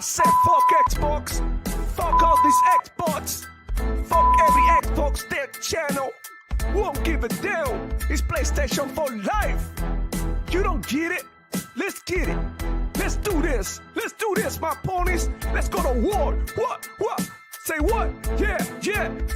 said fuck Xbox, fuck all these Xbox, fuck every Xbox their channel. Won't give a damn. It's PlayStation for life. You don't get it? Let's get it. Let's do this. Let's do this, my ponies. Let's go to war. What? Say what? Yeah.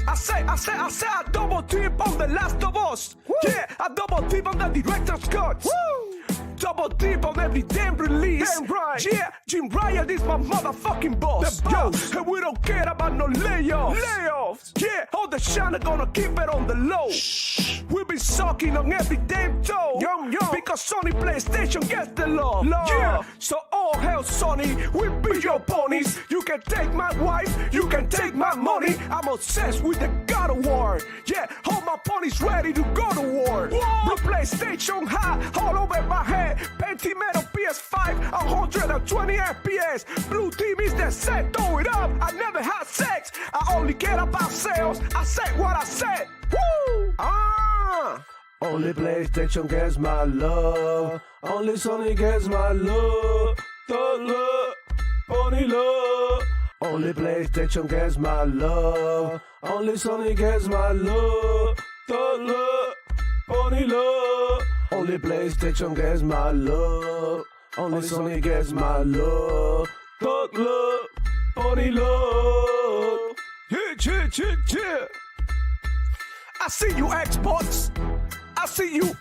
I say I double dip on The Last of Us. Woo. Yeah, I double dip on the director's cut. Woo. Double dip on every damn release. Damn right. Yeah, Jim Ryan is my motherfucking boss. The boss. Yo, and we don't care about no layoffs. Yeah, all the shine gonna keep it on the low. Shh. We've been sucking on every damn toe. Yum. Because Sony PlayStation gets the love. Yeah, so all hell Sony, we be your ponies. You can take my wife, you can take my money. I'm obsessed with the God of War. Yeah, all my ponies ready to go to war. Blue PlayStation high, all over my head. Pentimetal PS5, 120 FPS. Blue team is the set, throw it up. I never had sex, I only care about sales. I said what I said. Woo! Only PlayStation gets my love. Only Sony gets my love. The love, pony love. Only PlayStation gets my love. Only Sony gets my love. The love, pony love. Only PlayStation gets my love. Only Sony gets my love. Thug love, pony love. Yeah. I see you Xbox. I see you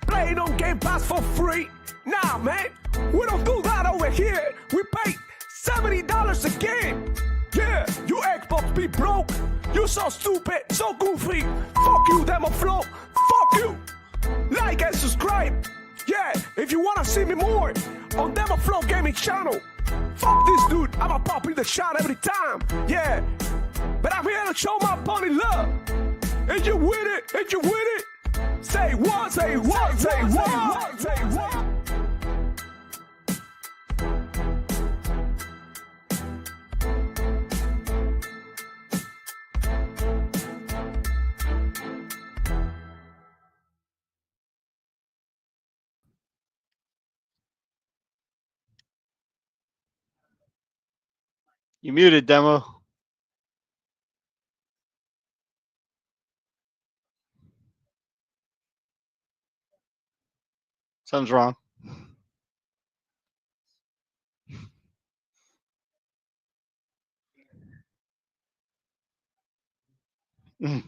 playing on Game Pass for free. Nah, man, we don't do that over here. We pay $70 a game. Yeah, you Xbox be broke. You so stupid, so goofy. Fuck you, Demoflow. Fuck you. Like and subscribe. Yeah, if you wanna see me more on Demoflow Gaming channel. Fuck this dude, I'ma pop in the shot every time. Yeah, but I'm here to show my pony love. And you with it? Say what? You muted, Demo. Something's wrong. You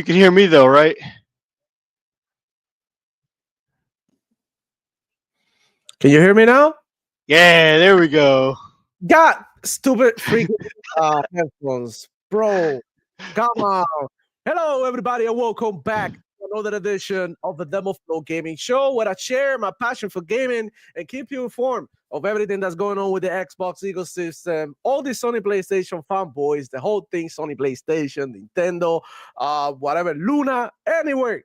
can hear me though, right? Can you hear me now? Yeah, there we go. God, stupid freaking headphones, bro. Come on. Hello, everybody, and welcome back to another edition of the Demoflow Gaming Show, where I share my passion for gaming and keep you informed of everything that's going on with the Xbox ecosystem, all the Sony PlayStation fanboys, the whole thing, Sony PlayStation, Nintendo, whatever, Luna, anywhere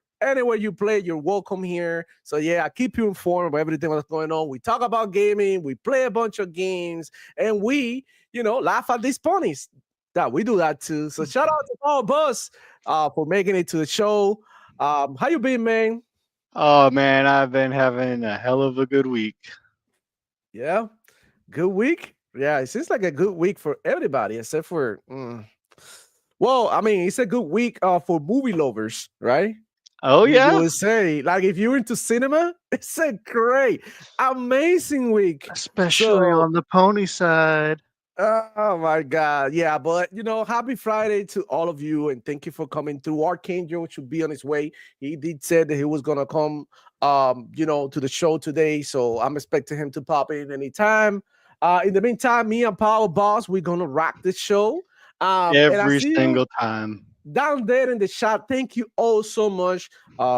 you play, you're welcome here. So yeah, I keep you informed of everything that's going on. We talk about gaming, we play a bunch of games, and we, laugh at these ponies. That we do that too. So shout out to all of us for making it to the show. How you been, man? Oh man, I've been having a hell of a good week. Yeah, good week. Yeah, it seems like a good week for everybody except for. Well, I mean, it's a good week for movie lovers, right? Oh yeah, you would say, like, if you're into cinema, it's a great, amazing week, especially on the pony side. Oh my God. Yeah, but happy Friday to all of you, and thank you for coming through. Archangel should be on his way. He did say that he was gonna come to the show today. So I'm expecting him to pop in anytime. In the meantime, me and Power Boss, we're gonna rock this show. Every single time. Down there in the chat, thank you all so much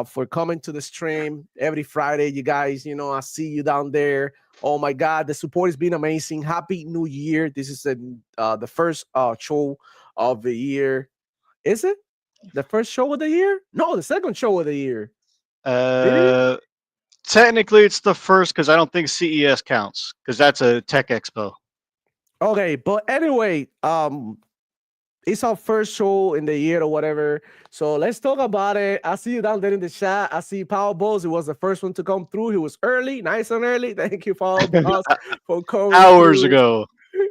for coming to the stream every Friday. You guys, I see you down there. Oh my God, the support has been amazing. Happy New Year. This is the first show of the year. Is it the first show of the year? No, the second show of the year. Technically it's the first, because I don't think CES counts, because that's a tech expo. Okay, but anyway, it's our first show in the year or whatever. So let's talk about it. I see you down there in the chat. I see Power Boss. He was the first one to come through. He was early, nice and early. Thank you, Power Boss, for coming Hours through. ago.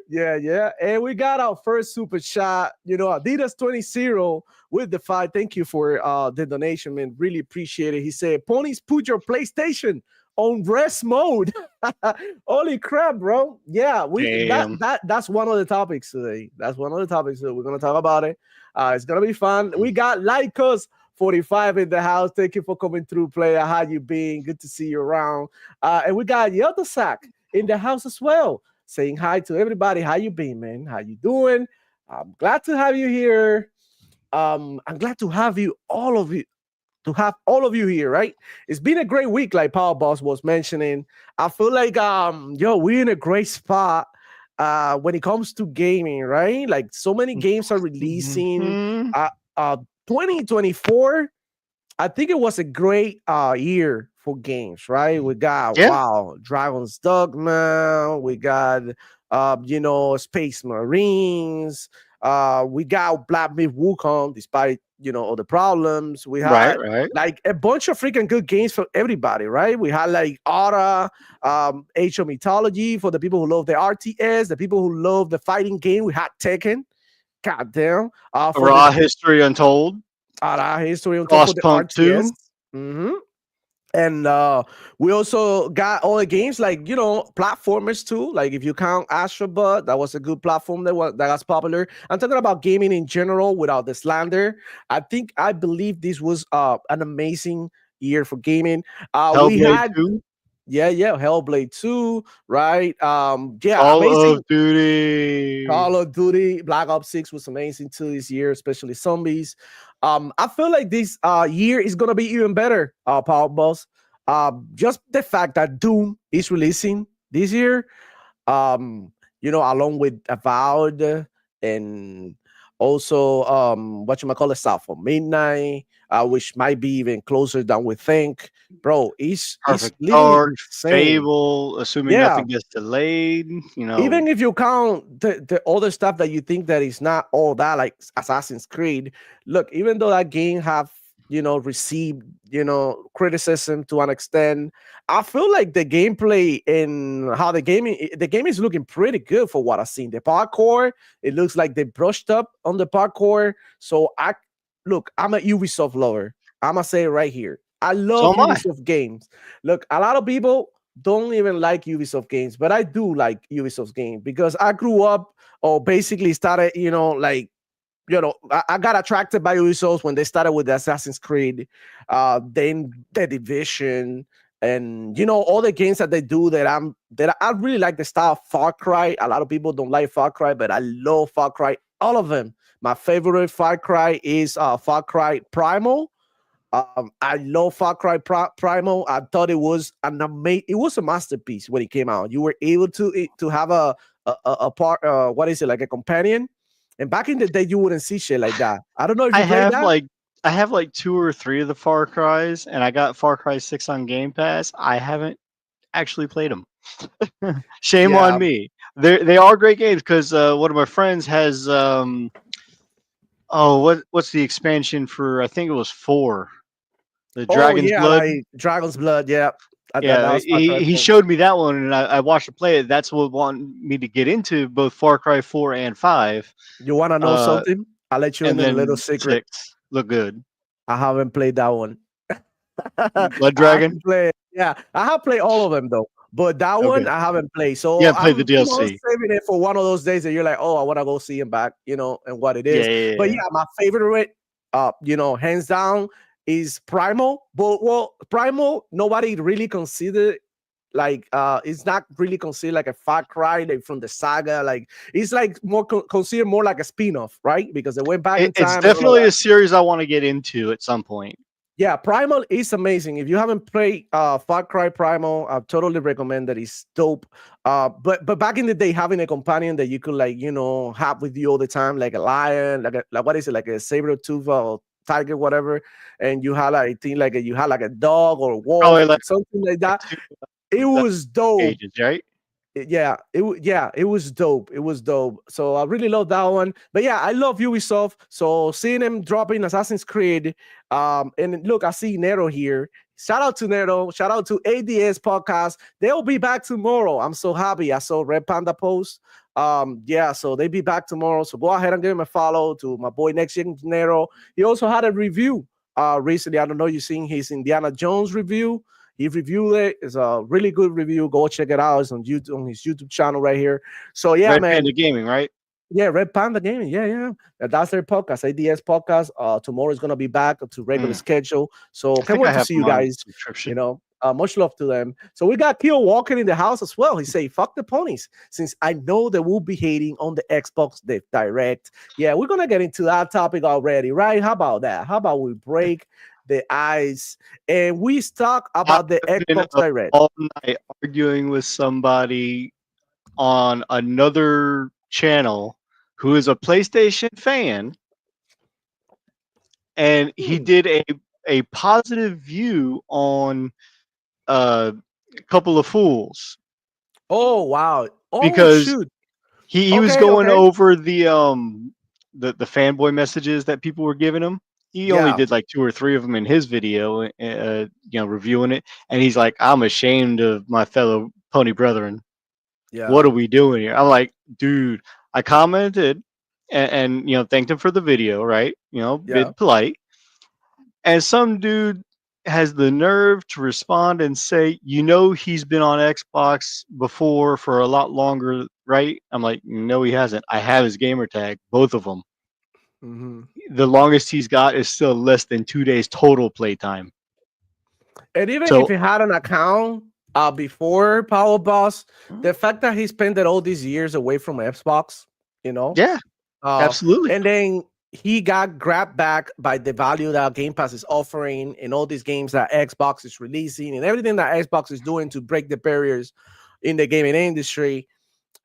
Yeah. And we got our first super chat. Adidas 20 with the 5. Thank you for the donation, man. Really appreciate it. He said, Ponies, put your PlayStation on rest mode. Holy crap, bro. Yeah, Damn. that's one of the topics today. That's one of the topics that we're gonna talk about it. It's gonna be fun. We got Lycos 45 in the house. Thank you for coming through, player. How you been? Good to see you around. And we got Yeltasak in the house as well, saying hi to everybody. How you been, man? How you doing? I'm glad to have you here. I'm glad to have all of you here, right? It's been a great week, like Power Boss was mentioning. I feel like we're in a great spot when it comes to gaming, right? Like so many games are releasing. Mhm. 2024, I think it was a great year for games, right? We got Dragon's Dogma, we got Space Marines, we got Black Myth Wukong, despite all the problems. We had Right. like a bunch of freaking good games for everybody, right? We had like Aura, Age of Mythology for the people who love the RTS, the people who love the fighting game. We had Tekken, goddamn, for Raw History Untold. History on top of the Frostpunk 2. RTS. And we also got all the games like platformers too. Like if you count Astrobot, that was a good platform that was popular. I'm talking about gaming in general without the slander. I believe this was an amazing year for gaming. We Hellblade had 2. Hellblade 2, right? Call Amazing. of Duty. Call of Duty, Black Ops 6 was amazing too this year, especially zombies. I feel like this year is gonna be even better, Power Boss. Just the fact that Doom is releasing this year, along with Avowed and also South for Midnight, which might be even closer than we think. Bro, it's Perfect literally Dark, insane. Fable, assuming nothing gets delayed. Even if you count the other stuff that you think that is not all that, like Assassin's Creed, look, even though that game have received criticism to an extent, I feel like the gameplay and how the game is looking pretty good for what I've seen. The parkour, it looks like they brushed up on the parkour. So I'm a Ubisoft lover. I'm gonna say it right here. I love Ubisoft games. Look, a lot of people don't even like Ubisoft games, but I do like Ubisoft games because I grew up or basically started, I got attracted by Ubisoft when they started with the Assassin's Creed, then the Division, and all the games that they do that I really like the style of Far Cry. A lot of people don't like Far Cry, but I love Far Cry, all of them. My favorite Far Cry is Far Cry Primal. I love Far Cry Primal. I thought it was it was a masterpiece when it came out. You were able to have a part, what is it, like a companion? And back in the day, you wouldn't see shit like that. I don't know if you played that. I have like 2 or 3 of the Far Cries, and I got Far Cry 6 on Game Pass. I haven't actually played them. Shame on me. They are great games because one of my friends has what's the expansion for? I think it was 4. The Dragon's Blood. Like Dragon's Blood. Yeah. He showed me that one, and I watched him play it. That's what wanted me to get into both Far Cry 4 and 5. You want to know something? I'll let you in a little secret. 6 look good. I haven't played that one. Blood Dragon? I have played all of them, though. But that one I haven't played. So yeah, play the DLC. Saving it for one of those days that you're like, oh, I want to go see him back, and what it is. Yeah. But my favorite, hands down, is Primal. But Primal, nobody really considered like it's not really considered like a Far Cry like from the saga. Like it's like more considered more like a spin-off, right? Because they went back in time. It's definitely a series I want to get into at some point. Yeah, Primal is amazing. If you haven't played Far Cry Primal, I totally recommend that. It's dope. But back in the day, having a companion that you could have with you all the time, like a lion, like what is it, like a saber tooth or tiger, whatever, and you had you had like a dog or a wolf, something like that. It was dope. Ages, right? it was dope. It was dope. So I really love that one. But yeah, I love Ubisoft. So seeing them dropping Assassin's Creed, and look, I see Nero here. Shout out to Nero. Shout out to ADS Podcast. They'll be back tomorrow. I'm so happy. I saw Red Panda post. Yeah, so they'll be back tomorrow. So go ahead and give him a follow to my boy Next Gen Nero. He also had a review recently. I don't know you seen his Indiana Jones review. He reviewed it. It's a really good review. Go check it out. It's on YouTube, on his YouTube channel right here. So yeah, Red man. Panda Gaming, right? Yeah, Red Panda Gaming. Yeah. That's their podcast, ADS podcast. Tomorrow is gonna be back to regular schedule. So can't wait to see you guys. You know, much love to them. So we got Keo walking in the house as well. He say, "Fuck the ponies," since I know they will be hating on the Xbox Direct. Yeah, we're gonna get into that topic already, right? How about that? How about we break the ice and we talk about the Xbox Direct? All night arguing with somebody on another channel who is a PlayStation fan, and he did a positive view on a couple of fools. Oh wow! Oh, because shoot. he was going over the fanboy messages that people were giving him. He only did like 2 or 3 of them in his video, you know, reviewing it, and he's like, "I'm ashamed of my fellow pony brethren. Yeah. What are we doing here?" I'm like, dude, I commented and you know, thanked him for the video, right? You know, bit polite. And some dude has the nerve to respond and say, "You know, he's been on Xbox before for a lot longer, right?" I'm like, "No, he hasn't. I have his gamer tag, both of them. The longest he's got is still less than 2 days total playtime." And even if he had an account before Power Boss, the fact that he spent all these years away from Xbox, you know, absolutely, and then he got grabbed back by the value that Game Pass is offering and all these games that Xbox is releasing and everything that Xbox is doing to break the barriers in the gaming industry.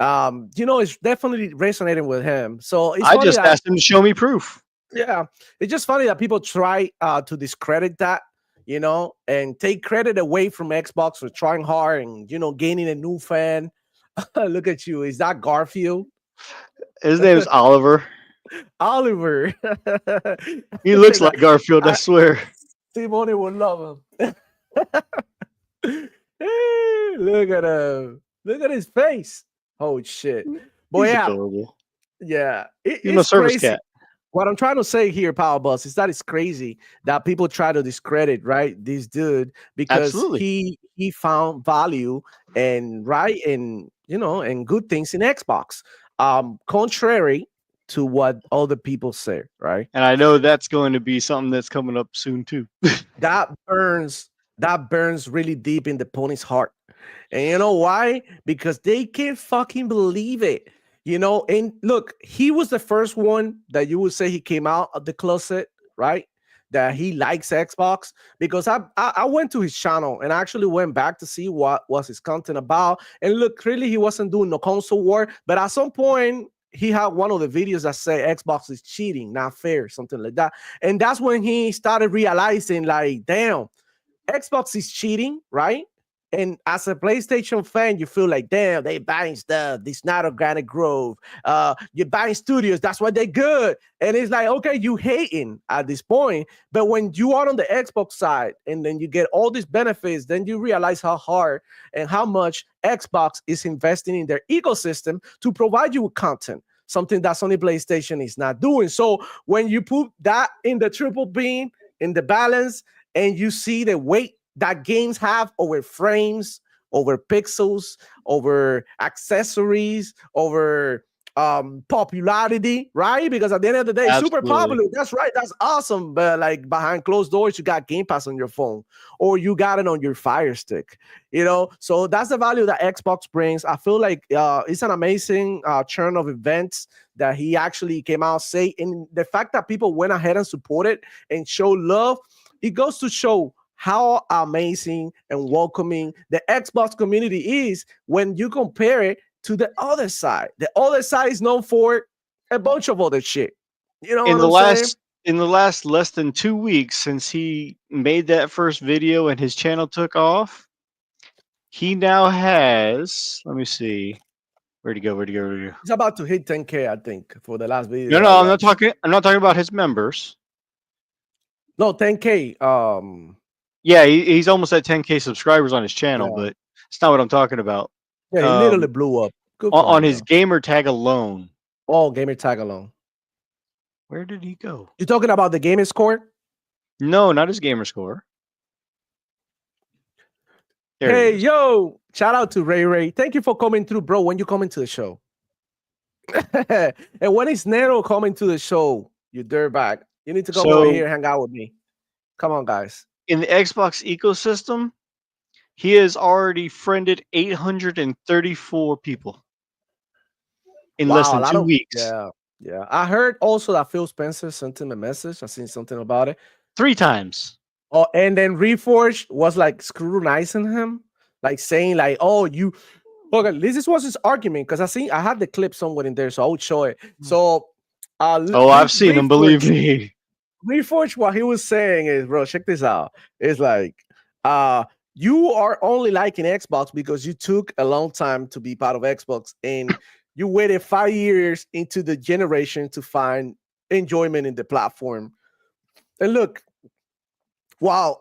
You know, it's definitely resonating with him. So it's I just asked him to show me proof. Yeah, it's just funny that people try to discredit that, you know, and take credit away from Xbox for trying hard and, you know, gaining a new fan. Look at you. Is that Garfield? His name is Oliver. Oliver. He looks like Garfield, I swear. Simone would love him. Hey, look at him. Look at his face. Oh, shit. Boy, He's yeah. adorable. Yeah. He's a service cat. What I'm trying to say here, Power Boss, is that it's crazy that people try to discredit, right, this dude because he found value and you know, and good things in Xbox. Contrary to what other people say, right? And I know that's going to be something that's coming up soon too. that burns really deep in the pony's heart. And you know why? Because they can't fucking believe it. You know, and look, he was the first one that you would say he came out of the closet, right? That he likes Xbox, because I went to his channel and actually went back to see what was his content about. And look, clearly he wasn't doing no console war, but at some point he had one of the videos that say Xbox is cheating, not fair, something like that. And that's when he started realizing, like, damn, Xbox is cheating, right? And as a PlayStation fan, you feel like, damn, they buying stuff. This not organic growth. You're buying studios. That's why they're good. And it's like, okay, you hating at this point. But when you are on the Xbox side and then you get all these benefits, then you realize how hard and how much Xbox is investing in their ecosystem to provide you with content, something that Sony PlayStation is not doing. So when you put that in the triple beam, in the balance, and you see the weight that games have over frames, over pixels, over accessories, over popularity, right? Because at the end of the day, super popular. That's right. That's awesome. But like behind closed doors, you got Game Pass on your phone, or you got it on your Fire Stick, you know? So that's the value that Xbox brings. I feel like it's an amazing churn of events that he actually came out say, and the fact that people went ahead and supported and showed love, it goes to show how amazing and welcoming the Xbox community is when you compare it to the other side. The other side is known for a bunch of other shit. You know, in the last less than 2 weeks since he made that first video and his channel took off, He now has. Let me see. Where'd he go? Where'd he go? Where'd he go? He's about to hit 10K, I think, for the last video. No, that no, I I'm not watched. talking. I'm not talking about his members. No, 10K. Yeah, he's almost at 10K subscribers on his channel, Yeah. but it's not what I'm talking about. Yeah, he literally blew up. Good for On him, his though. gamer tag alone. Oh, gamer tag alone. Where did he go? You talking about the gaming score? No, not his gamer score. There he Hey, is. yo! Shout out to Ray Ray. Thank you for coming through, bro. When you coming to the show? And when is Nero coming to the show? You dirtbag. You need to come over here and hang out with me. Come on, guys. In the Xbox ecosystem, he has already friended 834 people in less Wow, a than lot 2 of weeks. yeah. I heard also that Phil Spencer sent him a message. I seen something about it. 3 times. Oh, and then Reforged was like scrutinizing him, like saying, like, "Oh, you." Okay, this was his argument because I had the clip somewhere in there, so I would show it. So, Oh, I've seen him. Believe me. Reforged, what he was saying is, bro, check this out. It's like, you are only liking Xbox because you took a long time to be part of Xbox and you waited 5 years into the generation to find enjoyment in the platform. And look, wow,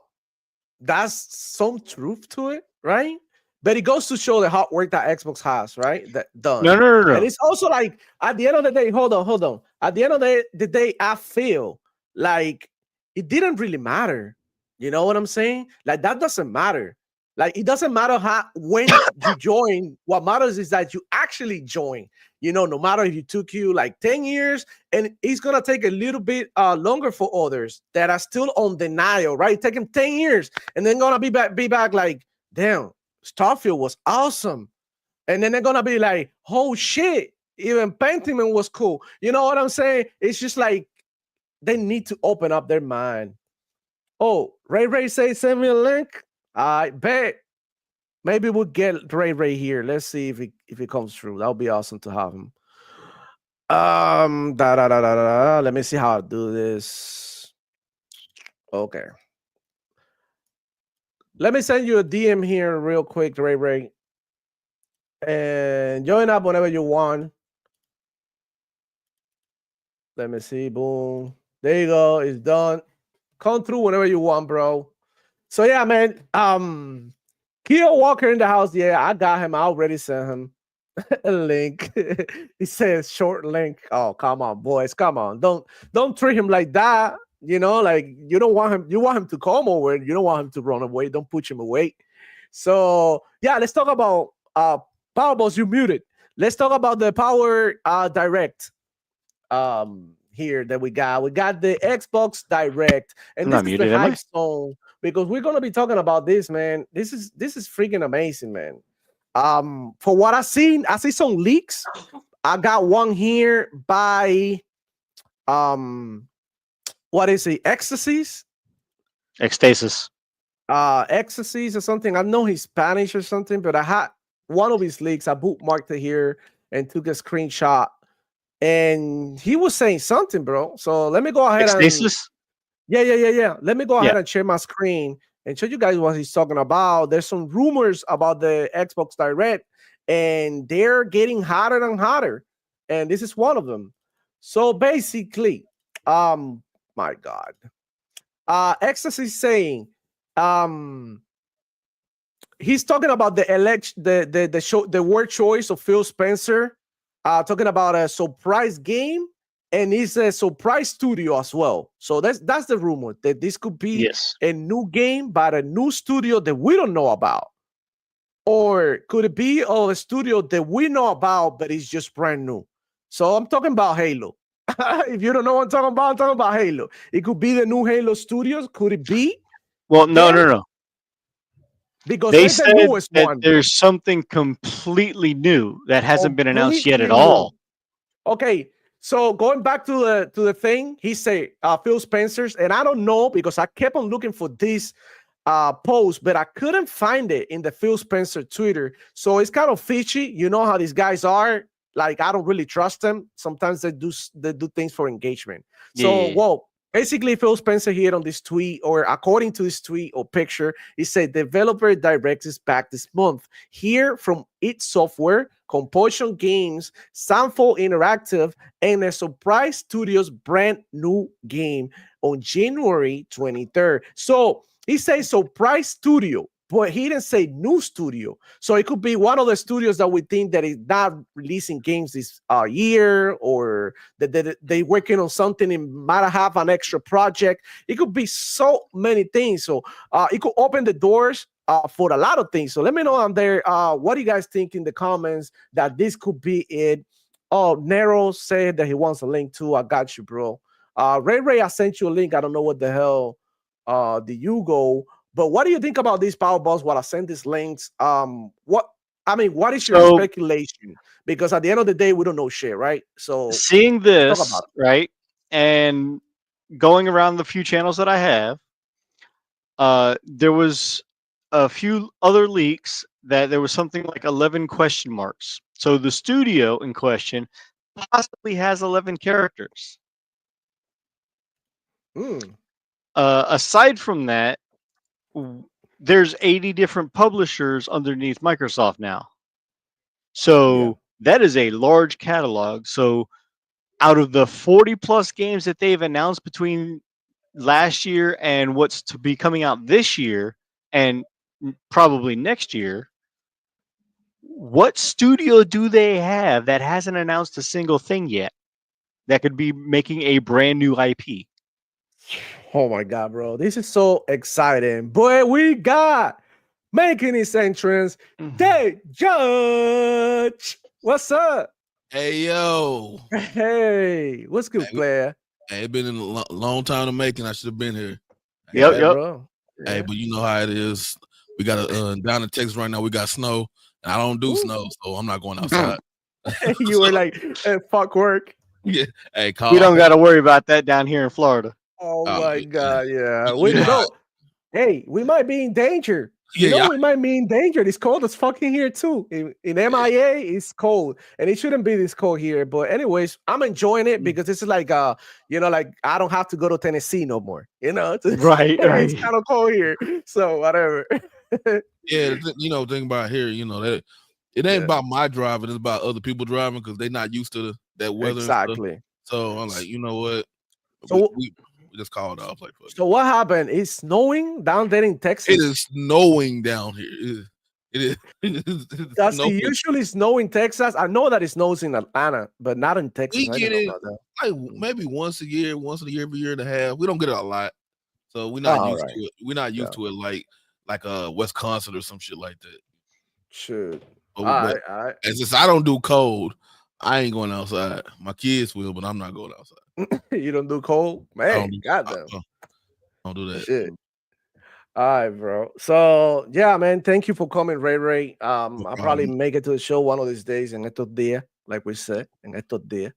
that's some truth to it, right? But it goes to show the hard work that Xbox has, right? That done. No. And it's also like at the end of the day, hold on. At the end of the day, I feel like it didn't really matter. You know what I'm saying? Like that doesn't matter. Like it doesn't matter when you join. What matters is that you actually join. You know, no matter if it took you like 10 years, and it's gonna take a little bit longer for others that are still on denial, right? Taking 10 years, and then gonna be back like, damn, Starfield was awesome. And then they're gonna be like, oh shit, even Pentiment was cool. You know what I'm saying? It's just like they need to open up their mind. Oh, Ray say send me a link. I bet. Maybe we'll get Ray here. Let's see if it comes through. That would be awesome to have him. Let me see how I do this. Okay. Let me send you a DM here real quick, Ray. And join up whenever you want. Let me see. Boom. There you go. It's done. Come through whenever you want, bro. So yeah, man. Keo Walker in the house. Yeah, I got him. I already sent him a link. He says short link. Oh, come on, boys. Come on. Don't treat him like that. You know, like you don't want him, you want him to come over, you don't want him to run away. Don't push him away. So yeah, let's talk about Powerballs, you muted. Let's talk about the Power Direct here that we got. We got the Xbox Direct, and this is the hype zone because we're gonna be talking about this, man. This is freaking amazing, man. For what I've seen, I see some leaks. I got one here by what is it? Ecstasies? Ecstasis. Ecstasies or something. I know he's Spanish or something, but I had one of his leaks. I bookmarked it here and took a screenshot. And he was saying something, bro. So let me go ahead Ecstasis? Yeah. Let me go ahead and share my screen and show you guys what he's talking about. There's some rumors about the Xbox Direct, and they're getting hotter and hotter. And this is one of them. So basically, my God. Ecstasy saying, he's talking about the word choice of Phil Spencer, talking about a surprise game, and it's a surprise studio as well. So that's the rumor that this could be a new game by a new studio that we don't know about, or could it be a studio that we know about but it's just brand new? So I'm talking about Halo. If you don't know what I'm talking about Halo. It could be the new Halo Studios. Could it be? Well, no. Because they said the newest that one. There's something completely new that hasn't been announced yet at all. Okay, so going back to the thing, he said Phil Spencer's, and I don't know because I kept on looking for this post, but I couldn't find it in the Phil Spencer Twitter. So it's kind of fishy. You know how these guys are. Like, I don't really trust them. Sometimes they do things for engagement. So, well, Basically, Phil Spencer here on this tweet, or according to this tweet or picture, he said developer direct is back this month. Hear from id Software, Compulsion Games, Sanford Interactive, and a Surprise Studios brand new game on January 23rd. So he says Surprise Studio, but he didn't say new studio. So it could be one of the studios that we think that is not releasing games this year, or that they working on something and might have an extra project. It could be so many things. So it could open the doors for a lot of things. So let me know on there. What do you guys think in the comments that this could be it? Oh, Nero said that he wants a link too. I got you, bro. Ray, I sent you a link. I don't know what the hell did you go. But what do you think about these power balls while I send these links? What is your speculation? Because at the end of the day, we don't know shit, right? So seeing this, right, and going around the few channels that I have, there was a few other leaks that there was something like 11 question marks. So the studio in question possibly has 11 characters. Aside from that, there's 80 different publishers underneath Microsoft now. So that is a large catalog. So out of the 40 plus games that they've announced between last year and what's to be coming out this year and probably next year, what studio do they have that hasn't announced a single thing yet that could be making a brand new IP? Oh my God, bro. This is so exciting. Boy, we got making his entrance, Day Judge. What's up? Hey, yo. Hey, what's good, player? Hey, it's been a long time to making. I should have been here. Yep. Bro. Hey, but you know how it is. We got down in Texas right now. We got snow. And I don't do snow, so I'm not going outside. You were like, hey, fuck work. Yeah. Hey, we don't got to worry about that down here in Florida. Oh my God, yeah. Hey, we might be in danger. We might be in danger. It's cold as fucking here too. In MIA, it's cold, and it shouldn't be this cold here. But anyways, I'm enjoying it because this is like, like I don't have to go to Tennessee no more. Right. It's kind of cold here, so whatever. Think about here. That it ain't about my driving; it's about other people driving because they're not used to that weather. Exactly. So I'm like, you know what? So we just called off. So what happened? It's snowing down there in Texas. It is snowing down here. It is. Does it usually snow in Texas? I know that it snows in Atlanta, but not in Texas. We get it like maybe once a year, every year and a half. We don't get it a lot, so we're not used to it. We're not used to it like Wisconsin or some shit like that. Sure. All right. And since I don't do cold, I ain't going outside. My kids will, but I'm not going outside. You don't do cold? Man, goddamn. Don't do that. Shit. All right, bro. So, yeah, man, thank you for coming, Ray. I'll probably make it to the show one of these days, en estos días, like we said, en estos días.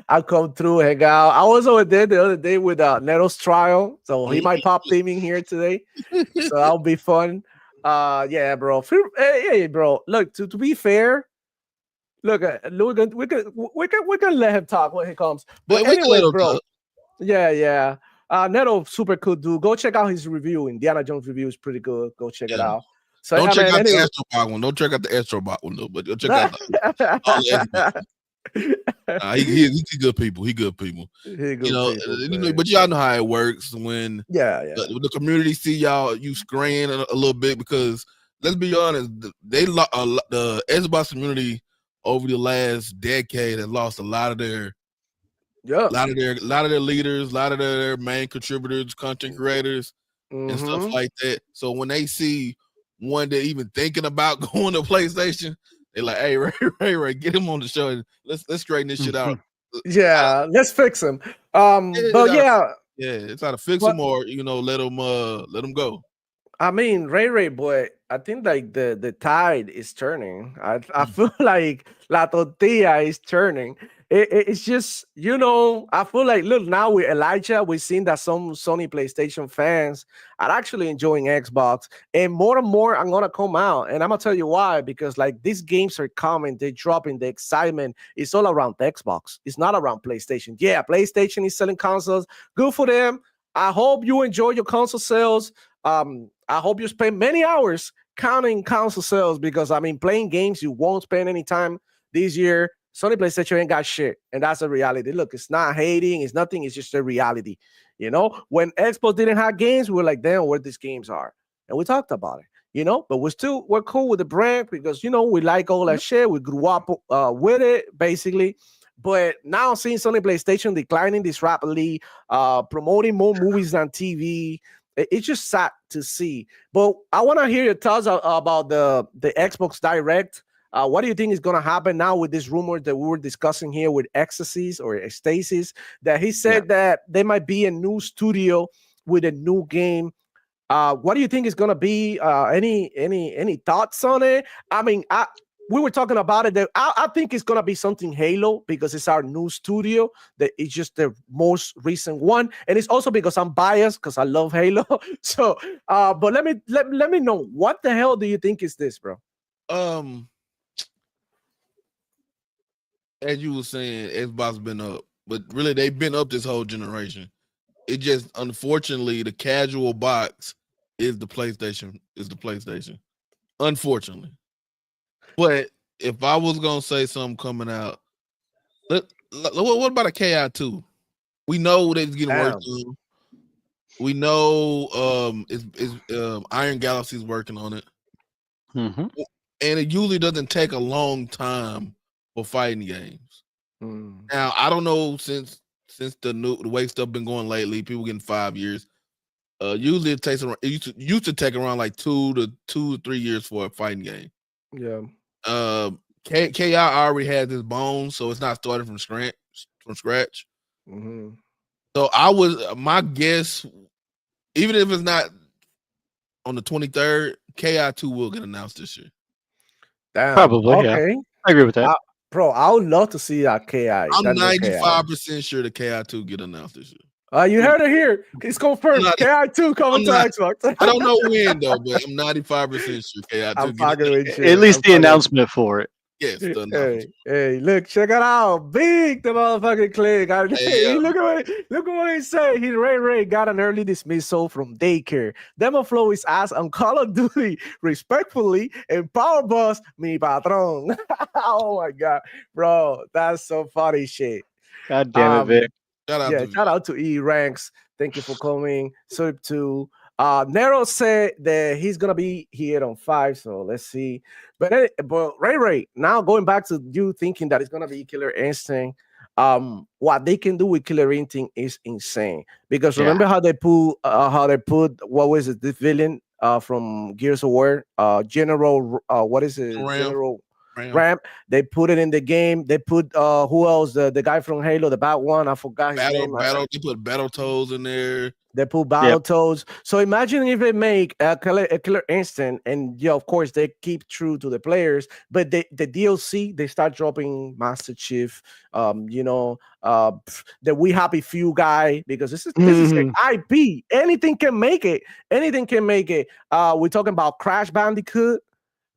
I'll come through, hang out. I was over there the other day with Nero's trial, so he might pop theming here today. So that'll be fun. Yeah, bro. Hey, bro. Look, to be fair, look, we can let him talk when he comes. But anyway, bro. Yeah. Nero, super cool dude. Go check out his review. Indiana Jones review is pretty good. Go check it out. So don't check out the Astrobot one. Don't check out the Astrobot one though. But go check out. He good people. He good people. But y'all know how it works when the community see y'all you screen a little bit because let's be honest, the Xbox community over the last decade has lost a lot of their lot of their leaders, a lot of their main contributors, content creators, and stuff like that. So when they see one that even thinking about going to PlayStation, they're like, "Hey, Ray, get him on the show and let's straighten this shit out." Yeah, let's fix him. It's either fix him or let him go. I mean, Ray, boy, I think like the tide is turning. I feel like La Tortilla is turning. It's just, I feel like, look, now with Elijah, we've seen that some Sony PlayStation fans are actually enjoying Xbox. And more are going to come out. And I'm going to tell you why. Because like these games are coming, they're dropping, the excitement is all around Xbox. It's not around PlayStation. Yeah, PlayStation is selling consoles. Good for them. I hope you enjoy your console sales. I hope you spend many hours counting console sales because I mean, playing games you won't spend any time this year. Sony PlayStation ain't got shit, and that's a reality. Look, it's not hating, it's nothing, it's just a reality. When Xbox didn't have games, we were like, damn, where these games are, and we talked about it. But we're cool with the brand because we like all that shit. We grew up with it, basically. But now seeing Sony PlayStation declining this rapidly, promoting more movies on TV, it's just sad to see. But I want to hear your thoughts about the Xbox Direct. What do you think is going to happen now with this rumor that we were discussing here with Ecstasies or Stasis, that he said that there might be a new studio with a new game. What do you think is going to be? Any thoughts on it? I mean, we were talking about it. That I think it's gonna be something Halo because it's our new studio. That it's just the most recent one, and it's also because I'm biased because I love Halo. So, but let me know, what the hell do you think is this, bro? As you were saying, Xbox been up, but really they've been up this whole generation. It just, unfortunately, the casual box is the PlayStation. Unfortunately. But if I was gonna say something coming out, what about a KI2? We know that it's getting worked on. We know Iron Galaxy's working on it, and it usually doesn't take a long time for fighting games. Now I don't know, since the way stuff been going lately, people getting 5 years. Usually it takes around. It used to take around like 2 to 3 years for a fighting game. Yeah. KI already has his bones, so it's not starting from scratch. So my guess, even if it's not on the 23rd, KI2 will get announced this year. Damn. Probably. Okay. Yeah. I agree with that. Bro, I would love to see that KI. I'm 95% sure the KI2 get announced this year. You heard it here. It's confirmed. KI2 coming to Xbox. I don't know when though, but I'm 95% sure KI2. At least the announcement for it. Yes. Hey, look, check it out. Big the motherfucking click. Look at what he said. Ray got an early dismissal from daycare. Demoflow is asked on Call of Duty respectfully, and Power Boss, mi patron. Oh my god, bro, that's so funny shit. God damn it, Vic. Shout out to E Ranks. Thank you for coming. So to Nero said that he's gonna be here on 5, so let's see. But Ray, now going back to you thinking that it's gonna be Killer Instinct, what they can do with Killer Instinct is insane. Because remember how they put what was it, this villain from Gears of War, General what is it, General Ramp. They put it in the game. They put who else? The guy from Halo, the bad one. I forgot his name. They put Battletoads in there. They put Battletoads. So imagine if they make a Killer Instinct, and of course they keep true to the players. But the DLC, they start dropping Master Chief. The We Happy Few guy, because this is an IP. Anything can make it. We're talking about Crash Bandicoot,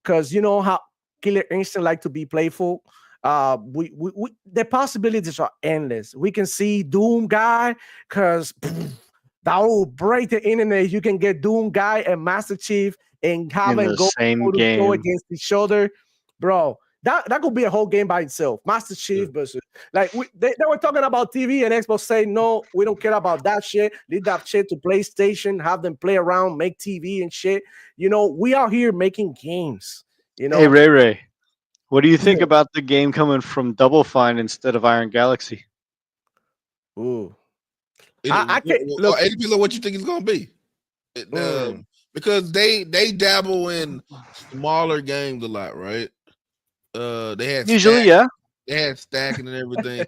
because you know how Killer Instinct like to be playful. The possibilities are endless. We can see Doom guy, because that will break the internet. You can get Doom guy and Master Chief and have them go against each other, bro. That could be a whole game by itself. Master Chief versus they were talking about TV, and Xbox say no, we don't care about that shit. Leave that shit to PlayStation. Have them play around, make TV and shit. We are here making games. Hey Ray, what do you think about the game coming from Double Fine instead of Iron Galaxy? Ooh, I can't look. It depends on what you think it's gonna be. Because they dabble in smaller games a lot, right? They had usually they had stacking and everything.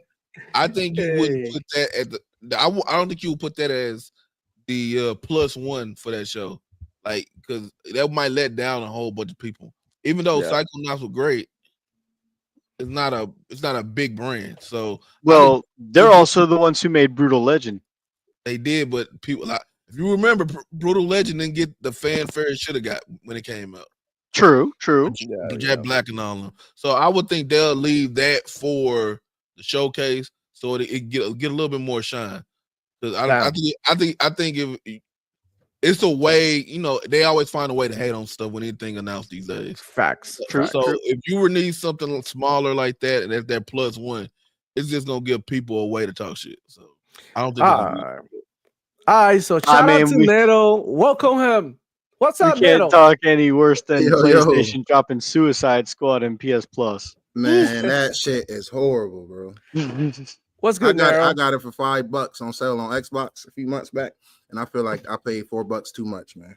I think you wouldn't put that at I don't think you would put that as the +1 for that show. like because that might let down a whole bunch of people. Even though Psychonauts were great, it's not a big brand. So well, they're also the ones who made Brutal Legend. They did, but people like if you remember, Brutal Legend didn't get the fanfare it should have got when it came out. True. The Jet Black and all of them. So I would think they'll leave that for the showcase so it get a little bit more shine. Because I think if it's a way, you know, they always find a way to hate on stuff when anything announced these days. Facts. True. So if you need something smaller like that, and that's that +1, it's just gonna give people a way to talk shit. So I don't think. All right, so shout out to Neto. Welcome him. What's up, Neto? We can't talk any worse than PlayStation dropping Suicide Squad in PS Plus. Man, that shit is horrible, bro. What's good, I got it for $5 on sale on Xbox a few months back, and I feel like I paid $4 too much, man.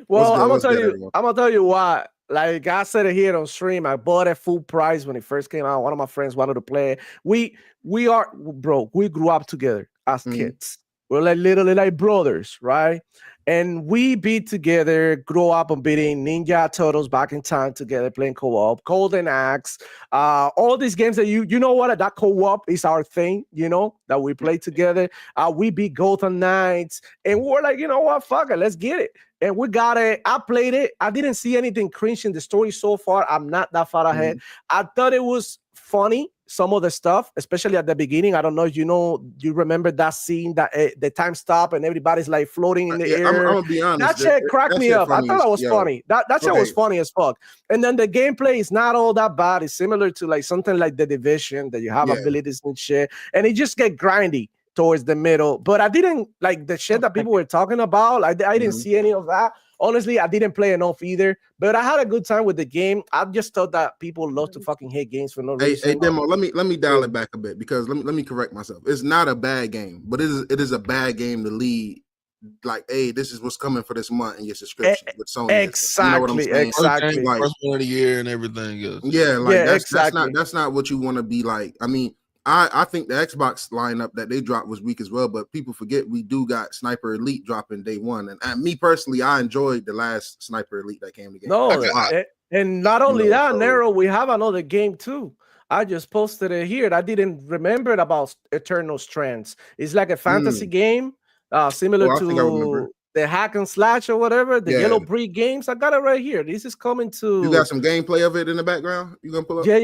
Well, I'm gonna tell you why. Like I said it here on stream, I bought it full price when it first came out. One of my friends wanted to play it. We grew up together as kids. We're like literally like brothers, right? And we beat together, grow up on beating Ninja Turtles back in time together, playing co-op, Golden Axe, all these games that you know what, that co-op is our thing, you know, that we play together. We beat Gotham Knights, and we're like, you know what, fuck it, let's get it. And we got it. I played it. I didn't see anything cringe in the story so far. I'm not that far ahead. I thought it was funny. Some of the stuff, especially at the beginning, I don't know if you remember that scene that the time stopped and everybody's like floating in the air. I'm gonna be honest. That shit cracked me up. I thought that was funny. That shit was funny as fuck. And then the gameplay is not all that bad. It's similar to like something like The Division that you have abilities and shit, and it just get grindy towards the middle. But I didn't like the shit that people were talking about. I didn't see any of that. Honestly, I didn't play enough either, but I had a good time with the game. I just thought that people love to fucking hate games for no reason. Hey, Demo, let me dial it back a bit because let me correct myself. It's not a bad game, but it is a bad game to lead. Like, hey, this is what's coming for this month in your subscription with Sony. Exactly, you know what I'm saying? exactly. Like, first one of the year and everything else. Yeah, like that's not what you want to be like. I mean, I think the Xbox lineup that they dropped was weak as well, but people forget we do got Sniper Elite dropping day one, and me personally, I enjoyed the last Sniper Elite that came to game. No, and not only that, Nero, we have another game too. I just posted it here. I didn't remember about Eternal Strands. It's like a fantasy game, similar to the hack and slash or whatever, the Yellow Brick games. I got it right here. This is coming to. You got some gameplay of it in the background? You gonna pull up? Yeah,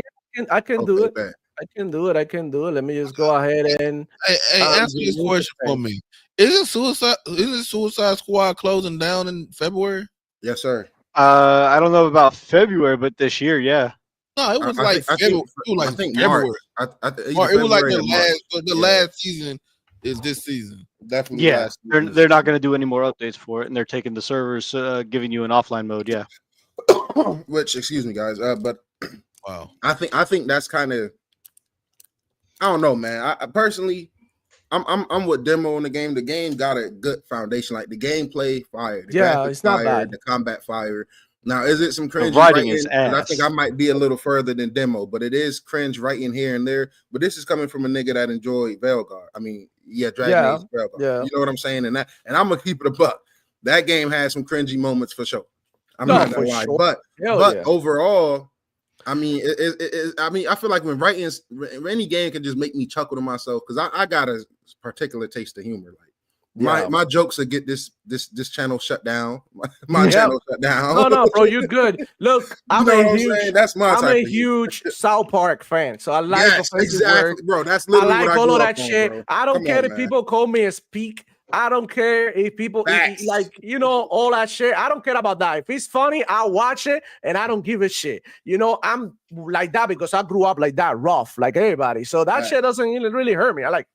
I can do it. I can do it. Let me just go ahead and answer this question for me. Isn't Suicide Squad closing down in February? Yes, sir. I don't know about February, but this year, yeah. No, it was like February. I think February. It was like the last season is this season. Definitely. Yeah, they're not going to do any more updates for it, and they're taking the servers, giving you an offline mode. Yeah. Which, excuse me, guys, but wow, I think that's kind of. I don't know, man. I personally, I'm with Demo in the game. The game got a good foundation. Like the gameplay fire. It's not bad. The combat fire. Now, is it some cringe? Writing is ass. I think I might be a little further than Demo, but it is cringe writing here and there. But this is coming from a nigga that enjoyed Veilguard. I mean, Dragon Age Veilguard. Yeah. You know what I'm saying? And I'm gonna keep it a buck. That game has some cringy moments for sure. I'm not gonna lie, but overall. I mean, I feel like when any game can just make me chuckle to myself because I got a particular taste of humor. Like my jokes will get this channel shut down. My channel shut down. No, bro, you're good. Look, I'm a huge South Park fan, so I like exactly, bro. That's literally I like what all of I that shit. Bro. I don't care if people call me a speak. I don't care if people all that shit. I don't care about that. If it's funny, I'll watch it and I don't give a shit. You know, I'm like that because I grew up like that, rough, like everybody. So that shit doesn't really hurt me. I like,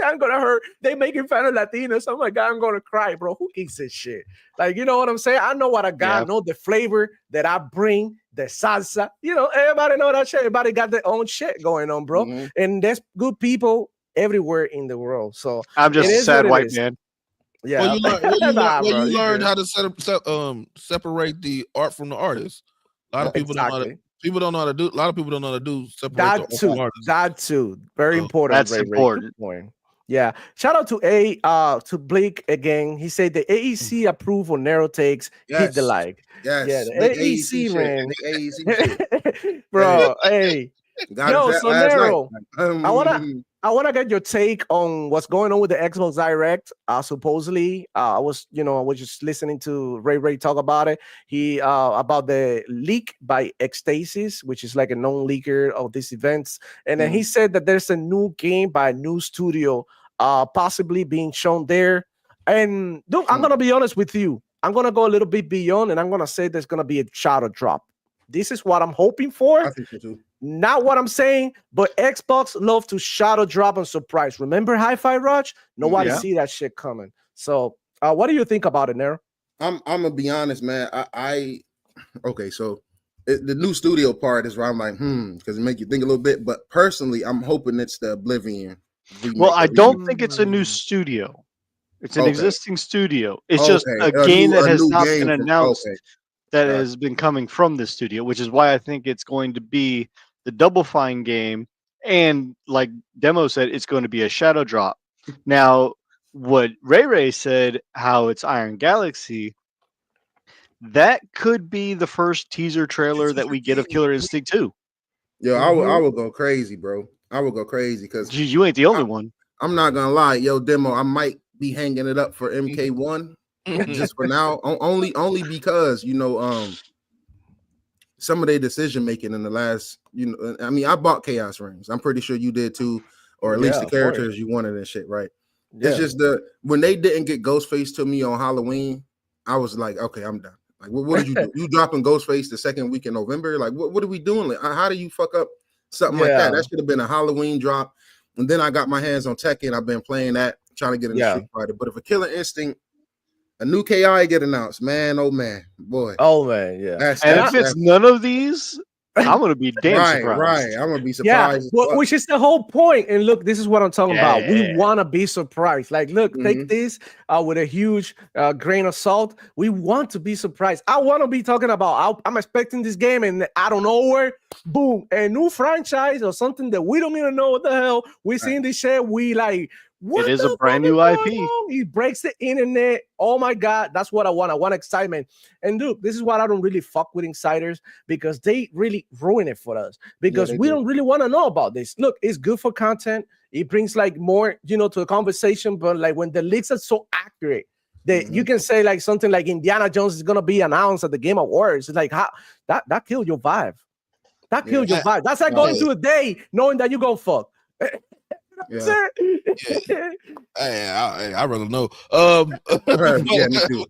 I'm gonna hurt. They making fun of Latinos. I'm like, I'm gonna cry, bro. Who eats this shit? Like, you know what I'm saying? I know what I got. I know the flavor that I bring, the salsa. You know, everybody know that shit. Everybody got their own shit going on, bro. Mm-hmm. And there's good people everywhere in the world. So I'm just a sad white man. Yeah, you learned how to separate the art from the artist. A lot of people don't know how to do. A lot of people don't know how to do separate that too. Very important. That's important. Yeah. Shout out to Blake again. He said the AEC approved on Narrow Takes. Hit the like. Yes. Yeah, the Big AEC, shit. man. Big AEC shit. Bro, hey. Got it so last Narrow, night. I wanna get your take on what's going on with the Xbox Direct. Supposedly, I was just listening to Ray talk about it. He about the leak by Ecstasis, which is like a known leaker of these events, and then he said that there's a new game by a new studio, possibly being shown there. And look, I'm gonna be honest with you. I'm gonna go a little bit beyond, and I'm gonna say there's gonna be a shadow drop. This is what I'm hoping for. I think so too. Not what I'm saying, but Xbox love to shadow drop and surprise. Remember Hi-Fi Rush? Nobody see that shit coming. So, what do you think about it, Nero? I'm gonna be honest, man. Okay, so the new studio part is where I'm like, because it make you think a little bit. But personally, I'm hoping it's the Oblivion. Well, I don't think it's a new studio. It's an existing studio. It's just a game that has not been announced that has been coming from the studio, which is why I think it's going to be the Double Fine game. And like Demo said, it's going to be a shadow drop. Now, what Ray said, how it's Iron Galaxy, that could be the first teaser trailer that we get of Killer Instinct 2. Yo, I would go crazy, bro. I would go crazy because you ain't the only one. I'm not gonna lie, yo, Demo. I might be hanging it up for MK1 just for now, only because some of their decision making in the last, I mean, I bought Chaos Rings. I'm pretty sure you did too, or at least the characters you wanted and shit, right? Yeah. It's just when they didn't get Ghostface to me on Halloween, I was like, okay, I'm done. Like, what did you do? You dropping Ghostface the second week in November? Like, what are we doing? Like, how do you fuck up something like that? That should have been a Halloween drop. And then I got my hands on Tekken. I've been playing that, trying to get into Street Fighter. But if a Killer Instinct, a new KI get announced, man, oh man, boy. Oh man, yeah. If it's none of these, I'm gonna be damn surprised. Right, I'm gonna be surprised. Yeah, which is the whole point. And look, this is what I'm talking about. We want to be surprised. Like, look, take this with a huge grain of salt. We want to be surprised. I want to be talking about. I'm expecting this game, and out of nowhere, boom, a new franchise or something that we don't even know what the hell we seeing this shit. We like. What it is a brand new IP. He breaks the internet. Oh my God, that's what I want. I want excitement. And look, this is what I don't really fuck with insiders because they really ruin it for us because we don't really want to know about this. Look, it's good for content. It brings like more, to the conversation. But like when the leaks are so accurate that you can say like something like Indiana Jones is gonna be announced at the Game Awards. It's like that killed your vibe. That killed your vibe. That's like going to a day knowing that you go fuck. Yeah. I rather know. Yeah, me too.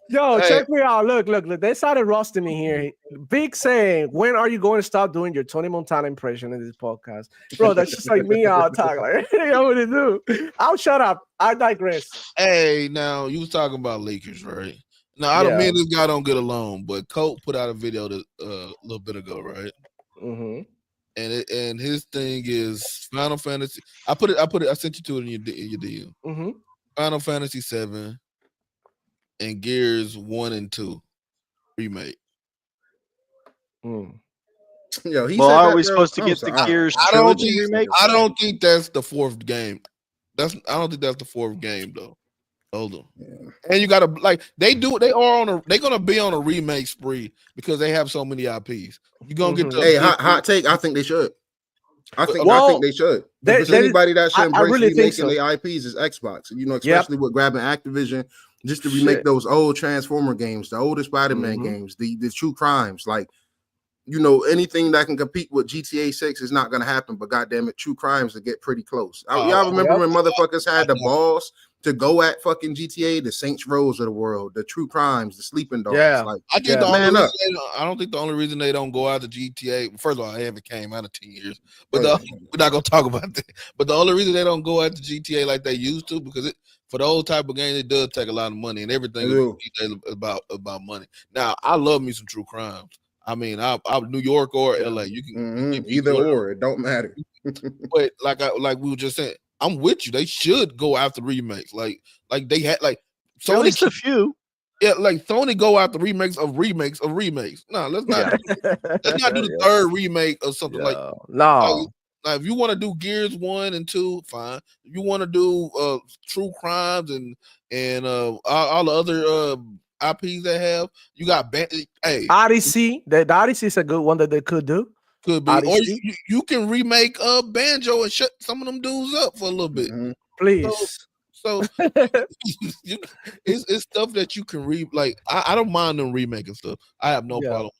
Yo, check me out. Look. They started roasting me here. Big saying, when are you going to stop doing your Tony Montana impression in this podcast? Bro, that's just like me all talk. Like, hey, I'm gonna do. I'll shut up. I digress. Hey, now you was talking about Lakers, right? Now I don't mean this guy don't get along, but Colt put out a video a little bit ago, right? Mm-hmm. And his thing is Final Fantasy. I sent you to it in your DM. Mm-hmm. Final Fantasy 7 and Gears 1 and 2 remake. Yo, are we supposed to get the Gears trilogy remake? I don't think that's the fourth game. I don't think that's the fourth game though. Hold on. Yeah. And you gotta they're gonna be on a remake spree because they have so many IPs. You're gonna get the hot take. I think they should. I think they should. If there's anybody that should embrace remaking their IPs is Xbox. Especially with grabbing Activision just to remake those old Transformer games, the older Spider-Man games, the True Crimes. Like, anything that can compete with GTA 6 is not gonna happen. But goddamn it, True Crimes to get pretty close. Y'all remember when motherfuckers had the balls to go at fucking GTA, the Saints Rows of the world, the True Crimes, the Sleeping Dogs. Yeah. Like, I don't think the only reason they don't go out to GTA, first of all, they haven't came out in 10 years, but we're not gonna talk about that. But the only reason they don't go out to GTA like they used to, because for the old type of game, it does take a lot of money, and everything is about money. Now, I love me some True Crimes. I mean, I'm New York or LA. You can either or, it don't matter. But like we were just saying, I'm with you. They should go after remakes. Like they had Sony. At least a few. Yeah, like Sony go after remakes of remakes of remakes. No, let's not. Let's not do the third remake or something like. No. Now, if you want to do Gears 1 and 2, fine. If you want to do True Crimes and all the other IPs they have, you got Odyssey. The Odyssey is a good one that they could do. Could be, Odyssey. Or you can remake Banjo and shut some of them dudes up for a little bit. Please. So it's stuff that you can like. I don't mind them remaking stuff. I have no problem.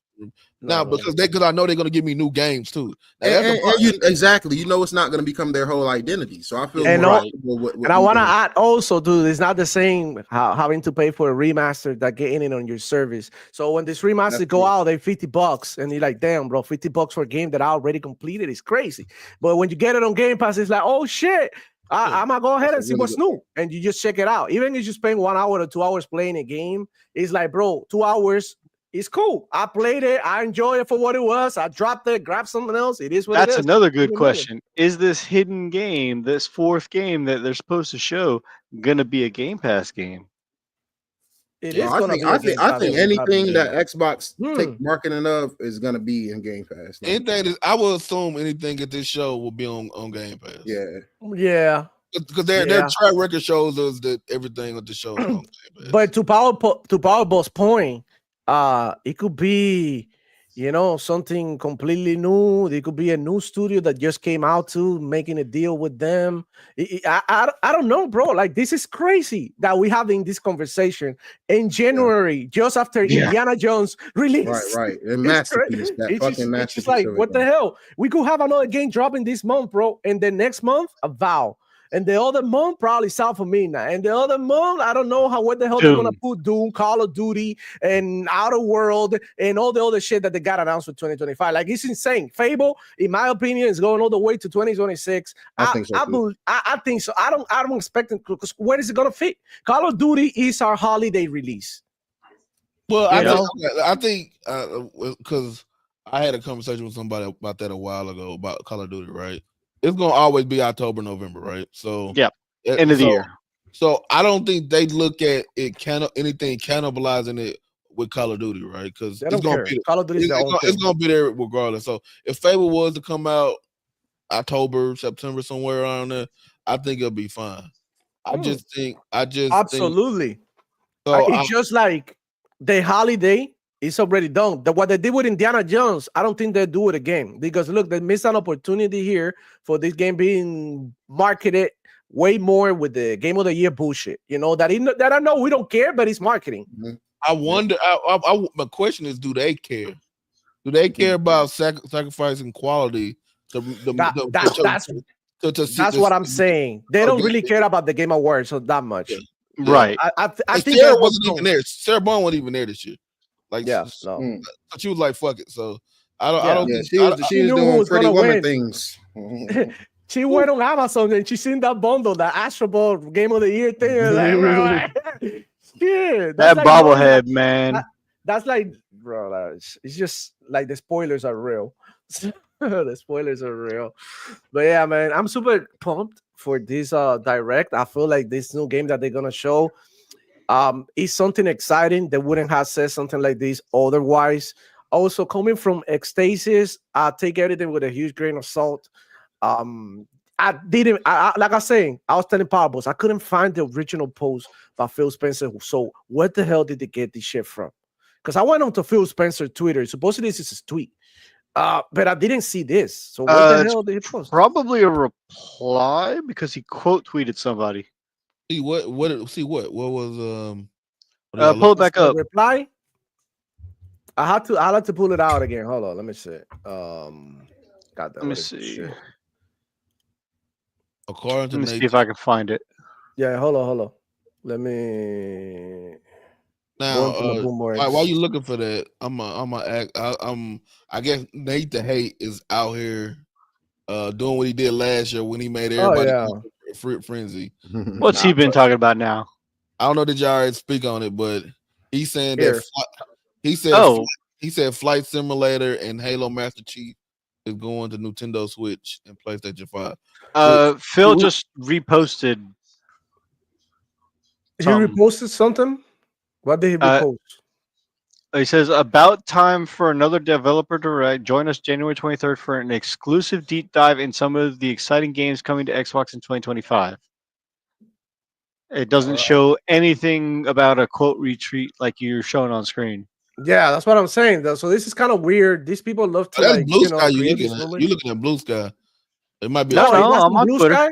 Now, because I know they're gonna give me new games too. Now, exactly, it's not gonna become their whole identity. So I feel and I want to add also, dude, it's not the same having to pay for a remaster that getting it on your service. So when this remaster go out, they're $50, and you're like, damn, bro, $50 for a game that I already completed is crazy. But when you get it on Game Pass, it's like, oh shit. I'm gonna go ahead and see what's new, and you just check it out. Even if you spend 1 hour or 2 hours playing a game, it's like, bro, 2 hours. It's cool. I played it. I enjoyed it for what it was. I dropped it, grabbed something else. It is what it is. That's another good question. Is this hidden game, this fourth game that they're supposed to show, gonna be a Game Pass game? I think anything that Xbox take marketing of is gonna be in Game Pass. I will assume anything at this show will be on Game Pass. Yeah. Because their track record shows us that everything with the show is on Game Pass. But to Powerball's point, it could be, something completely new. It could be a new studio that just came out to making a deal with them. I don't know, bro. Like, this is crazy that we having this conversation in January, just after Indiana Jones release. Right. And masterpiece. It's just like, what the hell? We could have another game dropping this month, bro, and the next month, a Vow. And the other month, probably South of Midnight. And the other month, I don't know what the hell they're going to put Doom, Call of Duty, and Outer World, and all the other shit that they got announced for 2025. Like, it's insane. Fable, in my opinion, is going all the way to 2026. I think so. I think so. I don't expect it, because where is it going to fit? Call of Duty is our holiday release. Well, I think because I had a conversation with somebody about that a while ago about Call of Duty, right? It's gonna always be October, November, right? So end of the year. So I don't think they look at it anything cannibalizing it with Call of Duty, right? Because it's gonna be Call of Duty. It's gonna be there regardless. So if Fable was to come out October, September, somewhere around there, I think it'll be fine. I just absolutely. It's just like the holiday. It's already done. What they did with Indiana Jones, I don't think they'll do it again. Because look, they missed an opportunity here for this game being marketed way more with the Game of the Year bullshit. That I know we don't care, but it's marketing. I wonder. My question is, do they care? Do they care about sacrificing quality? That's what I'm saying. They don't really care about the Game Awards so that much. Yeah. Right. I think Sarah wasn't even there. Sarah Bond wasn't even there this year. Like, she was like, "Fuck it." So I don't think she was doing Pretty Woman things. She went on Amazon and she seen that bundle, the Astro Ball Game of the Year thing. Shit, that bobblehead, man. That's like, bro. It's just like the spoilers are real. The spoilers are real. But yeah, man, I'm super pumped for this direct. I feel like this new game that they're gonna show. It's something exciting. They wouldn't have said something like this otherwise. Also, coming from Ecstasis, I take everything with a huge grain of salt. Like I was saying, I was telling Pablos, I couldn't find the original post by Phil Spencer. So what the hell did they get this shit from? Because I went on to Phil Spencer Twitter. Supposedly this is his tweet. But I didn't see this. So what the hell did he post? Probably a reply because he quote tweeted somebody. What was pull it back up. Reply. I had to pull it out again. Hold on, let me see. Let me see. Shit. According to let me see if I can find it. Yeah, hold on. Let me. Now, while you looking for that, I guess Nate the Hate is out here doing what he did last year when he made everybody frenzy. What's he been talking about now? I don't know that y'all already speak on it, but he's saying that he said Flight Simulator and Halo Master Chief is going to Nintendo Switch and PlayStation 5. Phil just reposted. He reposted something. What did he repost? He says, about time for another developer direct. Join us January 23rd for an exclusive deep dive in some of the exciting games coming to Xbox in 2025. It doesn't show anything about a quote retreat like you're showing on screen. Yeah, that's what I'm saying, though. So this is kind of weird. These people love to that's like, Blue Sky. You're looking at Blue Sky. It might be. No, I'm on Blue Twitter. Sky?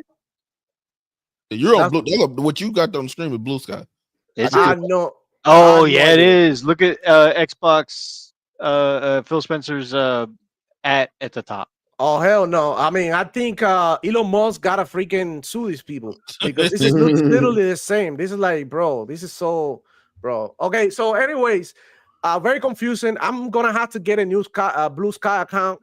You're on Blue. What you got on the screen with Blue Sky? Is I it? know. Oh yeah, it is. Look at Xbox. Phil Spencer's at the top. Oh hell no! I mean, I think Elon Musk gotta freaking sue these people because this looks literally the same. This is like, bro, this is so, bro. Okay, so anyways, very confusing. I'm gonna have to get a new Blue Sky account.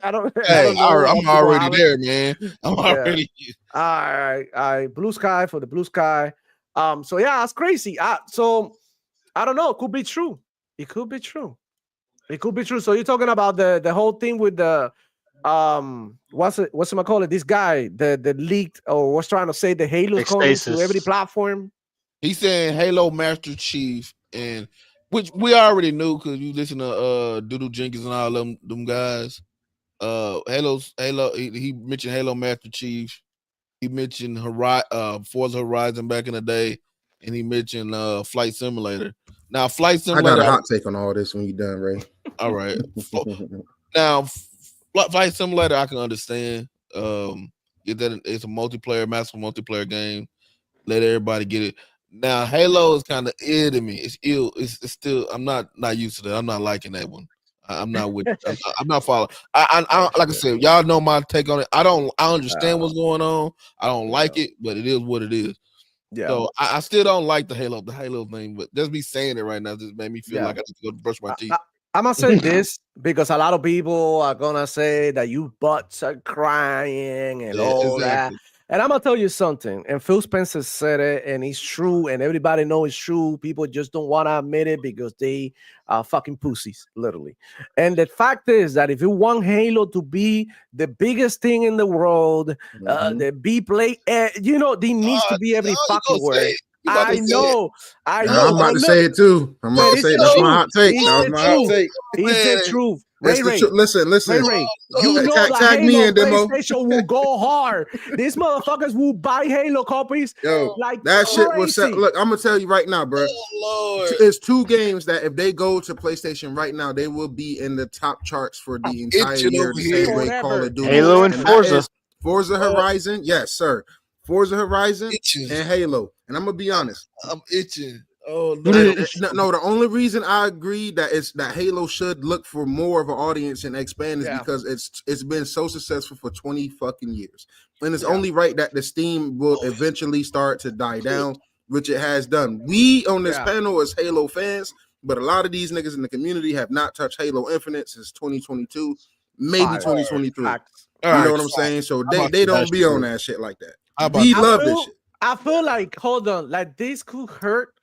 I don't know. I'm already there, man. I'm already. All right. Blue Sky for the Blue Sky. So yeah, that's crazy. So I don't know. It could be true. It could be true. It could be true. So you're talking about the whole thing with the what's it call it? This guy, the leaked or was trying to say the Halo's coming to every platform. He's saying Halo Master Chief, and which we already knew because you listen to Doodle Jenkins and all them guys. Halo. He mentioned Halo Master Chief. He mentioned Forza Horizon back in the day, and he mentioned Flight Simulator. Now, Flight Simulator. I got a hot take on all this when you're done, Ray. All right. Now, Flight Simulator, I can understand. It's a massive multiplayer game. Let everybody get it. Now, Halo is kind of ill to me. It's ill. It's still. I'm not used to that. I'm not liking that one. I'm not with. I'm not following. I like I said, y'all know my take on it. I understand what's going on. I don't like it, but it is what it is. Yeah. So I still don't like the Halo thing, but just me saying it right now just made me feel like I need to go brush my teeth. I'm gonna say this because a lot of people are gonna say that you butts are crying and all that. And I'm gonna tell you something. And Phil Spencer said it, and it's true, and everybody knows it's true. People just don't want to admit it because they are fucking pussies, literally. And the fact is that if you want Halo to be the biggest thing in the world, the be play, there needs to be every fucking word. I know. I'm about to say it too. I'm about to say it. That's my hot take. That was my hot take. It's the truth. Ray, listen. Ray. You know tag me in, Demo. PlayStation will go hard. These motherfuckers will buy Halo copies. Yo, like that crazy. Shit was set. Look, I'm gonna tell you right now, bro. Oh, Lord. It's two games that if they go to PlayStation right now, they will be in the top charts for the entire year. The same way Call of Duty. Halo and Forza. Forza Horizon, yes, sir. Forza Horizon and Halo. And I'm gonna be honest. I'm itching. Oh no, the only reason I agree that Halo should look for more of an audience and expand is because it's been so successful for 20 fucking years. And it's only right that the steam will eventually start to die down, which it has done. We on this panel as Halo fans, but a lot of these niggas in the community have not touched Halo Infinite since 2022, maybe 2023. You know what I'm saying? So they don't be on that shit like that. We love this shit. I feel like, hold on, like this could hurt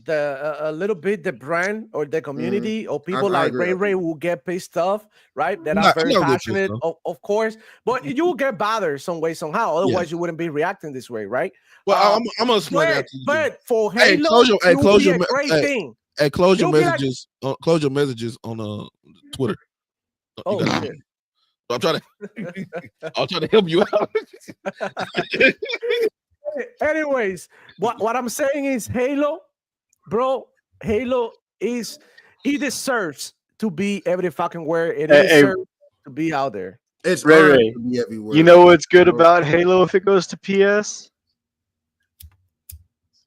a little bit the brand or the community or people like Ray will get pissed off, right? That are very passionate, of course, but you will get bothered some way, somehow. Otherwise, you wouldn't be reacting this way, right? Well, I'm gonna explain that to you. But for Halo, close your great thing. Hey, close your messages. Close your messages on Twitter. Oh shit. I'm trying to help you out. Anyways, what I'm saying is Halo, bro. Halo he deserves to be every fucking where it deserves to be out there. It's Ray. To be everywhere. You know what's good about Halo if it goes to PS?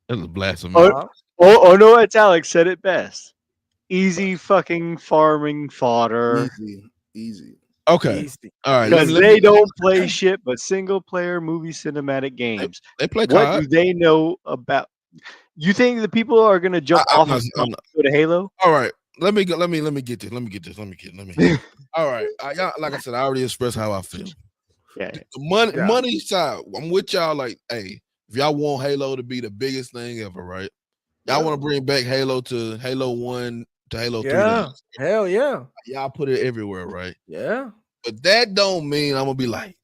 That's a blasphemy. Oh no, it's Alex said it best. Easy fucking farming fodder. Easy. Okay. All right. Because they don't play shit but single player movie cinematic games. They play what COD. do they know about? You think the people are gonna jump off of go to Halo? All right. Let me get this. All right. Like I said, I already expressed how I feel. Yeah. The money side. I'm with y'all. Like, hey, if y'all want Halo to be the biggest thing ever, right? Y'all want to bring back Halo to Halo 1 to Halo 3. Hell yeah. Y'all put it everywhere, right? Yeah. But that don't mean I'm gonna be like,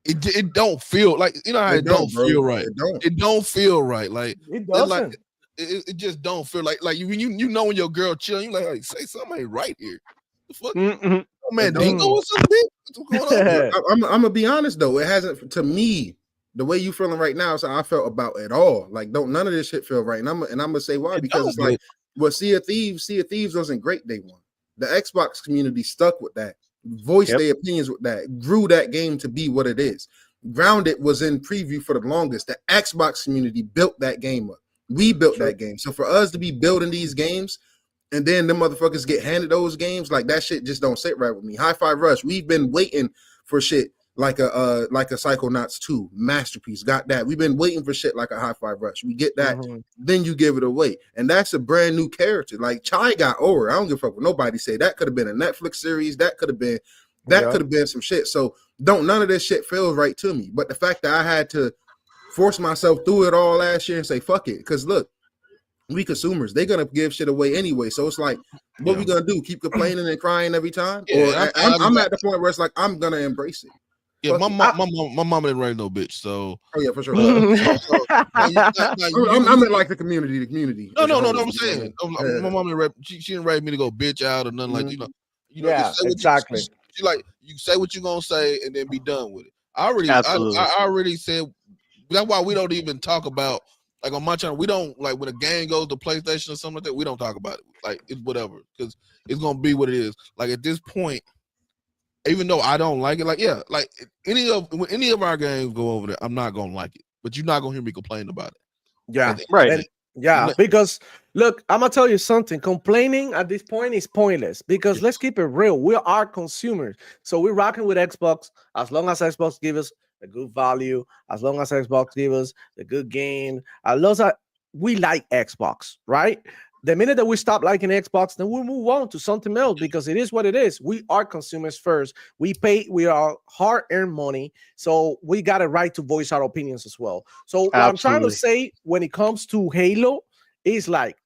it don't feel like, you know how it don't feel right. It don't feel right. Like it doesn't. it just don't feel like you know when your girl chilling, you like say something ain't right here. The fuck? Mm-mm. Oh man, do you know what's up, bitch? What's going on? I'm gonna be honest though, it hasn't to me. The way you feeling right now is how I felt about it all. Like, don't none of this shit feel right. And I'm gonna say why, because it's like, well, Sea of Thieves wasn't great day one. The Xbox community stuck with that, voiced their opinions with that, grew that game to be what it is. Grounded was in preview for the longest. The Xbox community built that game up. We built that game. So for us to be building these games and then the motherfuckers get handed those games, like that shit just don't sit right with me. Hi-Fi Rush, we've been waiting for shit like a Psychonauts 2 masterpiece. Got that. We've been waiting for shit like a Hi-Fi Rush. We get that, then you give it away. And that's a brand new character. Like Chai got over. I don't give a fuck what nobody say. That could have been a Netflix series. That could have been some shit. So none of this shit feels right to me. But the fact that I had to force myself through it all last year and say fuck it, because look, we consumers, they're gonna give shit away anyway. So it's like, what we gonna do? Keep complaining and crying every time? Or I'm at the point where it's like I'm gonna embrace it. Yeah, my mom didn't raise no bitch, so yeah, for sure. I meant like the community. No, I'm saying my mom didn't raise, she didn't raise me to go bitch out or nothing like yeah, exactly. She like you say what you're gonna say and then be done with it. I already said that's why we don't even talk about, like on my channel, we don't, like when a game goes to PlayStation or something like that, we don't talk about it. Like it's whatever, because it's gonna be what it is. Like at this point, even though I don't like it, like any of our games go over there, I'm not gonna like it. But you're not gonna hear me complain about it. Yeah, right. Because look, I'm gonna tell you something. Complaining at this point is pointless, because let's keep it real. We are consumers, so we're rocking with Xbox as long as Xbox gives us a good value, as long as Xbox gives us a good game. As long as we like Xbox, right? The minute that we stop liking Xbox, then we'll move on to something else, because it is what it is. We are consumers first. We are hard-earned money, so we got a right to voice our opinions as well. So what I'm trying to say when it comes to Halo is like,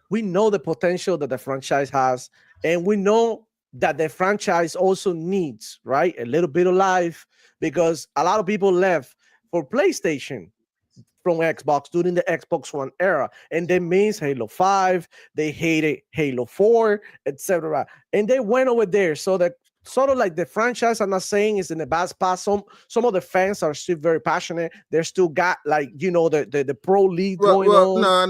we know the potential that the franchise has, and we know that the franchise also needs, right, a little bit of life, because a lot of people left for PlayStation from Xbox during the Xbox One era, and that means Halo 5, they hated Halo 4, etc. And they went over there. So that sort of like the franchise, I'm not saying is in the bad spot. Some of the fans are still very passionate. They're still got, like, the pro league going on.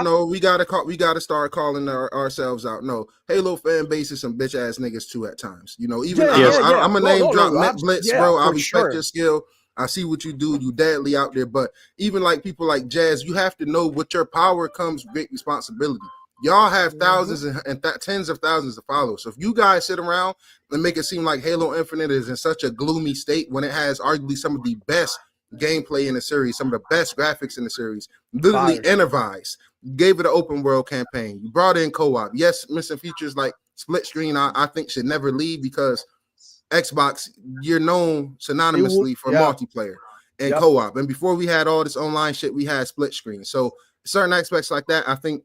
No. We gotta start calling ourselves out. No, Halo fan base is some bitch ass niggas too at times. I'm a name drop Blitz, bro. I respect your skill. I see what you do. You deadly out there. But even like people like Jazz, you have to know with your power comes great responsibility. Y'all have thousands and tens of thousands of followers. So if you guys sit around and make it seem like Halo Infinite is in such a gloomy state when it has arguably some of the best gameplay in the series, some of the best graphics in the series, literally innovated, gave it an open world campaign. You brought in co-op. Yes, missing features like split screen, I think should never leave, because Xbox, you're known synonymously for multiplayer and co-op. And before we had all this online shit, we had split screen. So certain aspects like that, I think,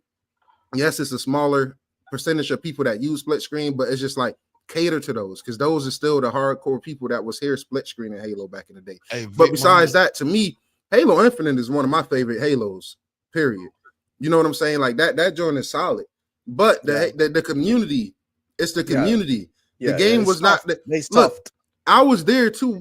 yes, it's a smaller percentage of people that use split screen, but it's just like cater to those, because those are still the hardcore people that was here split screen in Halo back in the day. But besides that, to me, Halo Infinite is one of my favorite Halos, period. You know what I'm saying? Like that joint is solid. But the community, it's the community. The game was not. Look, I was there too.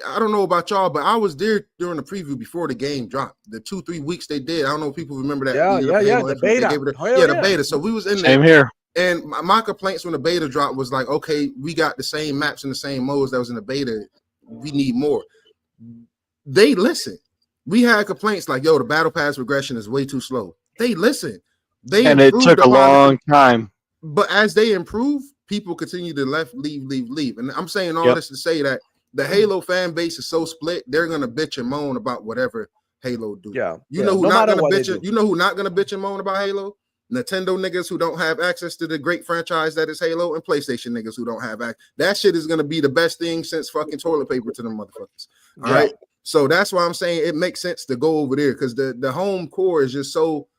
I don't know about y'all, but I was there during the preview before the game dropped. The 2-3 weeks they did. I don't know if people remember that. The beta. The beta. So we was in there. Same here. And my complaints when the beta dropped was like, okay, we got the same maps and the same modes that was in the beta. We need more. They listen. We had complaints like, yo, the battle pass regression is way too slow. They listen. And it took a long time. But as they improve, people continue to leave. And I'm saying all this to say that the Halo fan base is so split, they're gonna bitch and moan about whatever Halo do. You know who not gonna bitch? You know who not gonna bitch and moan about Halo? Nintendo niggas who don't have access to the great franchise that is Halo, and PlayStation niggas who don't have access. That shit is gonna be the best thing since fucking toilet paper to them motherfuckers. All right. So that's why I'm saying it makes sense to go over there, because the home core is just so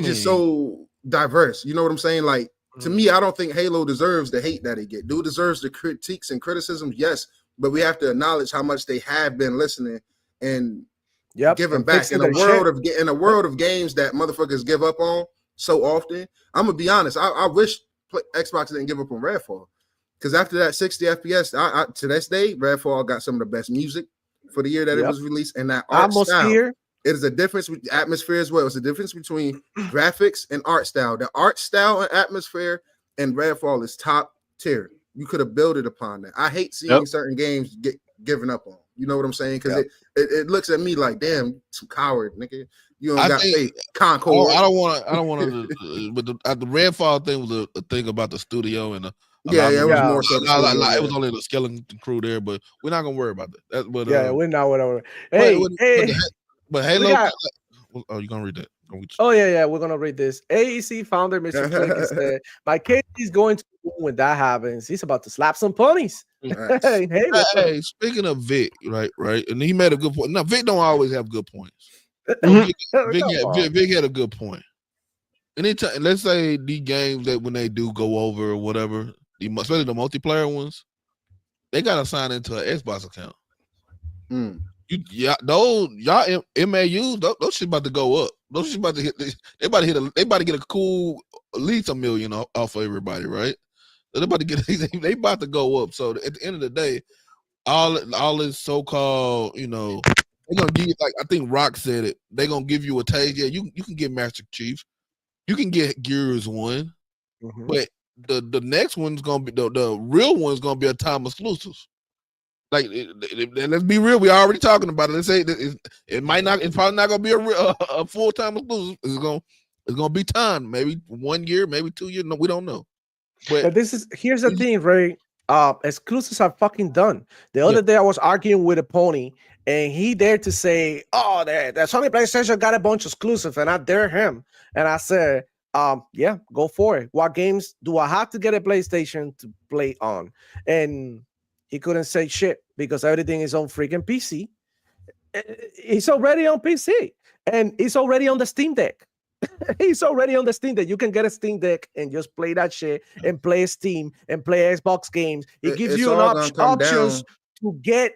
just so diverse. You know what I'm saying? Like, to me, I don't think Halo deserves the hate that it get. Dude deserves the critiques and criticisms, yes, but we have to acknowledge how much they have been listening and giving back in a world of games that motherfuckers give up on so often. I'm gonna be honest. I wish Xbox didn't give up on Redfall, because after that 60 FPS, to this day, Redfall got some of the best music for the year that it was released, and that art style. It is a difference with atmosphere as well. It's a difference between graphics and art style. The art style and atmosphere and Redfall is top tier. You could have built it upon that. I hate seeing certain games get given up on. You know what I'm saying? Because it looks at me like, damn, too coward, nigga. You don't got faith. Concord. I don't want to. But the Redfall thing was a thing about the studio and it was more so. It was only the skeleton crew there, but we're not gonna worry about that. We're not whatever. But Halo. Oh, you gonna read that? We're gonna read this. AEC founder Mr. Flake said, "My kid is going to when that happens. He's about to slap some ponies." Hey, speaking of Vic, right, and he made a good point. Now, Vic don't always have good points. Vic had a good point. Anytime, let's say the games that when they do go over or whatever, especially the multiplayer ones, they gotta sign into an Xbox account. Those y'all MAUs, those shit about to go up. Those shit about to hit. They about to get a cool at least $1 million off of everybody, right? They about to go up. So at the end of the day, all this so-called, they're gonna give you, like I think Rock said it. They're gonna give you a taste. Yeah, you can get Master Chief, you can get Gears 1, but the next one's gonna be the real one's gonna be a time exclusive. Like, let's be real. We already talking about it. Let's say it's probably not gonna be a full-time exclusive. It's gonna be time. Maybe 1 year, maybe 2 years. No, we don't know. But here's the thing, Ray. Exclusives are fucking done. The other day I was arguing with a pony, and he dared to say, "Oh, the Sony PlayStation got a bunch of exclusive," and I dare him, and I said, "Yeah, go for it. What games do I have to get a PlayStation to play on?" And he couldn't say shit because everything is on freaking PC. It's already on PC, and it's already on the Steam Deck. He's already on the Steam Deck. You can get a Steam Deck and just play that shit and play Steam and play Xbox games. It gives you options to get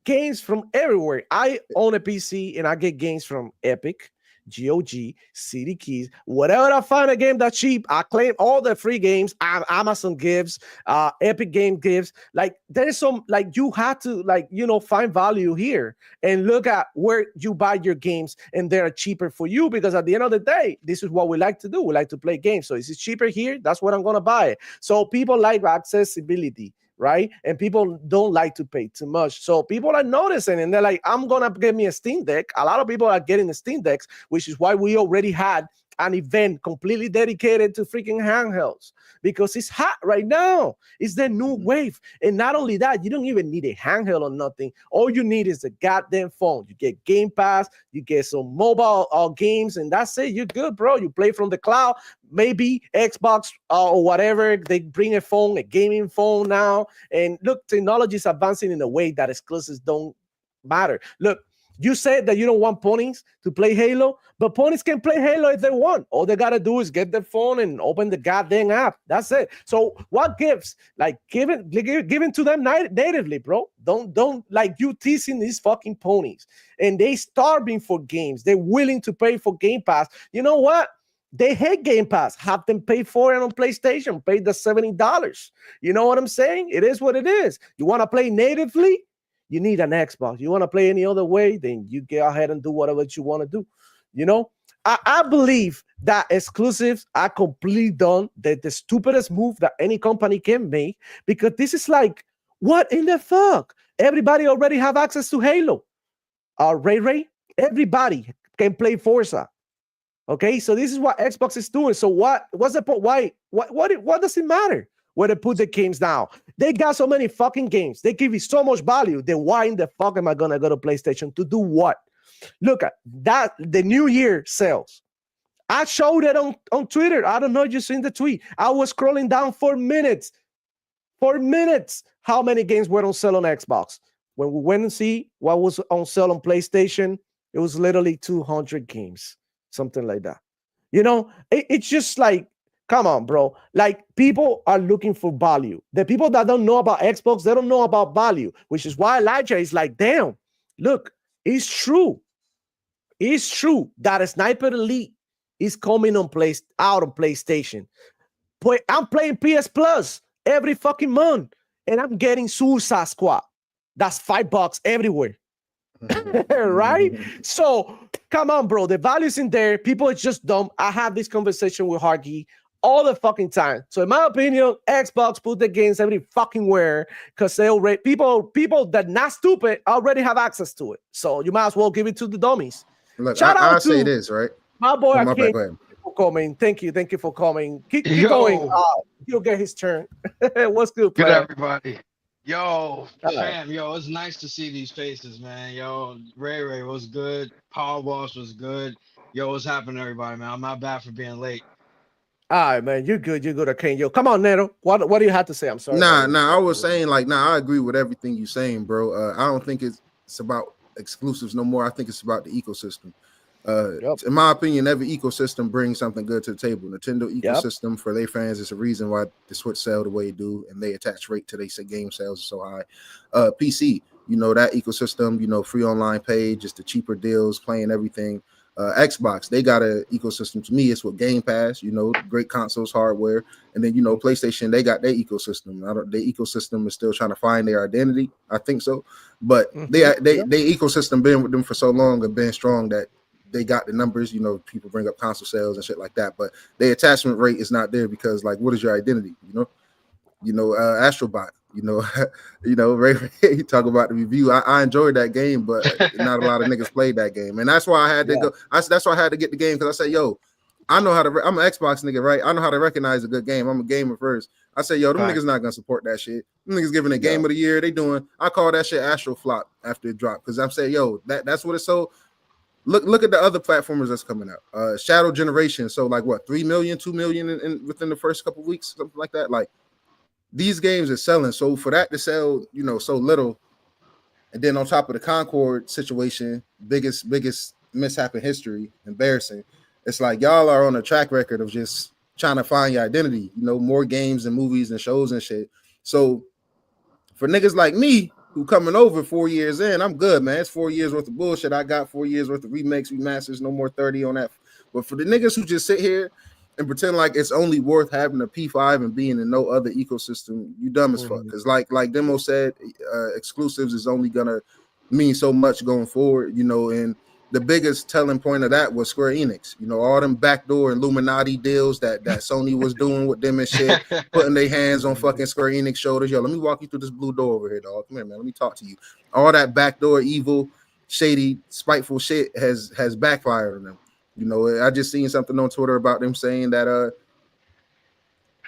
games from everywhere. I own a PC and I get games from Epic, GOG, CD Keys, whatever I find a game that's cheap, I claim all the free games. Amazon gives, Epic Game gives. Like, there's some, like, you have to, like, find value here and look at where you buy your games, and they're cheaper for you, because at the end of the day, this is what we like to do. We like to play games. So is it cheaper here? That's what I'm gonna buy. So people like accessibility, right? And people don't like to pay too much. So people are noticing, and they're like, I'm going to get me a Steam Deck. A lot of people are getting the Steam Decks, which is why we already had an event completely dedicated to freaking handhelds, because it's hot right now. It's the new wave. And not only that, you don't even need a handheld or nothing. All you need is the goddamn phone. You get Game Pass, you get some mobile games, and that's it. You're good, bro. You play from the cloud. Maybe Xbox or whatever, they bring a phone, a gaming phone now. And look, technology is advancing in a way that exclusives don't matter. Look, you said that you don't want ponies to play Halo, but ponies can play Halo if they want. All they got to do is get the phone and open the goddamn app. That's it. So what gives? Like, give it to them natively, bro. Don't like you teasing these fucking ponies. And they starving for games. They're willing to pay for Game Pass. You know what? They hate Game Pass. Have them pay for it on PlayStation. Pay the $70. You know what I'm saying? It is what it is. You want to play natively? You need an Xbox. You want to play any other way? Then you go ahead and do whatever you want to do. I believe that exclusives are completely done. That the stupidest move that any company can make, because this is like, what in the fuck? Everybody already have access to Halo. Ray, everybody can play Forza. Okay, so this is what Xbox is doing. So what's the point? Why? What does it matter where they put the games now? They got so many fucking games. They give you so much value. Then why in the fuck am I gonna go to PlayStation to do what? Look at that. The New Year sales. I showed it on Twitter. I don't know if you've seen the tweet. I was scrolling down for minutes. How many games were on sale on Xbox? When we went and see what was on sale on PlayStation, it was literally 200 games. Something like that. It's just like, come on, bro. Like, people are looking for value. The people that don't know about Xbox, they don't know about value, which is why Elijah is like, damn, look, it's true. it's true that a Sniper Elite is coming out on PlayStation. But I'm playing PS Plus every fucking month, and I'm getting Suicide Squad. That's $5 everywhere. Right? So come on, bro. The value's in there. People are just dumb. I have this conversation with Hargy all the fucking time. So in my opinion, Xbox put the games every fucking where because they already people that not stupid already have access to it. So you might as well give it to the dummies. Look, I'll say this, right? My boy, oh, my bad, go ahead. For coming. Thank you for coming. Keep going. He'll get his turn. What's good, player? Good, everybody. Yo, fam, yo, it's nice to see these faces, man. Yo, Ray was good. Power Boss was good. Yo, what's happening, everybody, man? I'm not bad for being late. All right, man. You're good. Okay, yo, come on, Neto. What do you have to say? I'm sorry. Nah. I was saying, like, I agree with everything you're saying, bro. I don't think it's about exclusives no more. I think it's about the ecosystem. In my opinion, every ecosystem brings something good to the table. Nintendo ecosystem for their fans is a reason why the Switch sell the way it do, and they attach rate to they say game sales are so high. PC, that ecosystem, free online pay, just the cheaper deals, playing everything. Xbox, they got an ecosystem. To me, it's with Game Pass, great consoles, hardware, and then PlayStation, they got their ecosystem. Their ecosystem is still trying to find their identity. I think so, but their ecosystem been with them for so long and been strong that they got the numbers. People bring up console sales and shit like that, but their attachment rate is not there because, like, what is your identity? Astrobot. Ray, you talk about the review. I enjoyed that game, but not a lot of niggas played that game, and that's why I had to go. That's why I had to get the game because I said, "Yo, I know how to." I'm an Xbox nigga, right? I know how to recognize a good game. I'm a gamer first. I said, "Yo, them niggas not gonna support that shit. Them niggas giving a game of the year. They doing. I call that shit Astro flop after it dropped because I'm saying, yo, that's what it's so. Look at the other platformers that's coming out. Shadow Generation. So like what 3 million, 2 million within the first couple weeks, something like that. Like. These games are selling, so for that to sell, so little, and then on top of the Concord situation, biggest mishap in history, embarrassing. It's like y'all are on a track record of just trying to find your identity, more games and movies and shows and shit. So for niggas like me who coming over 4 years in, I'm good, man. It's 4 years worth of bullshit. I got 4 years worth of remakes, remasters, no more 30 on that. But for the niggas who just sit here and pretend like it's only worth having a P5 and being in no other ecosystem, you dumb as fuck. Because like Demo said, exclusives is only gonna mean so much going forward, and the biggest telling point of that was Square Enix. All them backdoor Illuminati deals that Sony was doing with them and shit, putting their hands on fucking Square Enix shoulders. Yo, let me walk you through this blue door over here, dog. Come here, man. Let me talk to you. All that backdoor evil, shady, spiteful shit has backfired on them. I just seen something on Twitter about them saying that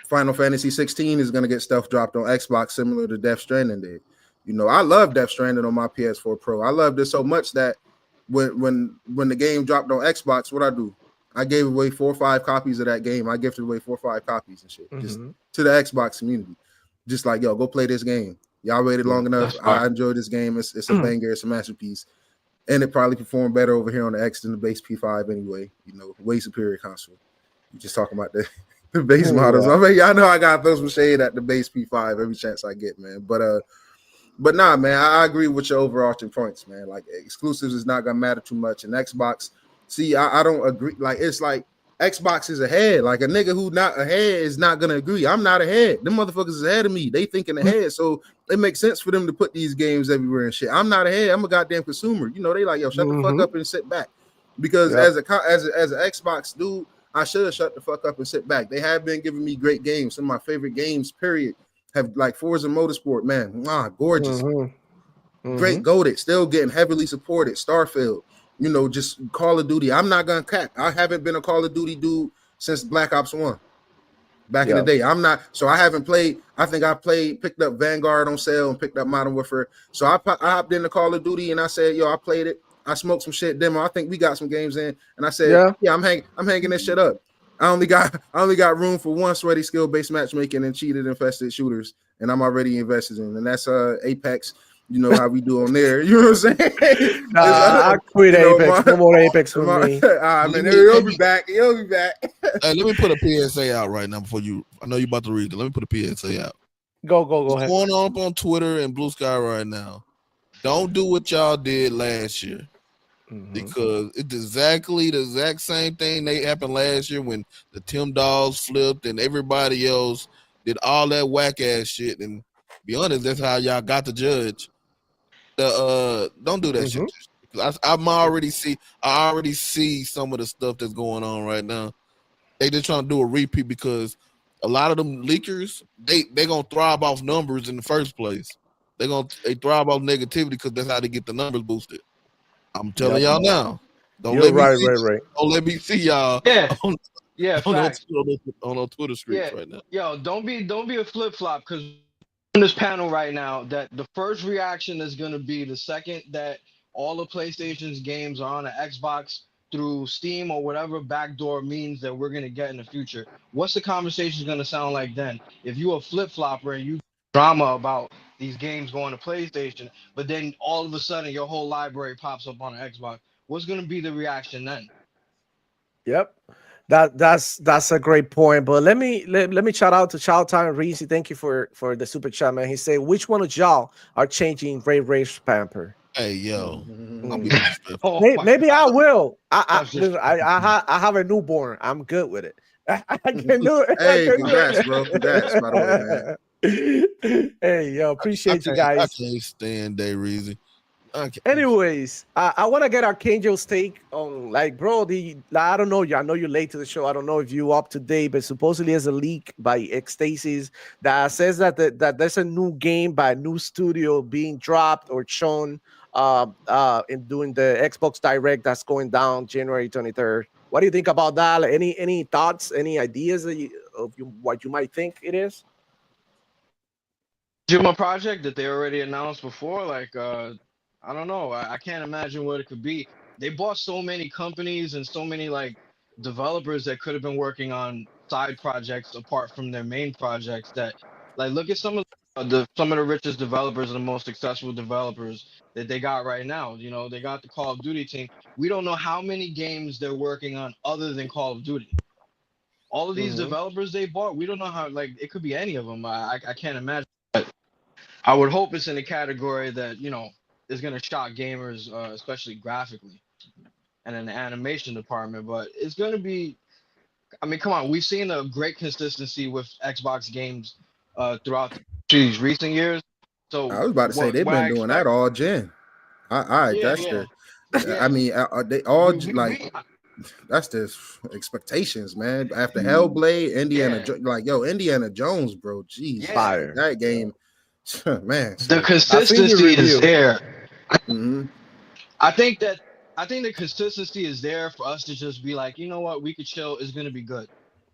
Final Fantasy 16 is gonna get stuff dropped on Xbox similar to Death Stranding did. I love Death Stranding on my PS4 Pro. I loved it so much that when the game dropped on Xbox, what I do? I gave away 4 or 5 copies of that game. I gifted away 4 or 5 copies and shit, just to the Xbox community. Just like, yo, go play this game. Y'all waited long enough. I enjoyed this game. It's a banger. It's a masterpiece. And it probably performed better over here on the X than the base P5 anyway. Way superior console. You're just talking about the base models. I mean, y'all know I got to throw some shade at the base P5 every chance I get, man. But nah, man, I agree with your overarching points, man. Like, exclusives is not gonna matter too much. And Xbox, see, I don't agree. Like, it's like Xbox is ahead. Like, a nigga who not ahead is not gonna agree. I'm not ahead. Them motherfuckers is ahead of me. They thinking ahead, so it makes sense for them to put these games everywhere and shit. I'm not ahead. I'm a goddamn consumer. They like, yo, shut the fuck up and sit back. Because as an Xbox dude, I should shut the fuck up and sit back. They have been giving me great games. Some of my favorite games, period, have like Forza Motorsport, man. Gorgeous. Great goated, still getting heavily supported. Starfield, just Call of Duty. I'm not gonna cap. I haven't been a Call of Duty dude since Black Ops 1. Back in the day. I'm not, so I haven't played. I think I picked up Vanguard on sale and picked up Modern Warfare. So I hopped into Call of Duty and I said, yo, I played it. I smoked some shit demo. I think we got some games in, and I said, yeah, I'm hanging this shit up. I only got room for one sweaty skill-based matchmaking and cheated infested shooters, and I'm already invested in, and that's Apex. You know how we do on there. You know what I'm saying? I quit Apex. No more Apex for me. Man, he'll be back. He'll be back. Hey, let me put a PSA out right now before you. I know you're about to read it. Let me put a PSA out. Go ahead. What's going on Twitter and Blue Sky right now? Don't do what y'all did last year. because it's exactly the exact same thing that happened last year when the Tim Dolls flipped and everybody else did all that whack ass shit. And be honest, that's how y'all got the judge. Don't do that shit. I already see some of the stuff that's going on right now. They just trying to do a repeat because a lot of them leakers, they gonna thrive off numbers in the first place. They thrive off negativity because that's how they get the numbers boosted. I'm telling y'all now. Don't let me see y'all on Twitter streets right now. Yo, don't be a flip flop because on this panel right now that the first reaction is gonna be the second that all the PlayStation's games are on the Xbox through Steam or whatever backdoor means that we're gonna get in the future. What's the conversation gonna sound like then? If you a flip flopper and you drama about these games going to PlayStation, but then all of a sudden your whole library pops up on an Xbox, what's gonna be the reaction then? Yep. That's a great point. But let me shout out to Chow Time Reese. Thank you for the super chat, man. He said, which one of y'all are changing Ray Pamper? Hey yo, maybe I will. I have a newborn. I'm good with it. I can do it. Hey, congrats, bro. Congrats, by the way, man. Hey, yo, appreciate you guys. I can't stand Day Reezy. Anyways, I want to get Archangel's take on, like, bro, I don't know. I know you're late to the show. I don't know if you up to date, but supposedly there's a leak by Ecstasis that says that there's a new game by a new studio being dropped or shown in doing the Xbox Direct that's going down January 23rd. What do you think about that? Like, any thoughts, any ideas of what you might think it is? Juma project that they already announced before, like I don't know. I can't imagine what it could be. They bought so many companies and so many like developers that could have been working on side projects apart from their main projects. That, like, look at some of the richest developers and the most successful developers that they got right now. You know, they got the Call of Duty team. We don't know how many games they're working on other than Call of Duty. All of these developers they bought, we don't know how. Like, it could be any of them. I can't imagine. But I would hope it's in a category that, you know, is going to shock gamers, especially graphically and in the animation department. But it's going to be, I mean, come on, we've seen a great consistency with Xbox games throughout these recent years. So I was about to say they've been doing that all gen. I mean, they all that's the expectations, man. After Hellblade, Indiana Jones, bro. Jeez, fire that game. Man, the consistency is there. I think the consistency is there for us to just be like, you know what, we could chill. It's gonna be good.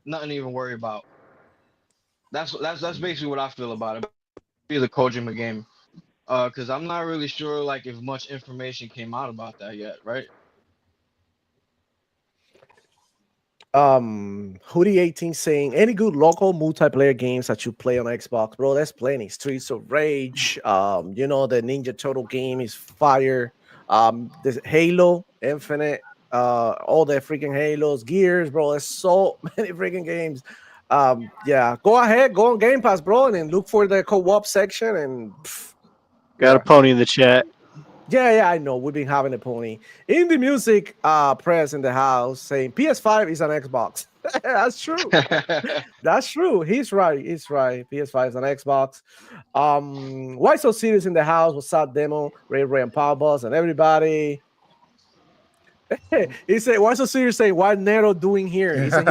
Nothing to even worry about. That's basically what I feel about it. Be the Kojima game, because I'm not really sure like if much information came out about that yet, right? Hoodie18 saying, any good local multiplayer games that you play on Xbox? Bro, there's plenty. Streets of Rage, you know, the Ninja Turtle game is fire. There's Halo Infinite, all the freaking Halos, Gears, bro. There's so many freaking games. Yeah, go ahead, go on Game Pass, bro, and then look for the co-op section and got a pony in the chat. Yeah, I know. We've been having a pony. Indie Music press in the house saying PS5 is an Xbox. That's true. That's true. He's right. PS5 is an Xbox. Why So Serious in the house? What's up, Demo? Ray and Power Boss and everybody. He said, why So Serious saying, what Nero doing here? He said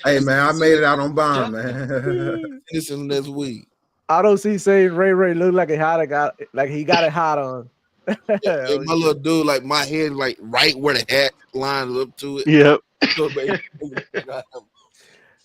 hey, man, I made it out on bond, man. This is this week. I don't see saying Ray look like he got it hot on. Yeah, my little dude, like my head, like right where the hat lines up to it. Yep.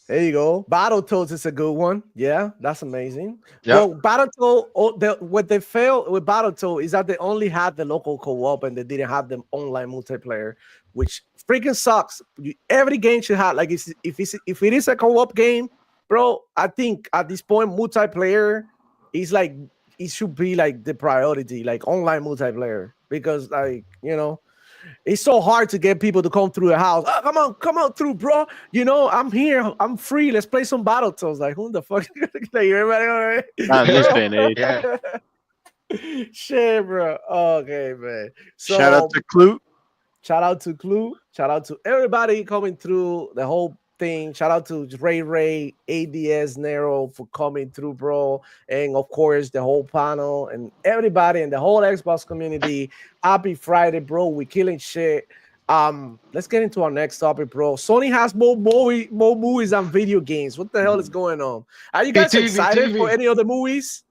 There you go. Battletoads is a good one. Yeah, that's amazing. Yep. Well, Battletoads, what they failed with Battletoads is that they only had the local co-op and they didn't have the online multiplayer, which freaking sucks. Every game should have, like, if it is a co-op game, bro, I think at this point multiplayer is like, it should be like the priority, like online multiplayer, because, like, you know, it's so hard to get people to come through the house. Oh, come on through, bro. You know, I'm here. I'm free. Let's play some Battletoads. Like, who the fuck? Like, everybody, not in this day and age. Yeah. Shit, bro. Okay, man. So shout out to Clue. Shout out to Clue. Shout out to everybody coming through the whole thing. Shout out to Ray, ADS Nero for coming through, bro. And of course, the whole panel and everybody in the whole Xbox community. Happy Friday, bro. We killing shit. Let's get into our next topic, bro. Sony has more movies and video games. What the hell is going on? Are you guys excited for any other movies?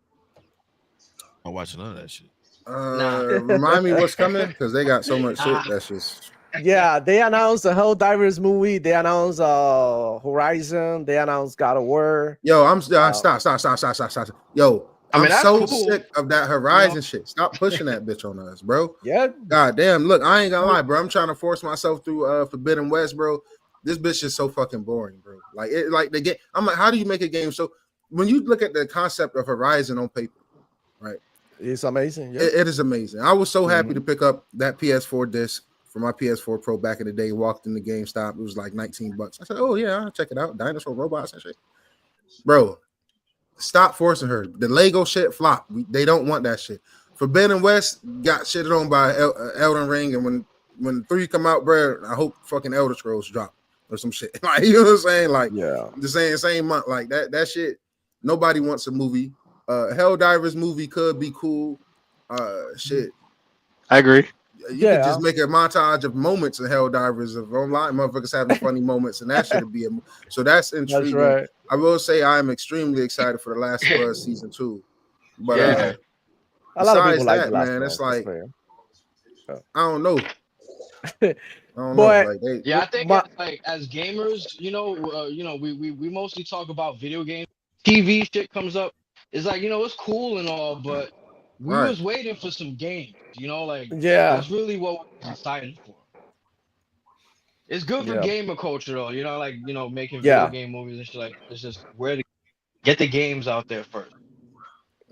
I'm watching none of that shit. Remind me what's coming because they got so much shit. That's just they announced the Helldivers movie. They announced Horizon. They announced God of War. Yo, I'm stop. Yo, I'm so sick of that Horizon shit. Stop pushing that bitch on us, bro. Yeah. God damn. Look, I ain't gonna lie, bro. I'm trying to force myself through Forbidden West, bro. This bitch is so fucking boring, bro. Like the game. I'm like, how do you make a game so? When you look at the concept of Horizon on paper, right? It's amazing. Yeah. It is amazing. I was so happy to pick up that PS4 disc for my PS4 Pro back in the day. Walked in the GameStop. It was like $19. I said, "Oh yeah, I'll check it out." Dinosaur robots and shit. Bro, stop forcing her. The Lego shit flop. They don't want that shit. Forbidden West got shitted on by Elden Ring, and when 3 come out, bro, I hope fucking Elder Scrolls drop or some shit. Like, you know what I'm saying? Like, yeah, the same month. Like that shit. Nobody wants a movie. Helldivers movie could be cool. Shit. I agree. You could just make a montage of moments of Helldivers of online motherfuckers having funny moments, and that should be so that's intriguing. That's right. I will say I am extremely excited for The Last of Us season 2. But a lot of people like that, man. It's like I don't know. I don't know. Like I think like as gamers, we mostly talk about video games. TV shit comes up. It's like, it's cool and all, but we was waiting for some games, that's really what we're excited for. It's good for gamer culture though, making video game movies and shit. Like, it's just where to get the games out there first.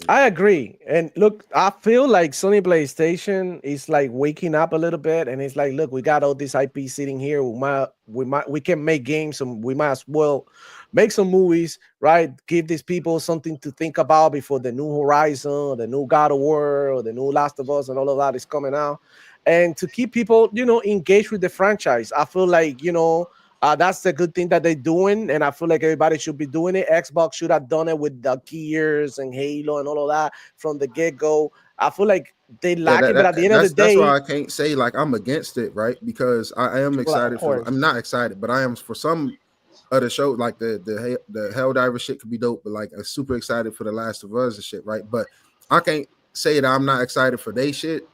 I agree. And look, I feel like Sony PlayStation is like waking up a little bit, and it's like, look, we got all this IP sitting here. We can make games, and we might as well make some movies, right? Give these people something to think about before the new Horizon, the new God of War, or the new Last of Us, and all of that is coming out. And to keep people, engaged with the franchise. I feel like, that's the good thing that they're doing, and I feel like everybody should be doing it. Xbox should have done it with the Gears and Halo and all of that from the get-go. I feel like they lack it, but at the end of the day, that's why I can't say like I'm against it, right? Because I am excited I'm not excited, but I am for some other show like the Helldiver shit could be dope, but like I'm super excited for The Last of Us and shit, right? But I can't say that I'm not excited for they shit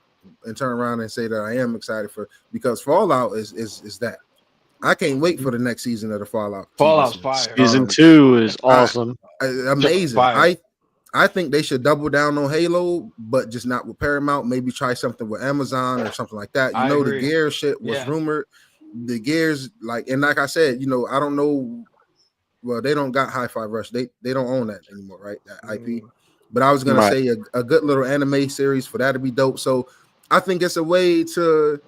and turn around and say that I am excited for, because Fallout is that. I can't wait for the next season of the Fallout. Fallout's fire. Season 2 is awesome. Amazing. I think they should double down on Halo, but just not with Paramount. Maybe try something with Amazon or something like that. You know, the Gears shit was rumored. The Gears, like I said, I don't know. Well, they don't got Hi-Fi Rush. They don't own that anymore, right? That IP. But I was gonna say a good little anime series for that to be dope. So I think it's a way to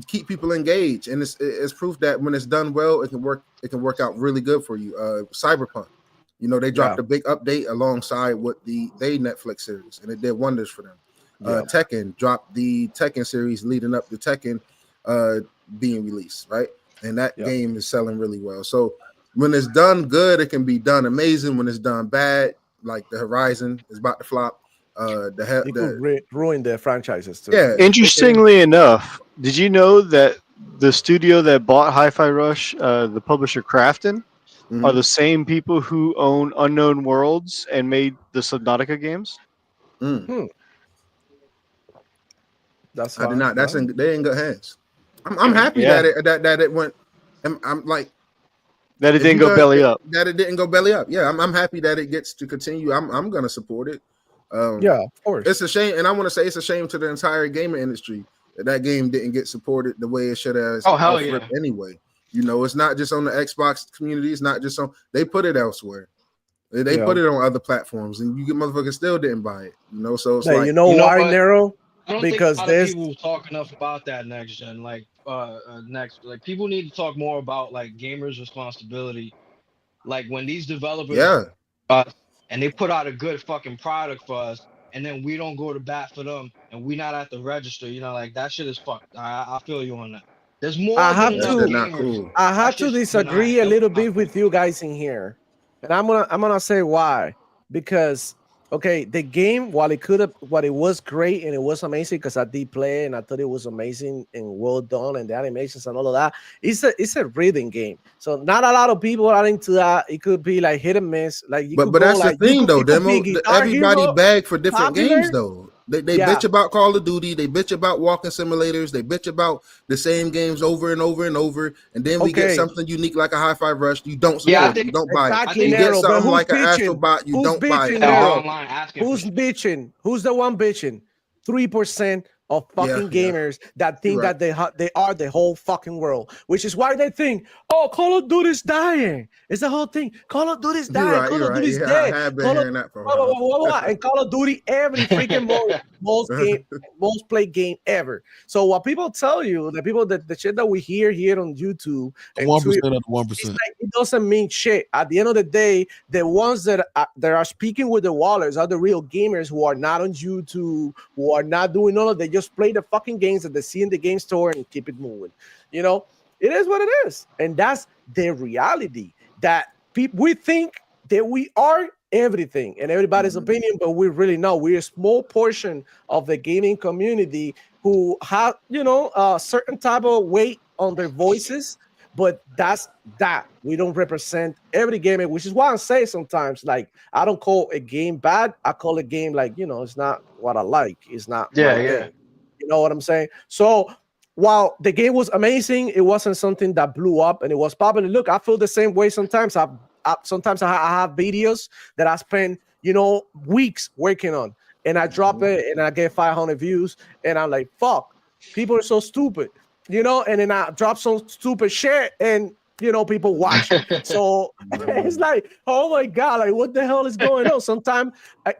keep people engaged, and it's proof that when it's done well, it can work out really good for you. Cyberpunk, they dropped a big update alongside with the Netflix series, and it did wonders for them. Tekken dropped the Tekken series leading up to Tekken being released, right? And that game is selling really well. So when it's done good, it can be done amazing. When it's done bad, like the Horizon is about to flop, could ruin their franchises too. Yeah. Interestingly enough, did you know that the studio that bought Hi-Fi Rush, the publisher Krafton, are the same people who own Unknown Worlds and made the Subnautica games? That's I did not. They in good hands. I'm happy that it went. I'm like that it didn't go belly up. That it didn't go belly up. Yeah, I'm happy that it gets to continue. I'm gonna support it. Of course. It's a shame, and I want to say it's a shame to the entire gaming industry that game didn't get supported the way it should have. Oh hell yeah! Anyway, it's not just on the Xbox community. It's not just on. They put it elsewhere. They put it on other platforms, and you get motherfuckers still didn't buy it. So it's like why, Nero? I don't think a lot of people talk enough about that next gen. Like people need to talk more about like gamers' responsibility. Like when these developers, and they put out a good fucking product for us, and then we don't go to bat for them, and we not at the register. You know, like that shit is fucked. I feel you on that. There's more than enough gamers. Cool. I have to disagree a little bit with you guys in here, and I'm gonna say why. Because okay, the game, while it was great and it was amazing because I did play and I thought it was amazing and well done and the animations and all of that. It's a reading game, so not a lot of people are into that. It could be like hit and miss. Like but that's the thing though, Demo. Everybody bag for different games though. They bitch about Call of Duty. They bitch about walking simulators. They bitch about the same games over and over and over. And then we get something unique like a Hi-Fi Rush. You don't support it. You don't buy it. You get something like an Astrobot. You don't buy it. Who's bitching? Who's the one bitching? 3% of fucking gamers that think that they are the whole fucking world, which is why they think, oh, Call of Duty's dying. It's the whole thing. Call of Duty's dying. Call of Duty's dead. I have been hearing that for a while. And Call of Duty every freaking most played game ever. So what people tell you, the shit that we hear here on YouTube, 1% of the 1%. Like, it doesn't mean shit. At the end of the day, the ones that are speaking with the wallers are the real gamers who are not on YouTube, who are not doing all of that. Just play the fucking games that they see in the game store and keep it moving. You know, it is what it is, and that's the reality. That we think that we are everything in everybody's opinion, but we really know we're a small portion of the gaming community who have, you know, a certain type of weight on their voices. But that's that. We don't represent every gamer, which is why I say sometimes, like, I don't call a game bad. I call a game like, you know, it's not what I like. It's not. Yeah. You know what I'm saying? So while the game was amazing, it wasn't something that blew up and it was popular. Look, I feel the same way sometimes. Sometimes I have videos that I spend, you know, weeks working on, and I drop it and I get 500 views, and I'm like, fuck, people are so stupid, you know, and then I drop some stupid shit and, you know, people watch it. So it's like, oh my God, like what the hell is going on? Sometimes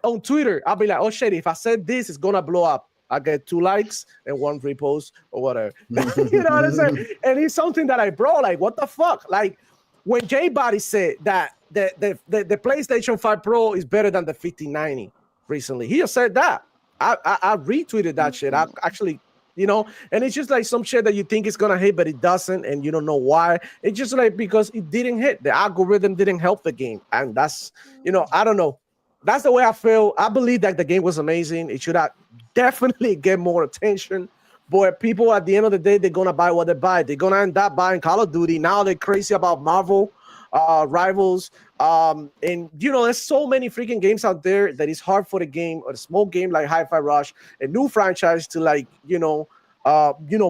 on Twitter, I'll be like, oh shit, if I said this, it's gonna blow up. I get 2 likes and 1 repost or whatever. You know what I'm saying? And it's something that like, what the fuck? Like when J-Body said that the PlayStation 5 Pro is better than the 5090 recently, he just said that. I retweeted that shit. I actually, you know, and it's just like some shit that you think it's gonna hit, but it doesn't, and you don't know why. It's just like because it didn't hit. The algorithm didn't help the game, and that's, you know, I don't know. That's the way I feel. I believe that the game was amazing. It should have definitely get more attention. But people at the end of the day, they're gonna buy what they buy. They're gonna end up buying Call of Duty. Now they're crazy about Marvel Rivals. And you know, there's so many freaking games out there that it's hard for the game, or a small game like Hi-Fi Rush, a new franchise to like, you know,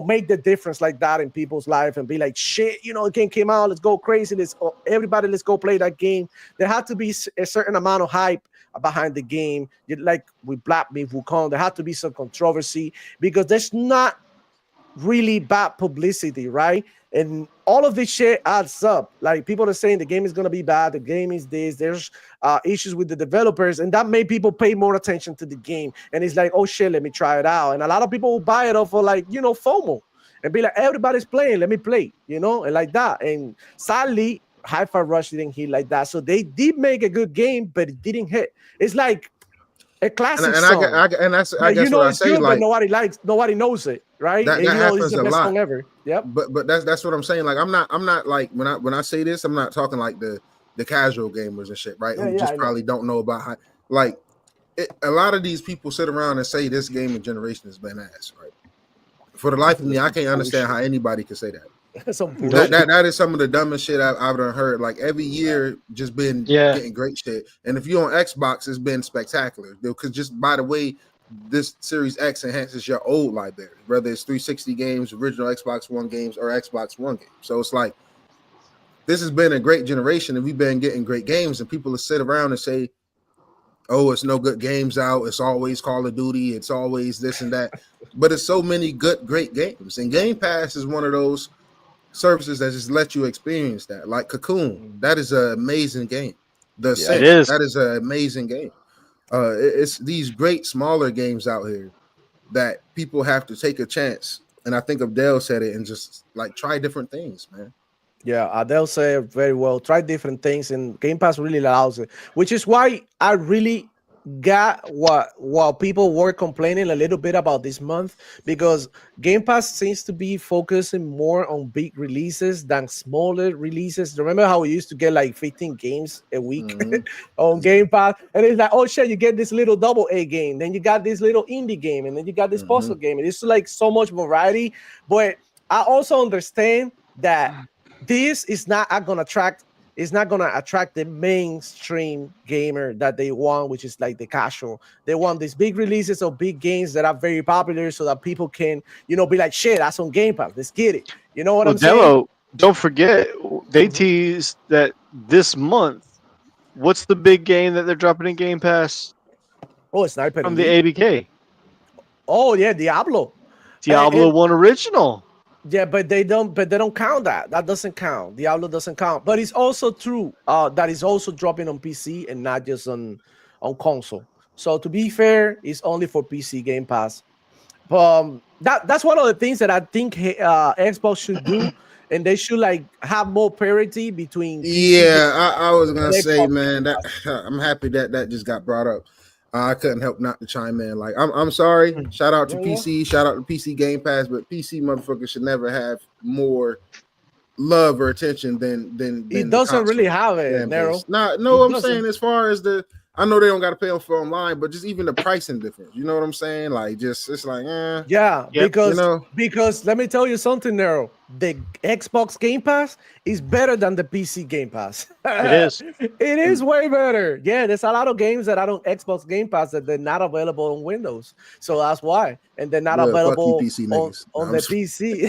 make the difference like that in people's life and be like, shit, you know, the game came out, let's go crazy. Let's go play that game. There had to be a certain amount of hype behind the game. Like with Black Myth Wukong, there had to be some controversy because there's not really bad publicity, right? And all of this shit adds up. Like people are saying the game is gonna be bad, the game is this, there's issues with the developers, and that made people pay more attention to the game. And it's like, oh shit, let me try it out. And a lot of people will buy it off for like, you know, FOMO and be like, everybody's playing, let me play, you know, and like that. And sadly, Hi-Fi Rush didn't hit like that. So they did make a good game, but it didn't hit. It's like a classic song. And that's I guess you know what I it's say. Good, like but nobody knows it, right? That and, you know, happens it's the a best lot. song ever. Yep. But that's what I'm saying. Like I'm not like when I say this, I'm not talking like the casual gamers and shit, right? Who just probably don't know about how. Like a lot of these people sit around and say this gaming generation has been ass, right? For the life of me, I can't understand how anybody could say that. That is some of the dumbest shit I've ever heard. Like every year, just been getting great shit. And if you're on Xbox, it's been spectacular. Because just by the way, this Series X enhances your old library, whether it's 360 games, original Xbox One games, or Xbox One games. So it's like this has been a great generation, and we've been getting great games. And people will sit around and say, "Oh, it's no good games out. It's always Call of Duty. It's always this and that." But it's so many great games, and Game Pass is one of those services that just let you experience that. Like Cocoon, that is an amazing game. The Sims, that is an amazing game. It's these great smaller games out here that people have to take a chance. And I think Abdel said it, and just like try different things, man. Yeah, Adele said very well. Try different things, and Game Pass really allows it, which is why I really got while people were complaining a little bit about this month, because Game Pass seems to be focusing more on big releases than smaller releases. Remember how we used to get like 15 games a week on Game Pass, and it's like, oh shit, you get this little double A game, then you got this little indie game, and then you got this puzzle game, and it's like so much variety. But I also understand that this is not gonna attract. It's not gonna attract the mainstream gamer that they want, which is like the casual. They want these big releases of big games that are very popular, so that people can, be like, shit, that's on Game Pass. Let's get it. You know what I'm saying? Don't forget, they teased that this month. What's the big game that they're dropping in Game Pass? Oh, it's Sniper from the ABK. Oh yeah, Diablo 1 original. Yeah, but they don't count that. That doesn't count. Diablo doesn't count. But it's also true that is also dropping on PC and not just on console. So to be fair, it's only for PC Game Pass. That's one of the things that I think Xbox should do, and they should like have more parity between. I was gonna say, man, that I'm happy that just got brought up. I couldn't help not to chime in. Like, I'm sorry. Shout out to PC. Shout out to PC Game Pass. But PC motherfuckers should never have more love or attention than it doesn't really have it. Nero. I'm saying as far as I know they don't got to pay them for online, but just even the pricing difference. You know what I'm saying? Like, just it's like, because let me tell you something, Nero. The Xbox Game Pass is better than the PC Game Pass. It is. It is way better. Yeah, there's a lot of games that are on Xbox Game Pass that they're not available on Windows. So that's why. And they're not available on the PC.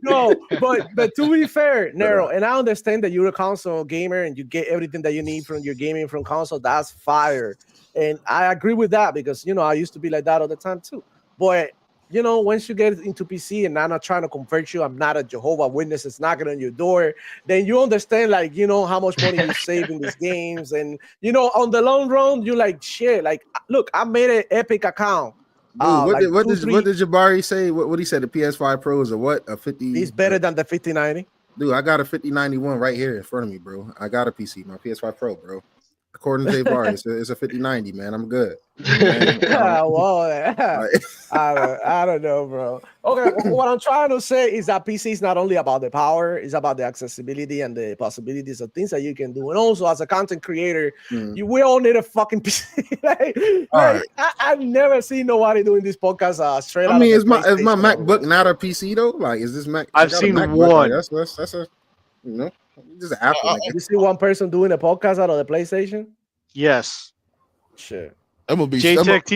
No, but to be fair, Nero, and I understand that you're a console gamer and you get everything that you need from your gaming from console. That's fire. And I agree with that because, I used to be like that all the time too. But once you get into PC and I'm not trying to convert you, I'm not a Jehovah Witness, it's knocking on your door, then you understand, like, how much money you save in these games. And, on the long run, you're like, shit, like, look, I made an Epic account. Dude, what did Jabari say? What he said, the PS5 Pro is a 50? It's better than the 5090. Dude, I got a 5091 right here in front of me, bro. I got a PC, my PS5 Pro, bro. According to Jabari, it's a 5090, man. I'm good. I don't know, bro. Okay, what I'm trying to say is that PC is not only about the power, it's about the accessibility and the possibilities of things that you can do. And also, as a content creator, we all need a fucking PC. I've never seen nobody doing this podcast straight. I mean, is my MacBook not a PC though? Like, is this Mac? I've seen one. Like, that's a just Apple. You see one person doing a podcast out of the PlayStation? Yes. Shit. I'm gonna be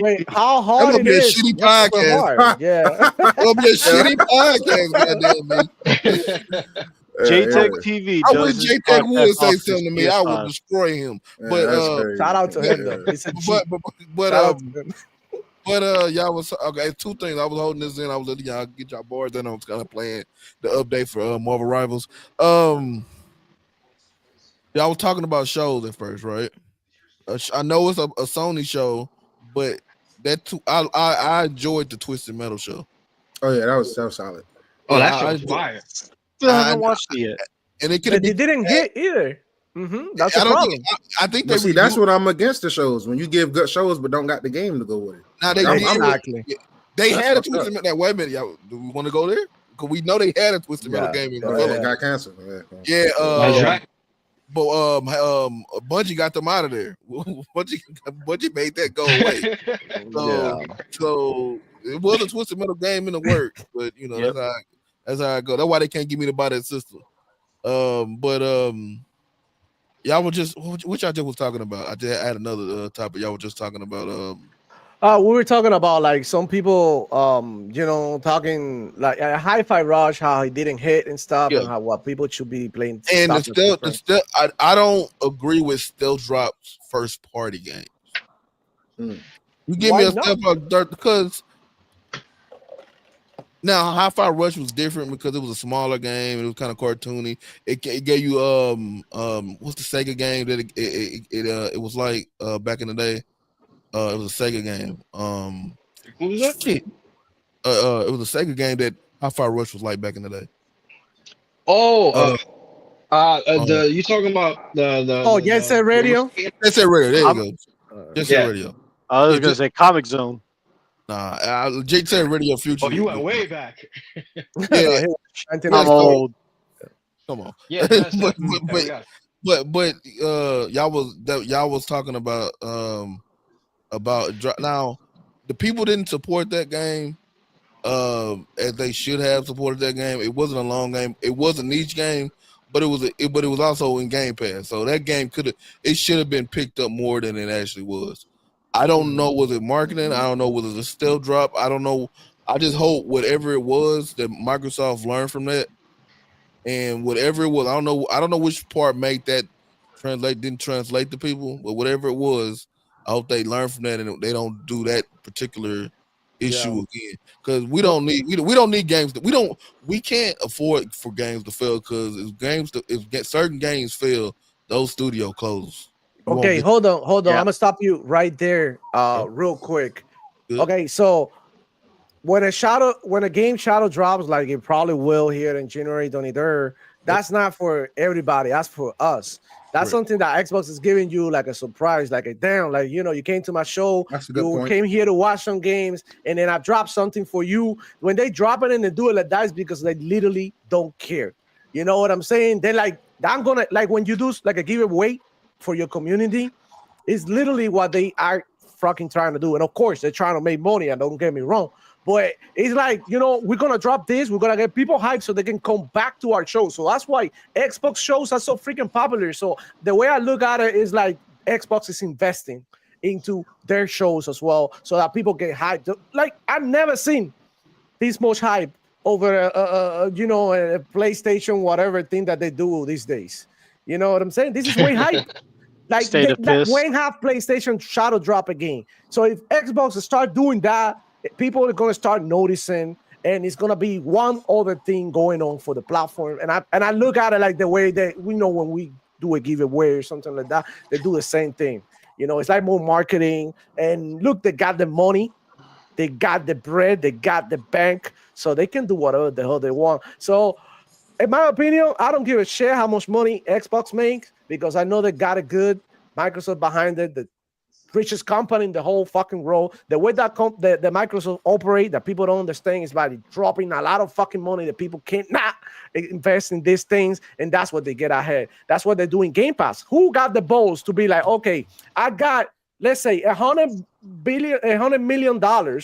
Wait, how hard it is? Shitty podcast. Yeah. It'll be a shitty podcast, goddamn man. JTech TV. I wish JTech would say something to me. I would destroy him. But shout out to him though. But y'all was okay. Two things. I was holding this in. I was letting y'all get y'all bored. Then I was kind of playing the update for Marvel Rivals. Y'all was talking about shows at first, right? I know it's a Sony show, but I enjoyed the Twisted Metal show. Oh yeah, that was solid. Oh, that show's fire. Still haven't watched it yet, and it didn't hit either. That's the problem. I think that's what I'm against the shows when you give good shows but don't got the game to go with it. Now they had a Twisted Metal. That wait a minute, y'all. Do we want to go there? Because we know they had a Twisted Metal game. It got canceled. Yeah. That's right. But Bungie got them out of there. Bungie made that go away. So it was a Twisted Metal game in the works, but that's how I go. That's why they can't give me to buy that system. Y'all were just which I just was talking about. I just had another topic. Y'all were just talking about. We were talking about like some people, talking like Hi-Fi Rush, how he didn't hit and stuff, and how what people should be playing. And I don't agree with Stealth Drop's first party games. You give me a Stealth Drop because now Hi-Fi Rush was different because it was a smaller game. It was kind of cartoony. It gave you what's the Sega game that it was like back in the day. It was a Sega game. What was that? It was a Sega game that Hi-Fi Rush was like back in the day. You talking about the Yes Sir Radio? Yes Sir Radio. There you go. Just Say Radio. I was gonna say Comic Zone. Nah, Jake said Radio Future. Oh, you went way back. Yeah, I'm old. Come on. Yeah, but y'all was talking about now the people didn't support that game as they should have supported that game. It wasn't a long game. It was a niche game, but it was also in Game Pass. So that game should have been picked up more than it actually was. I don't know, was it marketing? I don't know, was it a stealth drop? I don't know. I just hope whatever it was that Microsoft learned from that, and whatever it was, I don't know which part made that didn't translate to people, but whatever it was, I hope they learn from that and they don't do that particular issue again. Because we don't need games we can't afford for games to fail, because if certain games fail, those studio close. Okay, hold on. I'm gonna stop you right there, real quick. Good. Okay, so when a game shadow drops, like it probably will here in January 23rd, that's not for everybody. That's for us. That's something that Xbox is giving you like a surprise, like a damn, like you came to my show, came here to watch some games, and then I dropped something for you. When they drop it and they do it like that, it's because they literally don't care. You know what I'm saying? They're like, I'm gonna like when you do like a giveaway for your community, is literally what they are fucking trying to do. And of course, they're trying to make money, and don't get me wrong. But it's like, we're going to drop this. We're going to get people hyped so they can come back to our show. So that's why Xbox shows are so freaking popular. So the way I look at it is like Xbox is investing into their shows as well so that people get hyped. Like, I've never seen this much hype over, a PlayStation, whatever thing that they do these days. You know what I'm saying? This is way hype. Like, when have PlayStation shadow drop again? So if Xbox start doing that, people are going to start noticing, and it's going to be one other thing going on for the platform. And I look at it like the way that we know when we do a giveaway or something like that, they do the same thing. It's like more marketing. And look, they got the money, they got the bread, they got the bank, so they can do whatever the hell they want. So in my opinion, I don't give a shit how much money Xbox makes, because I know they got it good. Microsoft behind it, the richest company in the whole fucking world. The way that the Microsoft operate, that people don't understand, is by dropping a lot of fucking money that people cannot invest in these things, and that's what they get ahead. That's what they're doing. Game Pass. Who got the balls to be like, okay, I got, let's say, $100 million,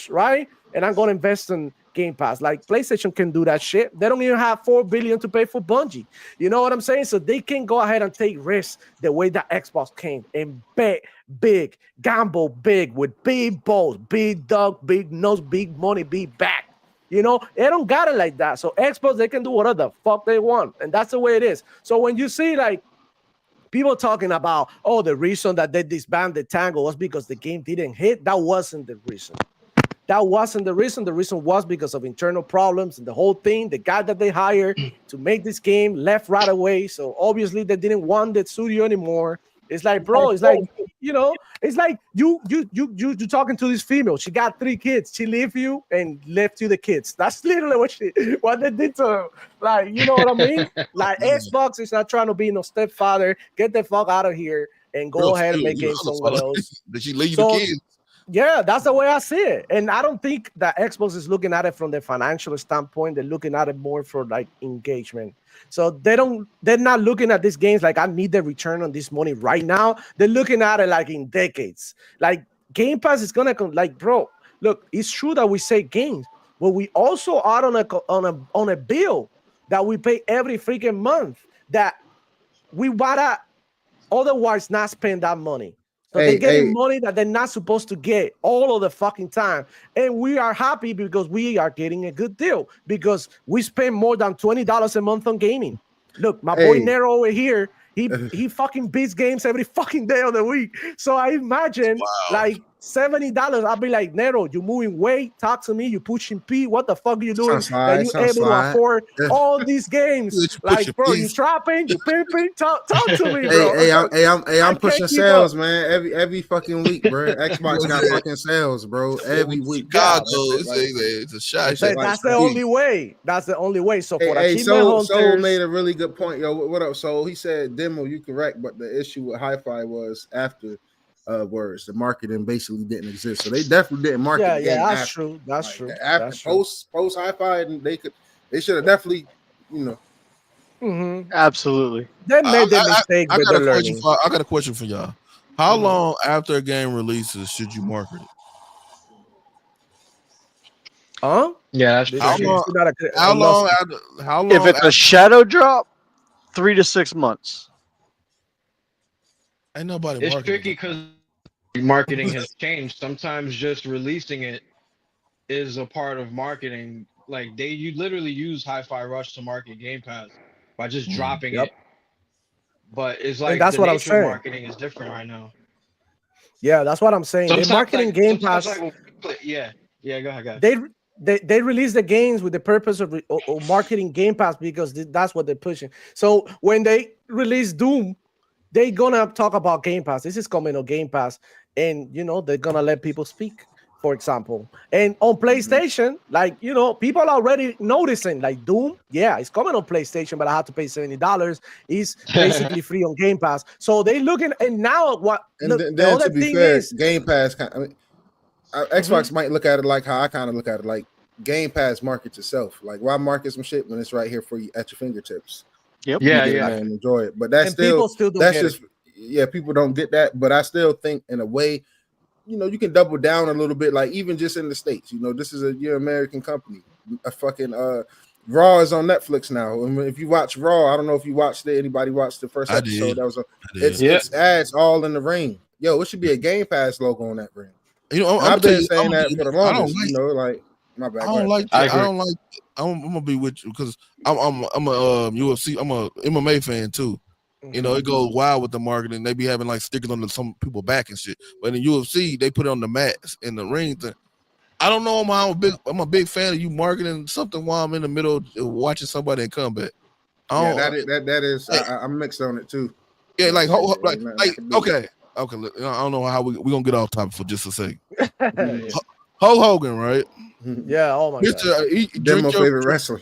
right? And I'm gonna invest in Game Pass. Like PlayStation can do that shit. They don't even have $4 billion to pay for Bungie. You know what I'm saying? So they can go ahead and take risks the way that Xbox can, and bet big, gamble big, with big balls, big dog, big nose, big money, big back. They don't got it like that. So Xbox, they can do whatever the fuck they want, and that's the way it is. So when you see like people talking about, the reason that they disbanded the Tango was because the game didn't hit, that wasn't the reason. That wasn't the reason. The reason was because of internal problems and the whole thing. The guy that they hired to make this game left right away. So obviously they didn't want the studio anymore. It's like, bro, it's like, it's like you talking to this female. She got 3 kids. She left you and left you the kids. That's literally what they did to her. Like, you know what I mean? Like, Xbox is not trying to be no stepfather. Get the fuck out of here and go ahead and make games somewhere else. Did she leave the kids? Yeah, that's the way I see it. And I don't think that Xbox is looking at it from the financial standpoint. They're looking at it more for like engagement. So they're not looking at these games like, I need the return on this money right now. They're looking at it like in decades. Like, Game Pass is gonna come. Like, bro, look, it's true that we say games, but we also are on a bill that we pay every freaking month that we wanna otherwise not spend that money. So they're getting money that they're not supposed to get all of the fucking time. And we are happy because we are getting a good deal, because we spend more than $20 a month on gaming. Look, my boy Nero over here, he fucking beats games every fucking day of the week. So I imagine like $70. I'll be like, Nero, you moving weight, talk to me, you pushing P, what the fuck are you doing that you able to afford all these games? Like, bro, you trapping, you pimping, talk to me, bro. I'm pushing sales, man, every fucking week, bro. Xbox got fucking sales, bro, every week. It's a shot. That's the only way. That's the only way. So for achievement Soul made a really good point, yo. What up? So he said, Demo, you correct, but the issue with Hi-Fi was after words. The marketing basically didn't exist, so they definitely didn't market. Yeah, the game that's after. true. That's Like, true. After That's true. post hi-fi, and they should have definitely, Absolutely. They made the mistake, but they're learning. I got a question for y'all. How long after a game releases should you market it? Huh? Yeah, that's How true. long? If it's a shadow drop, 3 to 6 months. Ain't nobody. It's tricky because marketing has changed. Sometimes just releasing it is a part of marketing. Like you literally use Hi-Fi Rush to market Game Pass by just dropping it. But it's like that's the what I'm nature of saying. marketing is different right now. Yeah, that's what I'm saying. Sometimes, the marketing Game Pass. Yeah, go ahead. They release the games with the purpose of marketing Game Pass because that's what they're pushing. So when they release Doom, they're gonna talk about Game Pass. This is coming on Game Pass, and they're gonna let people speak, for example. And on PlayStation, people are already noticing, like Doom, yeah, it's coming on PlayStation, but I have to pay $70. It's basically free on Game Pass. So they looking, and now what? And the other thing is Game Pass. Xbox might look at it like how I kind of look at it, like Game Pass markets itself. Like, why market some shit when it's right here for you at your fingertips? Yep. Yeah. And enjoy it. But that's still people don't get that. But I still think in a way, you can double down a little bit. Like even just in the States, this is your American company. A fucking Raw is on Netflix now. And if you watch Raw, I don't know if you watched it. Anybody watched the first episode? It's ads all in the ring. Yo, it should be a Game Pass logo on that ring. I've been saying that for the longest. My bad. I don't like. I'm gonna be with you because I'm a UFC. I'm a MMA fan too. It goes wild with the marketing. They be having like stickers on some people back and shit. But in UFC, they put it on the mats in the ring thing. I don't know. I'm a big fan of you marketing something while I'm in the middle of watching somebody in combat. That is. I'm mixed on it too. Yeah, okay. Look, I don't know how we gonna get off topic for just a second. Hulk Hogan, right? Yeah. Oh my God. They're my favorite wrestler.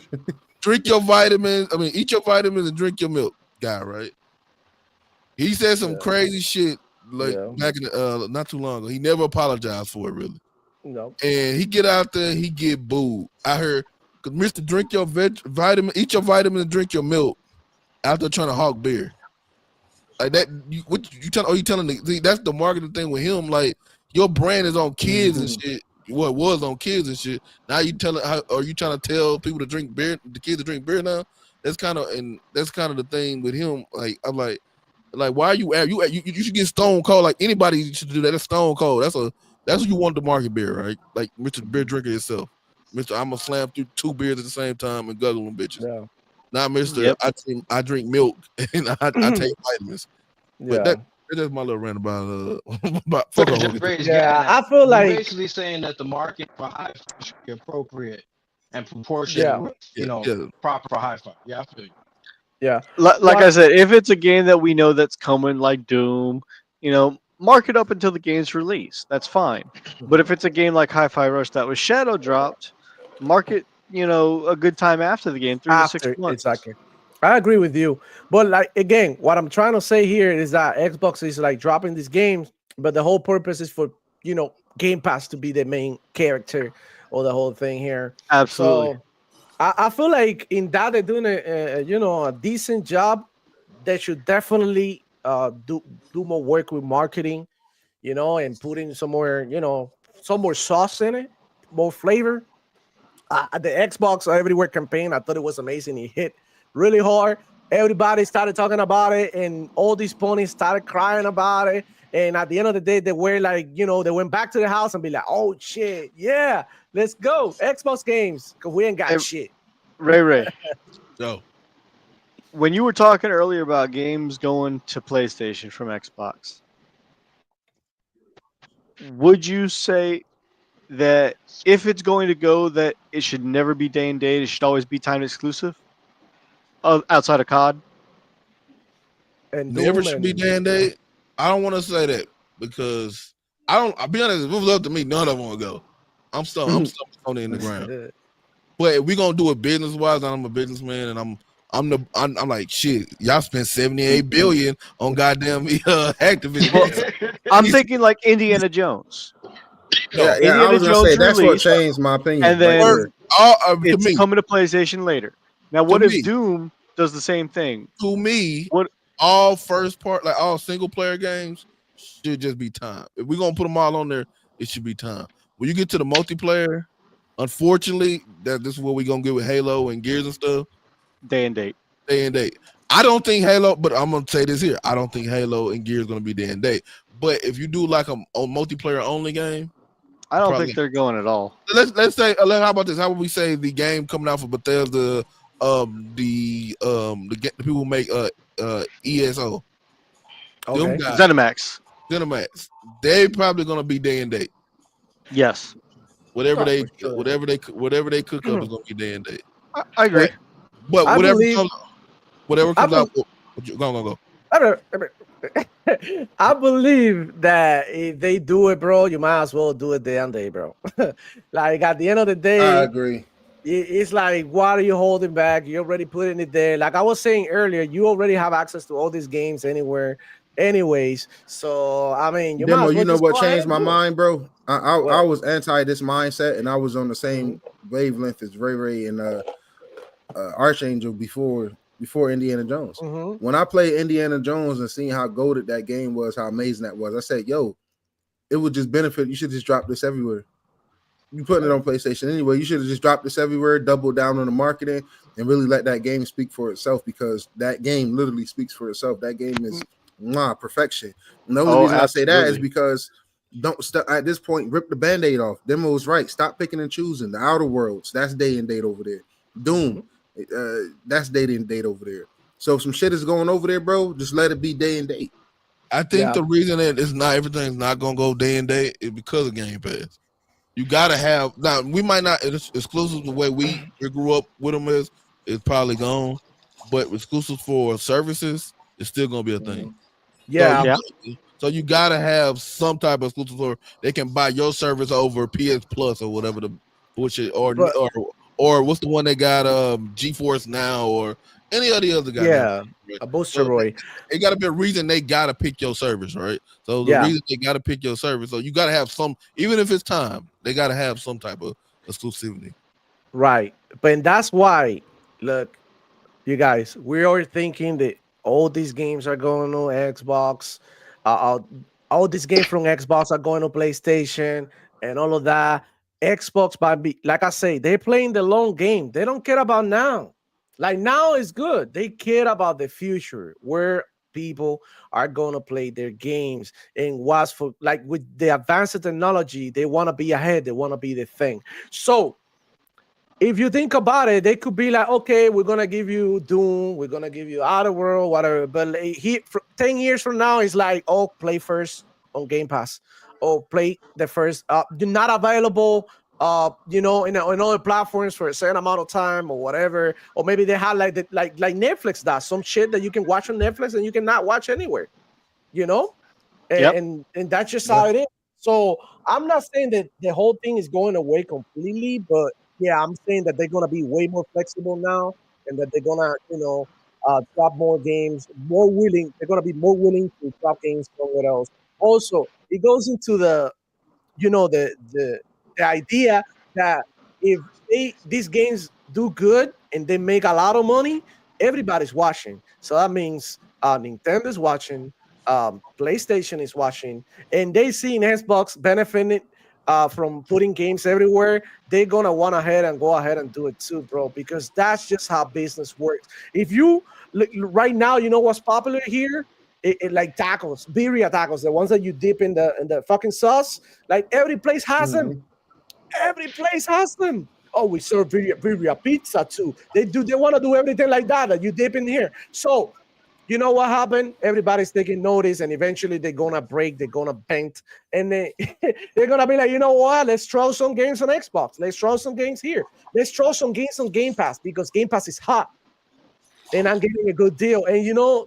Drink your vitamins. I mean, eat your vitamins and drink your milk, guy. Right? He said some crazy shit back in not too long ago. He never apologized for it, really. No. And he get out there, he get booed. I heard, cause Mr. Drink your vitamin, eat your vitamins and drink your milk. After trying to hawk beer. Like that, you telling me? See, that's the marketing thing with him. Like your brand is on kids and shit. What was on kids and shit. Now you are you trying to tell people to drink beer? The kids to drink beer now? That's kind of the thing with him. Like I'm like why are you you should get Stone Cold. Like anybody should do that. That's Stone Cold. That's what you want to market beer, right? Like Mr. Beer Drinker yourself. Mr. I'm gonna slam through 2 beers at the same time and guggle them bitches. Yeah. Not Mr. Yep. I drink milk and I take vitamins. But that's my little rant about fuck I feel like you're basically saying that the market for Hi-Fi should be appropriate and proportionate. Proper for Hi-Fi. Yeah, I feel you. Yeah. Like I said, if it's a game that we know that's coming, like Doom, mark it up until the game's released. That's fine. But if it's a game like Hi-Fi Rush that was shadow dropped, market a good time after the game, 3 to 6 months. Exactly. I agree with you. But like again, what I'm trying to say here is that Xbox is like dropping these games, but the whole purpose is for Game Pass to be the main character or the whole thing here. Absolutely. So I feel like in that they're doing a decent job. They should definitely do more work with marketing, and putting some more sauce in it, more flavor. The Xbox Everywhere campaign, I thought it was amazing. It hit really hard. Everybody started talking about it, and all these ponies started crying about it. And at the end of the day, they were like, they went back to the house and be like, "Oh shit, yeah, let's go Xbox games, because we ain't got shit." Ray. No. When you were talking earlier about games going to PlayStation from Xbox, would you say that if it's going to go, that it should never be day and date, it should always be time exclusive outside of COD? And never should be day and date. I don't want to say that because I'll be honest, if it was up to me, none of them would go. I'm still Sony in the ground. But we gonna do it business wise. I'm a businessman and I'm I'm like, shit, y'all spent 78 billion on goddamn Activision. Well, I'm thinking like Indiana Jones. Yeah, I Indiana was gonna Jones say that's what released, changed my opinion. and then to it's me, coming to PlayStation later. Now, what To if me. Doom does the same thing? To me, What all first part, like all single player games, should just be time. If we're gonna put them all on there, it should be time. When you get to the multiplayer, unfortunately, this is what we're gonna get with Halo and Gears and stuff. day and date? Day and date. I don't think Halo, but I'm gonna say this here. I don't think Halo and Gears gonna be day and date. But if you do like a multiplayer only game, I don't think they're going at all. Let's say, how about this? How would we say the game coming out for Bethesda, the people who make ESO, Okay. ZeniMax. They probably gonna be day and date. Yes. Whatever they cook up is gonna be day and date. I agree. But whatever comes out, go. I believe that if they do it, bro, you might as well do it day and day, bro. Like at the end of the day, I agree. It's like, what are you holding back? You're already putting it there. Like I was saying earlier, you already have access to all these games anywhere, anyways. So I mean, you know what changed my mind, bro? I was anti this mindset, and I was on the same wavelength as Ray and Archangel before Indiana Jones. When I played Indiana Jones and seeing how goated that game was, how amazing that was, I said, yo, it would just benefit. You should just drop this everywhere. You putting it on PlayStation anyway. You should have just dropped this everywhere, double down on the marketing, and really let that game speak for itself, because that game literally speaks for itself. That game is perfection. And the only reason I say that is because at this point, rip the Band-Aid off. Demo was right. Stop picking and choosing. The Outer Worlds, that's day and date over there. Doom, that's day and date over there. So if some shit is going over there, bro, just let it be day and date. I think the reason that everything's not gonna go day and date is because of Game Pass. You gotta have, now we might not, it's exclusive the way we grew up with them is probably gone, but exclusive for services is still gonna be a thing. So you gotta have some type of exclusive where they can buy your service over PS Plus or whatever the bullshit, or what's the one they got, GeForce Now or any of the other guys. A booster, Roy. It got to be a reason they got to pick your service, right? So the reason they got to pick your service, so you got to have some, even if it's time, they got to have some type of exclusivity. Right. But that's why, look, you guys, we are thinking that all these games are going on Xbox, all these games from Xbox are going to PlayStation and all of that. Xbox, like I say, they're playing the long game. They don't care about now. Like now is good. They care about the future, where people are going to play their games, and what's for, like with the advanced technology, they want to be ahead. They want to be the thing. So if you think about it, they could be like, okay, we're going to give you Doom. We're going to give you Outer World, whatever. But 10 years from now, it's like, oh, play first on Game Pass, or play the first, not available, in other platforms for a certain amount of time or whatever. Or maybe they have like Netflix does, some shit that you can watch on Netflix and you cannot watch anywhere, and that's just how it is. So I'm not saying that the whole thing is going away completely, but yeah, I'm saying that they're going to be way more flexible now, and that they're going to, drop more games, more willing. They're going to be more willing to drop games somewhere else. Also, it goes into the idea that if these games do good and they make a lot of money, everybody's watching. So that means Nintendo's watching, PlayStation is watching, and they see Xbox benefiting from putting games everywhere. They're gonna go ahead and do it too, bro, because that's just how business works. If you right now, you know what's popular here? Like tacos, birria tacos, the ones that you dip in the fucking sauce. Like every place has them. Every place has them. Oh, we serve birria pizza too. They want to do everything like that you dip in here. So you know what happened? Everybody's taking notice, and eventually they're gonna break, they're gonna bend, and they're gonna be like, you know what? Let's throw some games on Xbox. Let's throw some games here. Let's throw some games on Game Pass, because Game Pass is hot, and I'm getting a good deal. And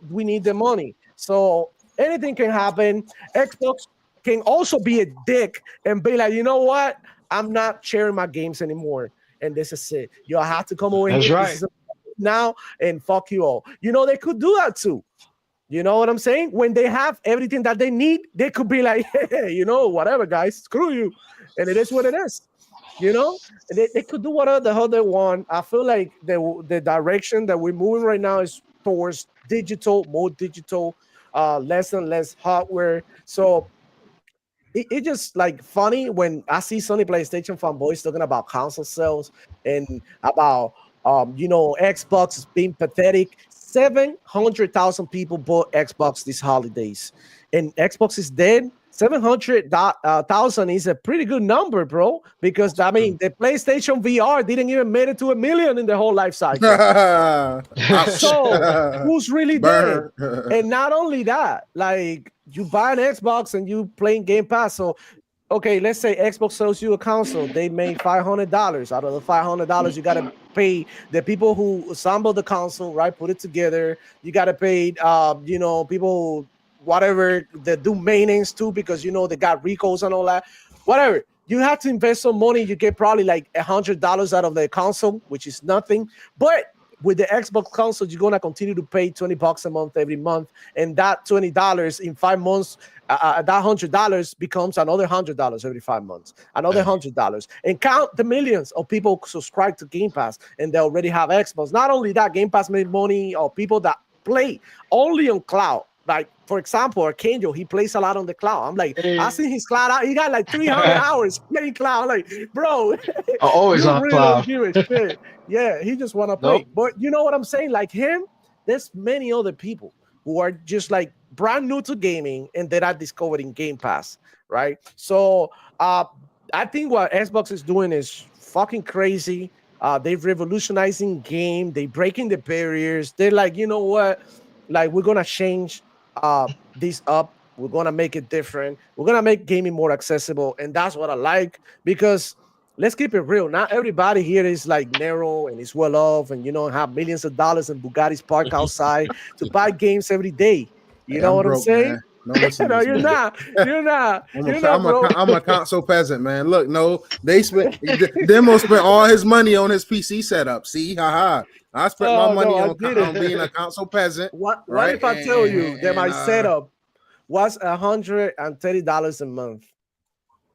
we need the money, so anything can happen. Xbox can also be a dick and be like, you know what? I'm not sharing my games anymore, and this is it. You have to come over That's here. Right. now and fuck you all. They could do that too. You know what I'm saying? When they have everything that they need, they could be like, hey, whatever, guys, screw you. And it is what it is. They could do whatever the hell they want. I feel like the direction that we're moving right now is towards digital, more digital, less and less hardware. So it just like funny when I see Sony PlayStation fanboys talking about console sales and about Xbox being pathetic. 700,000 people bought Xbox these holidays, and Xbox is dead. 700,000 is a pretty good number, bro. Because the PlayStation VR didn't even make it to 1 million in the whole life cycle. So who's really dead? And not only that, like you buy an Xbox and you playing Game Pass. So okay, let's say Xbox sells you a console. They made $500. Out of the $500, you gotta pay the people who assemble the console, right? Put it together. You gotta pay, people, whatever, that do maintenance too, because they got recalls and all that. Whatever. You have to invest some money. You get probably like $100 out of the console, which is nothing. But with the Xbox console, you're gonna continue to pay $20 a month every month, and that $20 in 5 months, that $100 becomes another $100 every 5 months, another $100, and count the millions of people subscribe to Game Pass, and they already have Xbox. Not only that, Game Pass made money of people that play only on cloud. Like, for example, Archangel, he plays a lot on the cloud. I'm like, I seen his cloud out. He got like 300 hours playing cloud. I'm like, bro, always on really cloud. Yeah, he just want to play. Nope. But you know what I'm saying? Like him, there's many other people who are just like brand new to gaming and that are discovering Game Pass, right? So I think what Xbox is doing is fucking crazy. They're revolutionizing game. They breaking the barriers. They're like, you know what? Like, we're gonna change this up. We're gonna make it different. We're gonna make gaming more accessible, and that's what I like. Because let's keep it real. Not everybody here is like narrow and is well off, and have millions of dollars and Bugattis parked outside to buy games every day. You know what I'm saying? No, you're not. You're not. I'm a console peasant, man. Look, they spent Demo spent all his money on his PC setup. See, haha. I spent my money on being a console peasant. What if I tell you that my setup was $130 a month?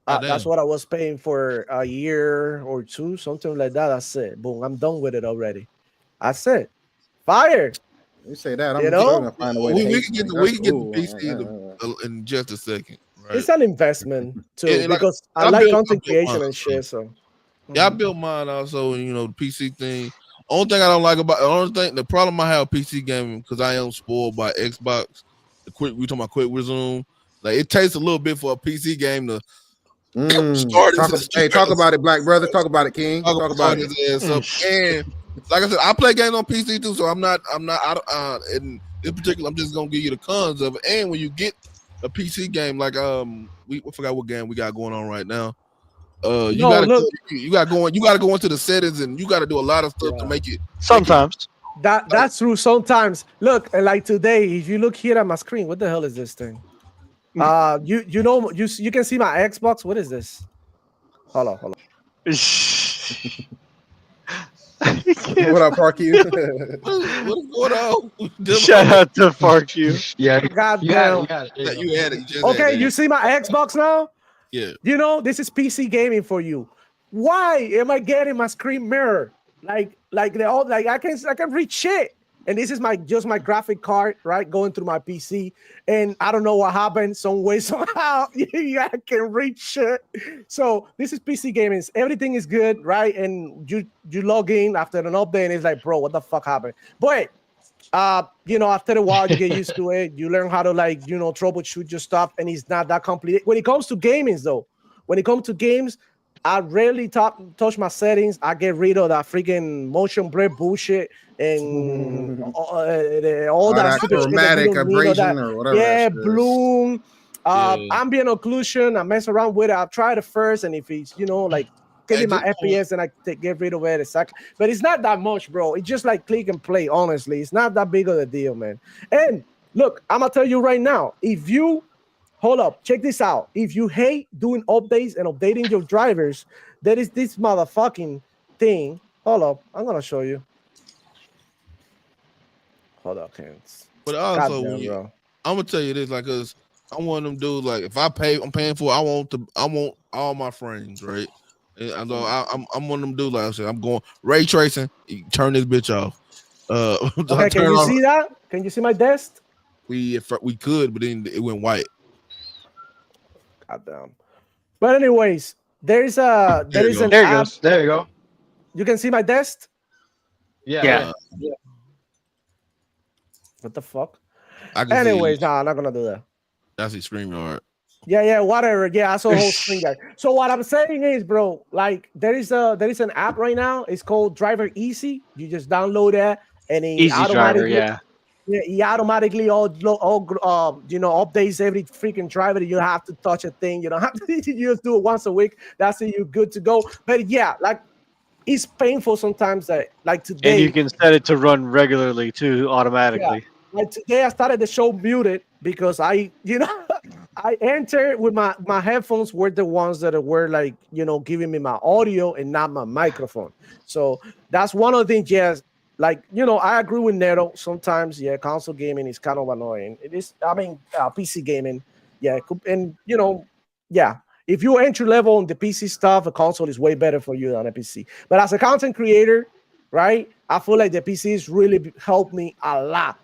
That's what I was paying for a year or two, something like that. That's it. Boom, I'm done with it already. That's it. Fire. You say that, I'm sure gonna find a way. We can get the PC in just a second. Right? It's an investment too, because I like content creation and shit. So yeah, I built mine also, the PC thing. Only thing I don't like about the problem I have with PC gaming, because I am spoiled by Xbox. We talking about quick resume. Like, it takes a little bit for a PC game to start. Talk about it, Black brother. Talk about it, King. Talk about it. And like I said, I play games on PC too, so I'm not in particular, I'm just gonna give you the cons of it. And when you get a PC game, like we forgot what game we got going on right now. You gotta go into the settings, and you gotta do a lot of stuff to make it. Sometimes that's true. Sometimes, look, like today, if you look here at my screen, what the hell is this thing? You can see my Xbox. What is this? Hold on. What up, Park You? What's going on? Shout out to Park You. Yeah, goddamn. You had it. Okay, you see my Xbox now? Yeah. This is PC gaming for you. Why am I getting my screen mirror? Like they all like I can read shit. And this is my graphic card, right? Going through my PC. And I don't know what happened. Some way, somehow, I can read shit. So this is PC gaming. Everything is good, right? And you log in after an update, and it's like, bro, what the fuck happened? But after a while, you get used to it. You learn how to troubleshoot your stuff, and it's not that complicated. When it comes to gaming, though, I rarely touch my settings. I get rid of that freaking motion blur bullshit and all that chromatic abrasion or whatever. Yeah, bloom, ambient occlusion. I mess around with it. I've tried it first, and if it's getting my FPS, and I get rid of it a second. But it's not that much, bro. It's just like click and play. Honestly, it's not that big of a deal, man. And look, I'm gonna tell you right now, hold up, check this out. If you hate doing updates and updating your drivers, there is this motherfucking thing. Hold up, I'm gonna show you. Hold up, hands. But also, I'm gonna tell you this, like, cause I want them dudes like if I'm paying for it, I want all my frames, right? And I'm one of them dudes like I said, I'm going ray tracing. Turn this bitch off. Okay, can you see that? Can you see my desk? We could, but then it went white. Goddamn. But anyways, there is an there app. Goes. There you go. You can see my desk? Yeah. What the fuck? Anyways, I'm not gonna do that. That's the StreamYard. Yeah, whatever. Yeah, I saw a whole screen guy. So what I'm saying is, bro, like there is an app right now. It's called Driver Easy. You just download that and it Easy Driver, yeah. Yeah, he automatically updates every freaking driver. You have to touch a thing. You don't have to. You just do it once a week. That's it. You're good to go. But yeah, like it's painful sometimes. That like today, and you can set it to run regularly too, automatically. Yeah. Like today, I started the show muted because I entered with my headphones were the ones that were like giving me my audio and not my microphone. So that's one of the things. Yes. Like, I agree with Nero. Sometimes, console gaming is kind of annoying. It is, PC gaming, and, if you're entry level on the PC stuff, a console is way better for you than a PC. But as a content creator, right, I feel like the PCs really helped me a lot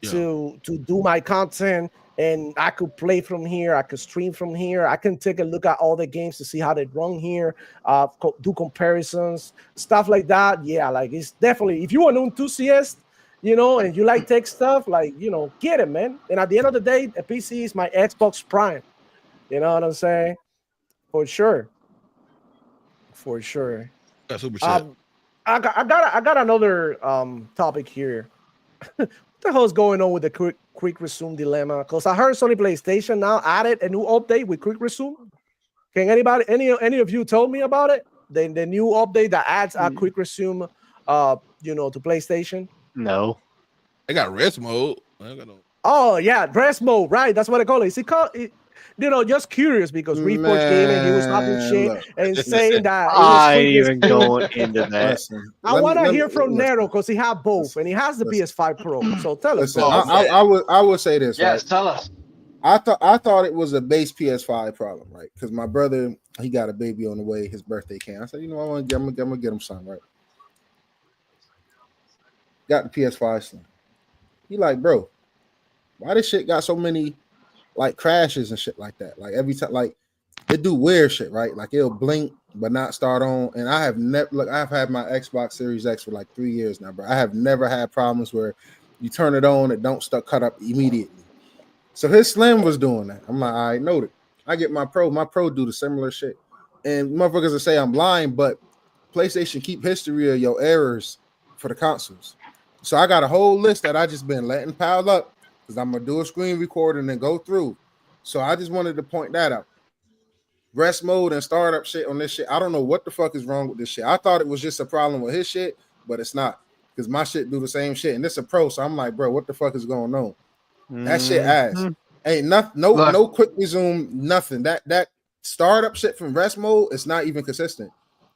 to do my content. And I could play from here. I could stream from here. I can take a look at all the games to see how they run here, do comparisons, stuff like that. Yeah, like it's definitely, if you're an enthusiast, and you like tech stuff, like, get it, man. And at the end of the day, a PC is my Xbox Prime. You know what I'm saying? For sure. That's super shit. I got another topic here. What the hell is going on with the quick resume dilemma? Because I heard Sony PlayStation now added a new update with quick resume. Can any of you told me about it? The new update that adds a quick resume to PlayStation? No. They got rest mode. Oh yeah, rest mode, right? That's what I call it. Is it called it? Just curious because Report Gaming, he was talking shit and saying that I ain't even going into that. I want to hear from Nero because he has both and he has the PS5 Pro. So tell us. I would say this. Yes, right? tell us. I thought it was a base PS5 problem, right? Because my brother, he got a baby on the way. His birthday came. I said, I'm gonna get him something, right? Got the PS5 Slim. He like, bro, why this shit got so many like crashes and shit like that? Like every time, like it do weird shit, right? Like it'll blink but not start on. And I have never I've had my Xbox Series X for like 3 years now, bro. I have never had problems where you turn it on, it don't cut up immediately. So his Slim was doing that. I'm like, all right, noted. I get my Pro. My Pro do the similar shit. And motherfuckers will say I'm lying, but PlayStation keep history of your errors for the consoles. So I got a whole list that I just been letting pile up because I'm gonna do a screen record and then go through. So I just wanted to point that out. Rest mode and startup shit on this shit. I don't know what the fuck is wrong with this shit. I thought it was just a problem with his shit, but it's not because my shit do the same shit. And this a Pro, so I'm like, bro, what the fuck is going on? That shit ass. Ain't nothing, no quick resume, nothing. That startup shit from rest mode is not even consistent.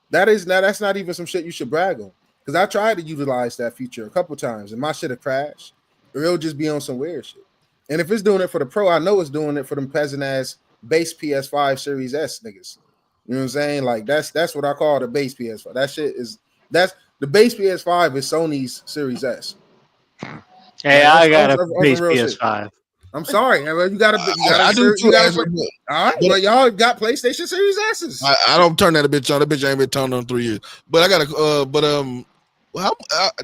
That's not even some shit you should brag on. Because I tried to utilize that feature a couple times and my shit have crashed. Or it'll just be on some weird shit. And if it's doing it for the Pro, I know it's doing it for them peasant ass base PS5 Series S niggas. You know what I'm saying? Like that's what I call the base PS5. That's the base PS5 is Sony's Series S. Hey, I got a base PS5. Shit. I'm sorry, you got to. All right, but y'all got PlayStation Series S's. I don't turn that bitch on. That bitch ain't been turned on 3 years. But I got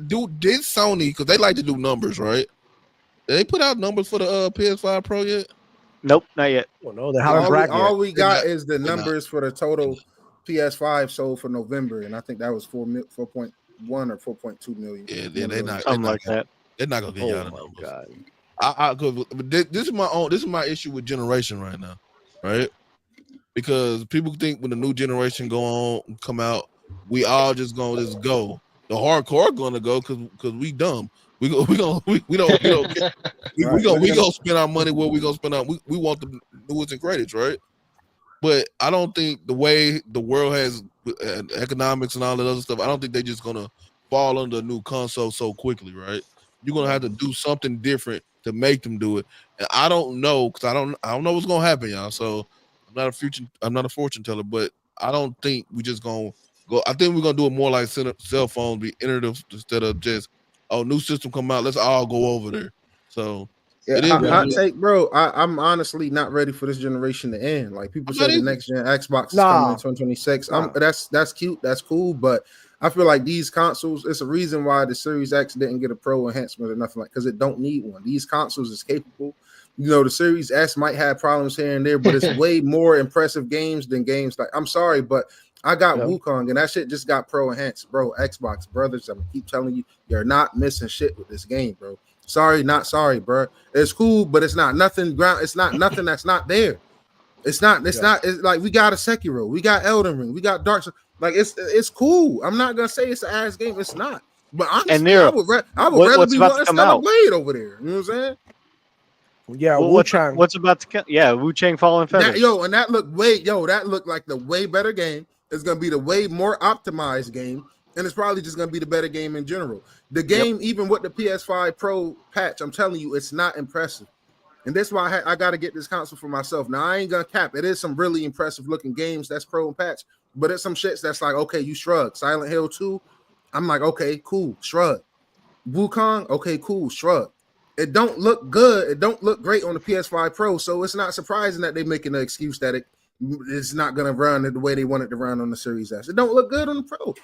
did Sony, because they like to do numbers, right? Did they put out numbers for the PS5 Pro yet? Nope, not yet. Well, no, they haven't bragged yet. All we got is the numbers for the total PS5 sold for November, and I think that was 4.1 or 4.2 million. Yeah, they're not something like that. They're not gonna get y'all the numbers. God. This is my issue with generation right now, right? Because people think when the new generation come out, we all just gonna go. The hardcore gonna go because we dumb. We don't spend our money where we gonna spend our. We want the newest and greatest, right? But I don't think the way the world has economics and all that other stuff, I don't think they're just gonna fall under a new console so quickly, right? you're gonna have to do something different to make them do it. And I don't know, because I don't know what's gonna happen, y'all. So I'm not a fortune teller, but I don't think we just gonna go. I think we're gonna do it more like cell phones, be iterative instead of just new system come out, let's all go over there. So hot take, bro. I'm honestly not ready for this generation to end. Like people say, the next gen Xbox is coming in 2026. That's cute, that's cool, but I feel like these consoles, it's a reason why the Series X didn't get a Pro enhancement or nothing, like, because it don't need one. These consoles is capable. The Series S might have problems here and there, but it's way more impressive games than games like, I'm sorry, but I got Wukong and that shit just got Pro enhanced, bro. Xbox brothers, I'm gonna keep telling you, you're not missing shit with this game, bro. Sorry, not sorry, bro. It's cool, but it's not nothing ground. It's not nothing that's not there. It's not. It's like we got a Sekiro, we got Elden Ring, we got Dark Souls. Like it's cool. I'm not gonna say it's an ass game. It's not. But honestly, I would rather be one Stellar Blade over there. You know what I'm saying? Yeah, Wu-Chang. What's about to come? Yeah, Wu-Chang Fallen Feathers. And that looked like the way better game. It's gonna be the way more optimized game, and it's probably just gonna be the better game in general. The game, even with the PS5 Pro patch, I'm telling you, it's not impressive. And that's why I got to get this console for myself. Now, I ain't gonna cap. It is some really impressive looking games that's Pro and patch, but it's some shits that's like, okay, you shrug. Silent Hill 2, I'm like, okay, cool, shrug. Wukong, okay, cool, shrug. It don't look good. It don't look great on the PS5 Pro, so it's not surprising that they're making the excuse that it's not gonna run the way they want it to run on the Series S. It don't look good on the Pro.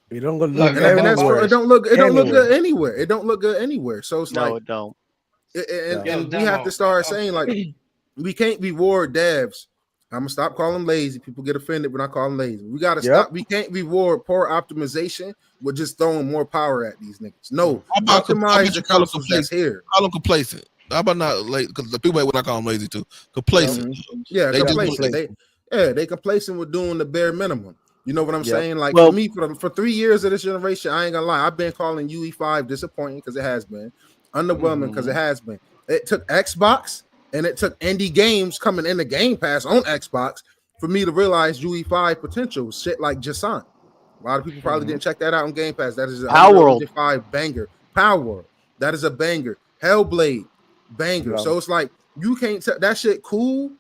It don't look good. It don't look good anywhere. It don't look good anywhere. So it's it don't. And we have to start saying, like, we can't reward devs. I'm gonna stop calling them lazy. People get offended when I call them lazy. We gotta stop. We can't reward poor optimization with just throwing more power at these niggas. No, optimize the consoles that's here. Call them complacent. How about not late? Because the people would I call them lazy too. Complacent. Yeah, complacent. They complacent with doing the bare minimum. You know what I'm saying? Like, for me, for 3 years of this generation, I ain't gonna lie, I've been calling UE5 disappointing because it has been, underwhelming because it has been. It took Xbox and it took indie games coming in the Game Pass on Xbox for me to realize UE5 potential. Shit like Jasant. A lot of people probably didn't check that out on Game Pass. That is a UE5 banger. Power World. That is a banger. Hellblade, banger. So it's like, you can't tell that shit cool,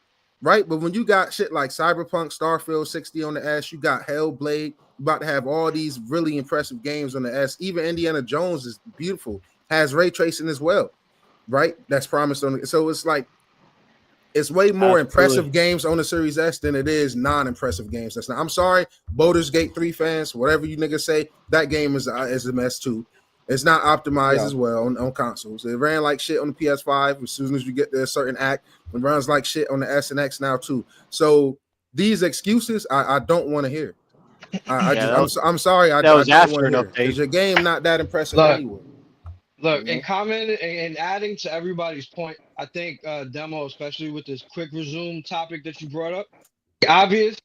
right? But when you got shit like Cyberpunk, Starfield 60 on the S, you got Hellblade, you about to have all these really impressive games on the S. Even Indiana Jones is beautiful, has ray tracing as well, right? That's promised on it. So it's like, it's way more impressive games on the Series S than it is non-impressive games. That's not. I'm sorry, Baldur's Gate 3 fans, whatever you niggas say, that game is a mess too. It's not optimized as well on consoles. It ran like shit on the PS5. As soon as you get to a certain act, it runs like shit on the S and X now too. So these excuses, I don't want to hear. I'm sorry. That was after an update. Is your game not that impressive anyway? Look, and commenting and adding to everybody's point, I think Demo, especially with this quick resume topic that you brought up, obvious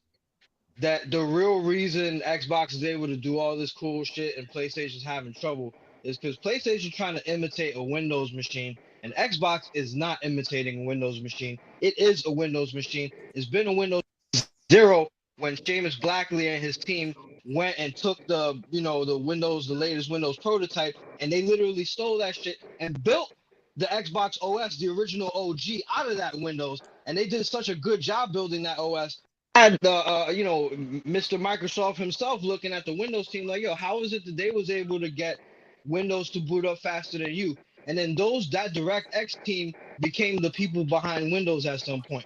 that the real reason Xbox is able to do all this cool shit and PlayStation's having trouble is because PlayStation trying to imitate a Windows machine, and Xbox is not imitating a Windows machine. It is a Windows machine. It's been a Windows 0 when Seamus Blackley and his team went and took the latest Windows prototype, and they literally stole that shit and built the Xbox OS, the original OG, out of that Windows. And they did such a good job building that OS. Had Mr. Microsoft himself looking at the Windows team like, yo, how is it that they was able to get Windows to boot up faster than you? And then that DirectX team became the people behind Windows at some point.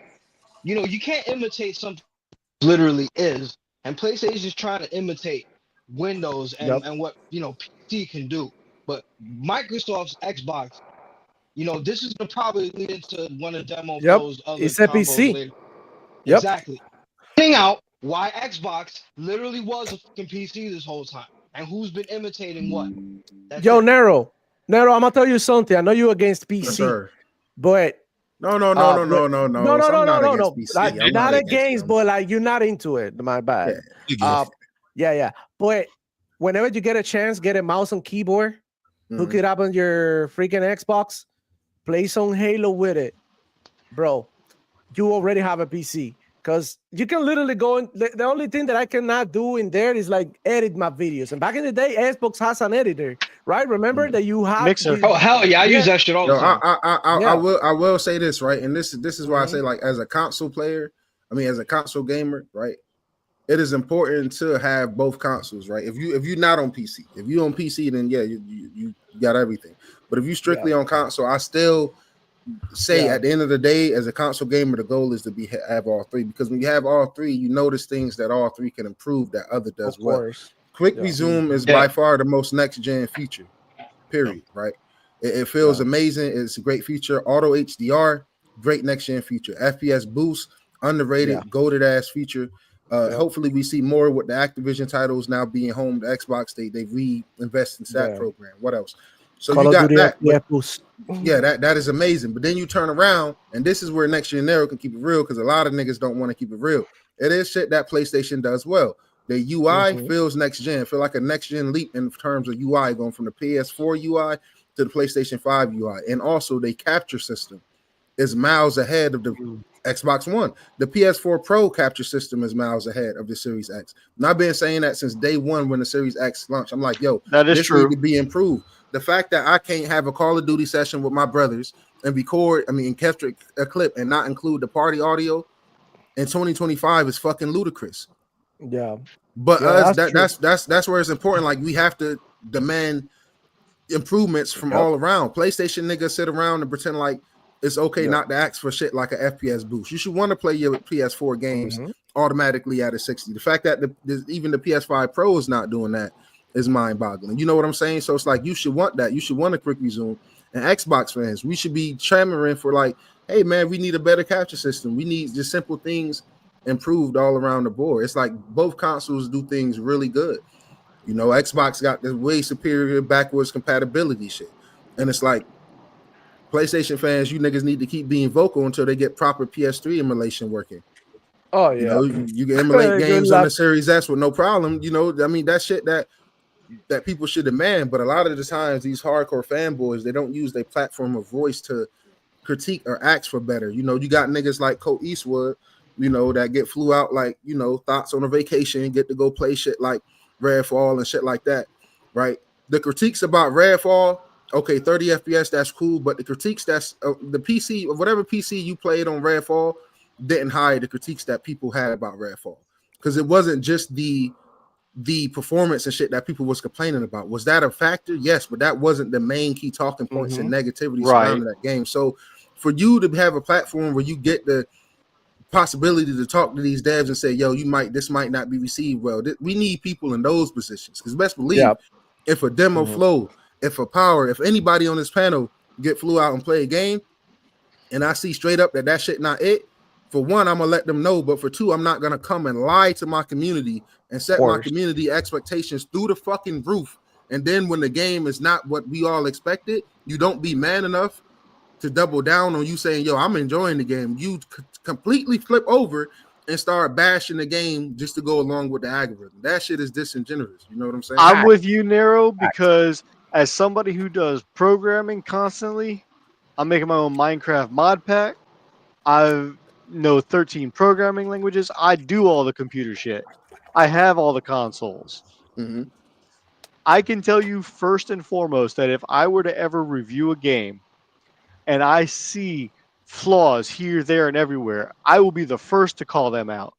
You can't imitate something literally is. And PlayStation is trying to imitate Windows and what PC can do. But Microsoft's Xbox, this is gonna probably lead into one of Demoflow's other it's a PC. Later. Exactly. Finding out why Xbox literally was a fucking PC this whole time, and who's been imitating what. Nero, I'm gonna tell you something. I know you're against PC, but No. Like, not against, but like you're not into it. My bad. Yeah. But whenever you get a chance, get a mouse and keyboard, hook it up on your freaking Xbox, play some Halo with it, bro. You already have a PC. because you can literally go in. The only thing that I cannot do in there is like edit my videos. And back in the day, Xbox has an editor, right? Remember that you have Mixer. Oh hell yeah, I use that shit all the time. I will say this, right, and this is why I say, like, as a console player, as a console gamer, right, it is important to have both consoles, right? If you're not on PC, if you're on PC, then yeah, you got everything. But if you strictly on console, I still say at the end of the day, as a console gamer, the goal is to have all three, because when you have all three, you notice things that all three can improve that other does well. Quick resume is by far the most next gen feature, period. Right? It feels amazing. It's a great feature. Auto HDR, great next gen feature. FPS boost, underrated, goated ass feature. Hopefully we see more with the Activision titles now being home to Xbox. They reinvest in that program. What else? So Call you got that. That is amazing. But then you turn around, and this is where next gen Nero can keep it real, because a lot of niggas don't want to keep it real. It is shit that PlayStation does well. The UI feels next gen, feel like a next gen leap in terms of UI, going from the PS4 UI to the PlayStation 5 UI. And also the capture system is miles ahead of the Xbox One. The PS4 Pro capture system is miles ahead of the Series X. And I've been saying that since day one when the Series X launched. I'm like, yo, that is true. Need to be improved. The fact that I can't have a Call of Duty session with my brothers and record, and capture a clip and not include the party audio in 2025 is fucking ludicrous. Yeah. But that's where it's important. Like, we have to demand improvements from all around. PlayStation niggas sit around and pretend like it's okay not to ask for shit like an FPS boost. You should want to play your PS4 games automatically at a 60. The fact that even the PS5 Pro is not doing that is mind-boggling. You know what I'm saying? So it's like, you should want that. You should want a quick resume. And Xbox fans, we should be clamoring for, like, hey man, we need a better capture system. We need just simple things improved all around the board. It's like both consoles do things really good. You know, Xbox got this way superior backwards compatibility shit. And it's like, PlayStation fans, you niggas need to keep being vocal until they get proper PS3 emulation working. Oh yeah. You know, you can emulate games on the Series S with no problem. You know, that shit that people should demand. But a lot of the times, these hardcore fanboys, they don't use their platform of voice to critique or ask for better. You know, you got niggas like Colt Eastwood, you know, that flew out, like, you know, thoughts on a vacation, get to go play shit like Redfall and shit like that, right? The critiques about Redfall, okay, 30 FPS, that's cool, but the critiques that's the PC, or whatever PC you played on Redfall, didn't hide the critiques that people had about Redfall, because it wasn't just the performance and shit that people was complaining about. Was that a factor? Yes, but that wasn't the main key talking points and negativity surrounding that game. So for you to have a platform where you get the possibility to talk to these devs and say, yo, this might not be received well, we need people in those positions, because best believe if a Demoflow, if a Power, if anybody on this panel flew out and play a game, and I see straight up that shit not it, for one, I'm gonna let them know, but for two, I'm not gonna come and lie to my community and set my community expectations through the fucking roof. And then when the game is not what we all expected, you don't be man enough to double down on you saying, yo, I'm enjoying the game. You completely flip over and start bashing the game just to go along with the algorithm. That shit is disingenuous. You know what I'm saying? I'm with you, Nero, because as somebody who does programming constantly, I'm making my own Minecraft mod pack. I know 13 programming languages. I do all the computer shit. I have all the consoles. I can tell you first and foremost that if I were to ever review a game and I see flaws here, there, and everywhere, I will be the first to call them out.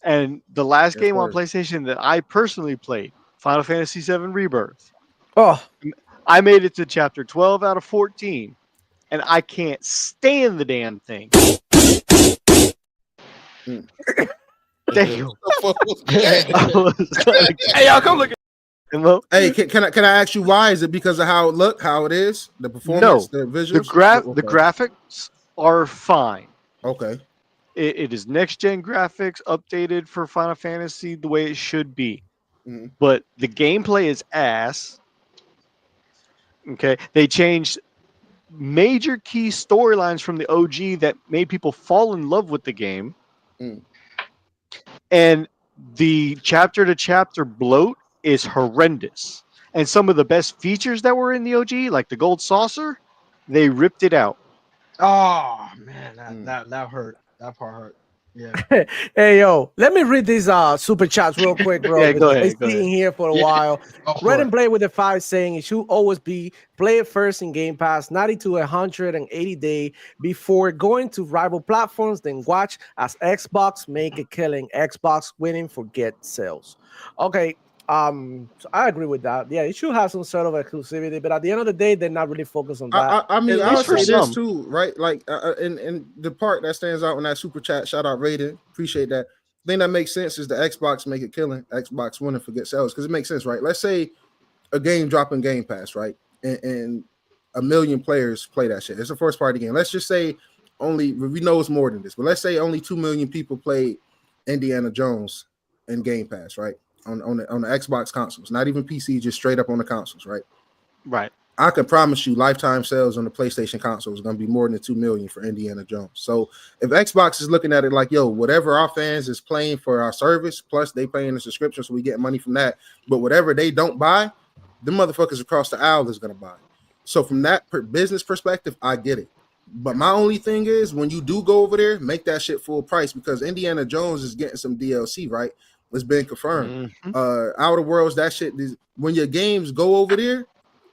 And the last game on PlayStation that I personally played, Final Fantasy VII Rebirth. I made it to chapter 12 out of 14, and I can't stand the damn thing. Damn. Hey, y'all, come look. Hey, can I ask you why? Is it because of how it looked, how it is, the performance, the visuals? The graphics are fine. Okay. It is next gen graphics updated for Final Fantasy the way it should be. But the gameplay is ass. Okay, they changed major key storylines from the OG that made people fall in love with the game. And the chapter to chapter bloat is horrendous. And some of the best features that were in the OG, like the gold saucer, they ripped it out. Oh man, that hurt. That part hurt. Yeah. Hey yo, let me read these super chats real quick, bro. Yeah, go ahead. It's sitting here for a while. Red and Blade with the 5 saying it should always be play it first in Game Pass, 90 to 180 day before going to rival platforms, then watch as Xbox make a killing. Xbox winning, forget sales. Okay. So I agree with that. Yeah, it should have some sort of exclusivity, but at the end of the day, they're not really focused on that. I mean, At I'll least for say this some. too, right? Like, and the part that stands out in that super chat, shout out Raiden, appreciate that. Thing that makes sense is the Xbox make it killing, Xbox winning, forget sales, because it makes sense, right? Let's say a game dropping Game Pass, right? And 1 million players play that shit. It's a first party game. Let's just say only, we know it's more than this, but let's say only 2 million people played Indiana Jones in Game Pass, right? On the Xbox consoles, not even PC, just straight up on the consoles, right? Right. I can promise you lifetime sales on the PlayStation console is going to be more than 2 million for Indiana Jones. So if Xbox is looking at it like, yo, whatever our fans is playing for our service, plus they paying the subscription, so we get money from that, but whatever they don't buy, the motherfuckers across the aisle is going to buy. So from that business perspective, I get it. But my only thing is when you do go over there, make that shit full price, because Indiana Jones is getting some DLC, right? It's been confirmed. Outer Worlds, that shit, when your games go over there,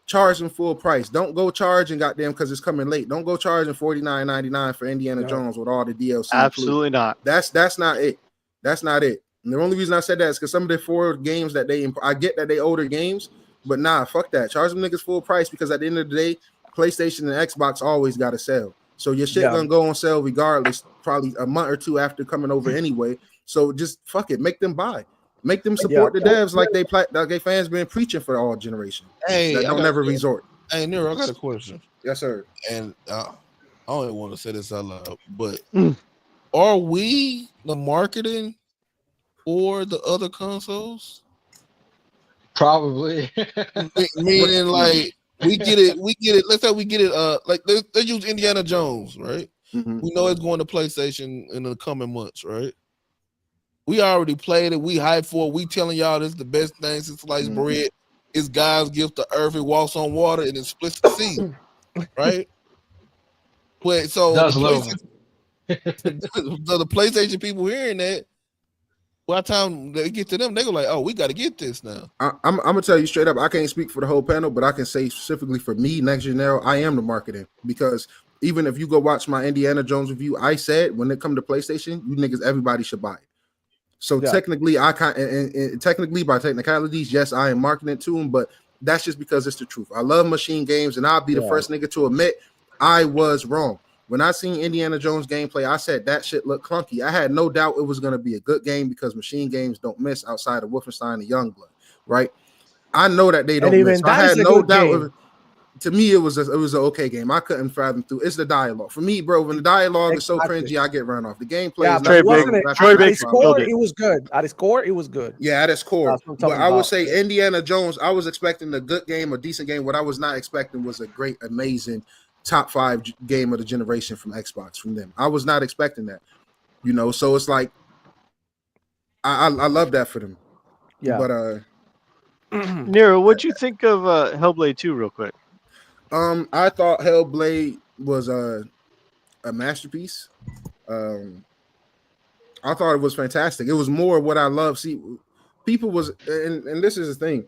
charge them full price. Don't go charging goddamn because it's coming late. Don't go charging $49.99 for Indiana Jones with all the DLC. Absolutely not. That's not it. That's not it. And the only reason I said that is because some of the 4 games that I get that they older games, but nah, fuck that. Charge them niggas full price, because at the end of the day, PlayStation and Xbox always got to sell. So your shit gonna go on sale regardless, probably a month or 2 after coming over anyway. So just fuck it, make them buy, make them support the devs like they fans been preaching for all generation. Hey, that don't never resort. Hey, Nero, I got a question. Yes, sir. And I don't even want to say this out loud, but are we the marketing for the other consoles? Probably. Meaning, like, we get it. Let's say we get it. Like let's use Indiana Jones, right? Mm-hmm. We know it's going to PlayStation in the coming months, right? We already played it. We hyped for it. We telling y'all this is the best thing since sliced bread. It's God's gift to earth. It walks on water and it splits the sea, right? But so the PlayStation people hearing that, by the time they get to them, they go like, "Oh, we got to get this now." I'm gonna tell you straight up. I can't speak for the whole panel, but I can say specifically for me, Next Gen Nero, I am the marketing, because even if you go watch my Indiana Jones review, I said when it come to PlayStation, you niggas, everybody should buy it. So technically, technically by technicalities, yes, I am marketing it to them, but that's just because it's the truth. I love machine games, and I'll be the first nigga to admit I was wrong. When I seen Indiana Jones gameplay, I said that shit looked clunky. I had no doubt it was going to be a good game, because machine games don't miss outside of Wolfenstein and Youngblood, right? I know that they don't miss. I had no doubt. To me, it was an okay game. I couldn't fathom through. It's the dialogue for me, bro. When the dialogue is so cringy, I get run off. The gameplay is not. At its core, it was good. At its core, it was good. Yeah, at its core. But I would say Indiana Jones, I was expecting a good game, a decent game. What I was not expecting was a great, amazing top 5 game of the generation from Xbox from them. I was not expecting that. You know, so it's like I love that for them. Yeah. But Nero, what'd you think of Hellblade 2 real quick? I thought Hellblade was a masterpiece. I thought it was fantastic. It was more what I love. See, people was, and this is the thing.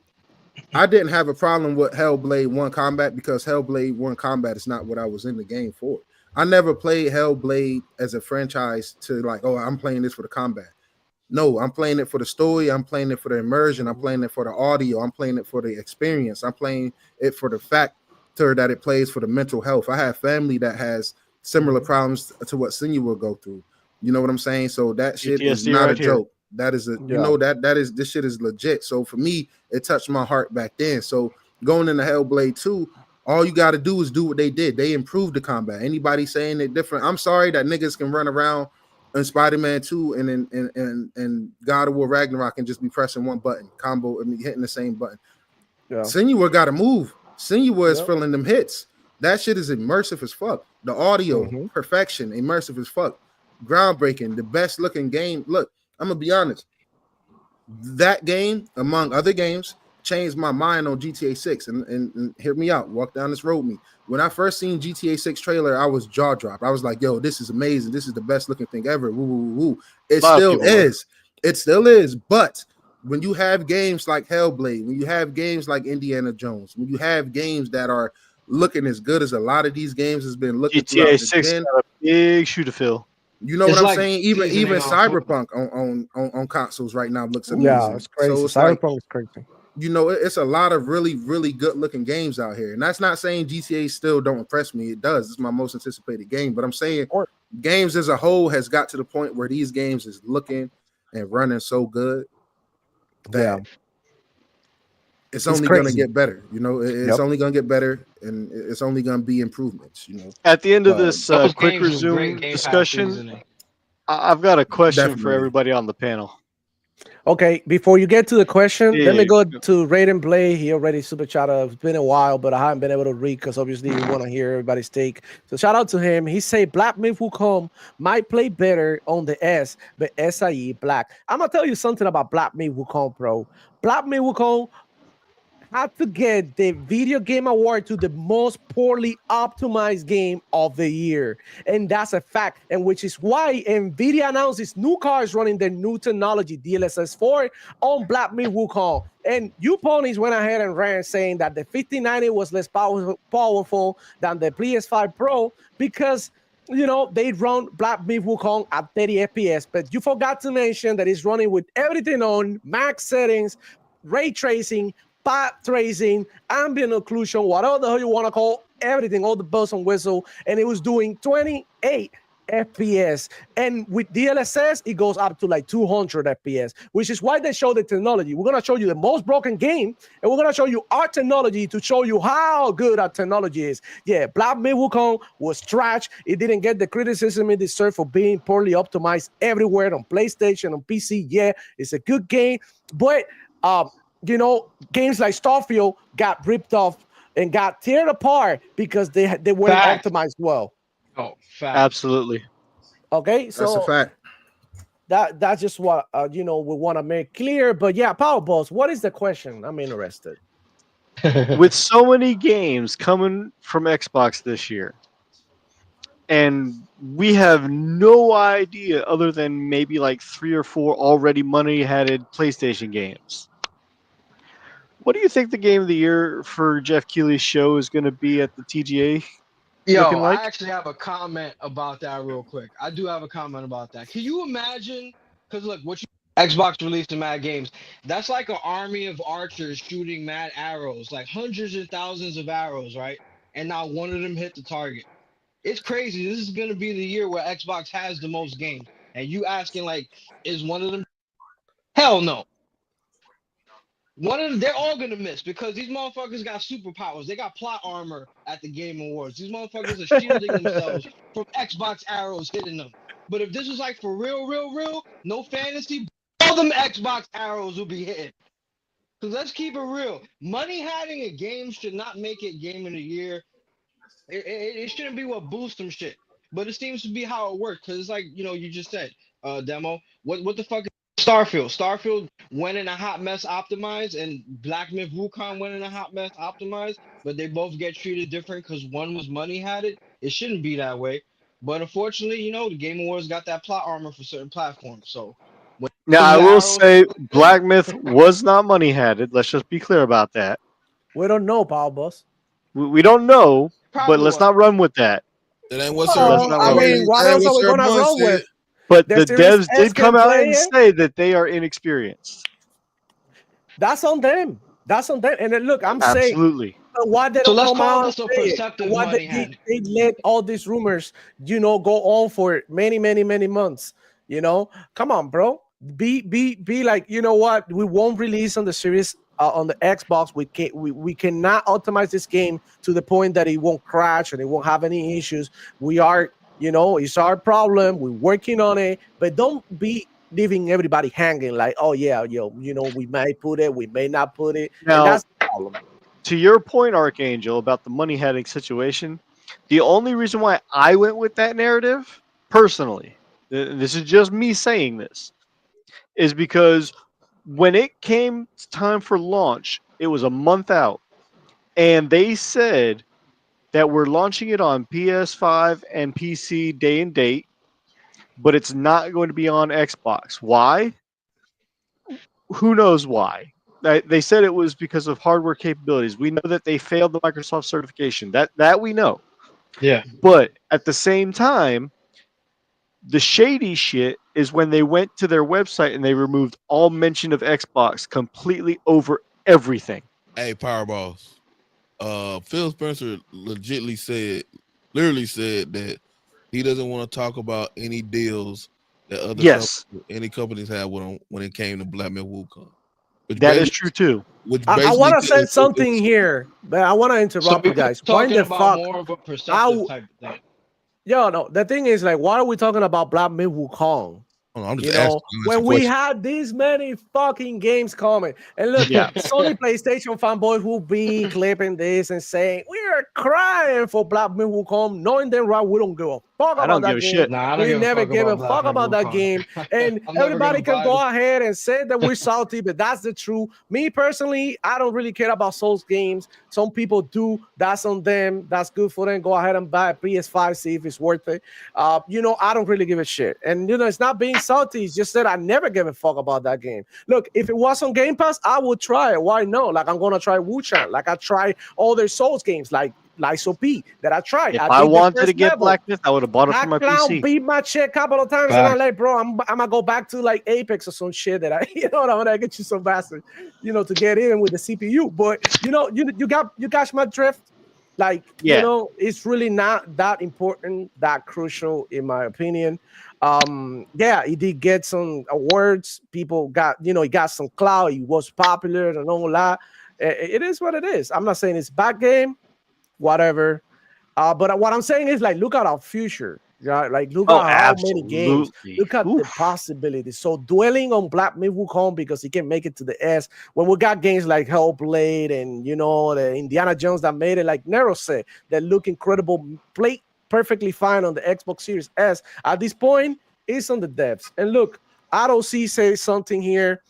I didn't have a problem with Hellblade 1 combat, because Hellblade 1 combat is not what I was in the game for. I never played Hellblade as a franchise to like, oh, I'm playing this for the combat. No, I'm playing it for the story. I'm playing it for the immersion. I'm playing it for the audio. I'm playing it for the experience. I'm playing it for the fact that it plays for the mental health. I have family that has similar problems to what Senior will go through. You know what I'm saying? So that shit is not a joke. That is this shit is legit. So for me, it touched my heart back then. So going into Hellblade 2, all you got to do is do what they did. They improved the combat. Anybody saying it different, I'm sorry that niggas can run around in Spider-Man 2 and God of War Ragnarok and just be pressing one button, combo, and hitting the same button. Yeah. Senior got to move. Senior is filling them hits. That shit is immersive as fuck. The audio, perfection, immersive as fuck. Groundbreaking, the best looking game. Look, I'm gonna be honest. That game, among other games, changed my mind on GTA 6. And hear me out. Walk down this road with me. when I first seen GTA 6 trailer, I was jaw dropped. I was like, yo, this is amazing. This is the best looking thing ever. Woo, woo, woo. It still is. It still is. But when you have games like Hellblade, when you have games like Indiana Jones, when you have games that are looking as good as a lot of these games has been looking GTA 6 got a big shoe to fill. You know what I'm saying? Even Cyberpunk on consoles right now looks amazing. Yeah, it's crazy. So it's Cyberpunk is crazy. You know, it's a lot of really, really good looking games out here. And that's not saying GTA still don't impress me. It does. It's my most anticipated game. But I'm saying games as a whole has got to the point where these games is looking and running so good that it's only going to get better. You know, it's only going to get better, and it's only going to be improvements. You know, at the end of this quick resume discussion, I've got a question for everybody on the panel. Okay, before you get to the question, let me go to Raiden Blade. He already super chatted. It's been a while, but I haven't been able to read because obviously we want to hear everybody's take. So shout out to him. He said Black Myth Wukong might play better on the S, but SIE Black. I'm gonna tell you something about Black Myth Wukong, bro. Black Myth Wukong had to get the Video Game Award to the most poorly optimized game of the year. And that's a fact. And which is why NVIDIA announces new cars running their new technology, DLSS 4, on Black Myth Wukong. And you ponies went ahead and ran saying that the 5090 was less powerful than the PS5 Pro because, you know, they run Black Myth Wukong at 30 FPS. But you forgot to mention that it's running with everything on max settings, ray tracing, path tracing, ambient occlusion, whatever the hell you want to call everything, all the bells and whistle, and it was doing 28 FPS. And with DLSS, it goes up to like 200 FPS, which is why they show the technology. We're going to show you the most broken game, and we're going to show you our technology to show you how good our technology is. Yeah, Black Myth Wukong was trash. It didn't get the criticism it deserved for being poorly optimized everywhere on PlayStation, on PC. Yeah, it's a good game, but you know, games like Starfield got ripped off and got teared apart because they weren't optimized well. Oh, fact. Absolutely. Okay, so that's a fact. That's just what you know, we want to make clear. But yeah, Power Boss, what is the question? I'm interested. With so many games coming from Xbox this year, and we have no idea other than maybe like 3 or 4 already money-headed PlayStation games. What do you think the game of the year for Jeff Keighley's show is going to be at the TGA? Yo, I actually have a comment about that real quick. I do have a comment about that. Can you imagine? Because look, Xbox released mad games. That's like an army of archers shooting mad arrows, like hundreds of thousands of arrows, right? And not one of them hit the target. It's crazy. This is going to be the year where Xbox has the most games. And you asking, like, is one of them? Hell no. They're all gonna miss because these motherfuckers got superpowers. They got plot armor at the Game Awards. These motherfuckers are shielding themselves from Xbox arrows hitting them. But if this was like for real, no fantasy, all them Xbox arrows will be hitting. Because let's keep it real. Money having a game should not make it game of the year. It shouldn't be what boosts them shit. But it seems to be how it works. Because it's like, you know, you just said, Demo, what the fuck is Starfield went in a hot mess optimized, and Black Myth Wukong went in a hot mess optimized, but they both get treated different because one was money had it. It shouldn't be that way. But unfortunately, you know, the Game Awards got that plot armor for certain platforms. So now I will say Black Myth was not money headed. Let's just be clear about that. We don't know, Power Boss. We don't know, but let's not run with that. That ain't what's I mean, what else are we gonna run with? But the devs did come out and say that they are inexperienced. That's on them. And then, look, I'm absolutely saying why they don't come out and say why they let all these rumors, you know, go on for many months. You know, come on, bro. Be like, you know what? We won't release on the series on the Xbox. We cannot optimize this game to the point that it won't crash and it won't have any issues. We are. You know, it's our problem. We're working on it, but don't be leaving everybody hanging like, oh yeah, you know, we may put it, we may not put it. Now, and that's the problem. To your point, Archangel, about the money heading situation, the only reason why I went with that narrative, personally, this is just me saying this, is because when it came time for launch, it was a month out, and they said that we're launching it on PS5 and PC day and date, but it's not going to be on Xbox. Why? Who knows why? They said it was because of hardware capabilities. We know that they failed the Microsoft certification. That we know. Yeah. But at the same time, the shady shit is when they went to their website and they removed all mention of Xbox completely over everything. Hey, Powerballs. Phil Spencer literally said that he doesn't want to talk about any deals that any companies have when it came to Black Myth Wukong. That is true too. I want to say something here, but I want to interrupt you guys. Why the fuck? More of a perceptive type of thing. Yo, no. The thing is, like, why are we talking about Black Myth Wukong? I'm just asking when we had these many fucking games coming, and look, Sony PlayStation fanboys will be clipping this and saying we are crying for Black Myth Wukong, knowing them right, we don't give a fuck about that game. We never give a fuck about that game, and everybody can go ahead and say that we're salty, but that's the truth. Me personally, I don't really care about Souls games. Some people do. That's on them. That's good for them. Go ahead and buy a PS5, see if it's worth it. I don't really give a shit, and it's not being salty. It's just that I never give a fuck about that game. Look, if it was on Game Pass, I would try it. Why no? Like I'm gonna try Wu-Chan. Like I try all their Souls games, like P that I tried. If I wanted to get Black Myth, I would have bought it for my PC. Beat my shit a couple of times, and I'm like, bro, I'm gonna go back to like Apex or some shit that I'm gonna get you some bastard, to get in with the CPU. But you got my drift. Like, it's really not that important, that crucial, in my opinion. He did get some awards. People got, he got some clout. He was popular and all that. It is what it is. I'm not saying it's a bad game, whatever. But what I'm saying is, like, look at our future. Like, look at how many games. Look at the possibilities. So dwelling on Black Myth Wukong because he can make it to the S, when we got games like Hellblade and the Indiana Jones that made it, like Nero said, that look incredible, played perfectly fine on the Xbox Series S. At this point, it's on the devs. And look, ROC says something here.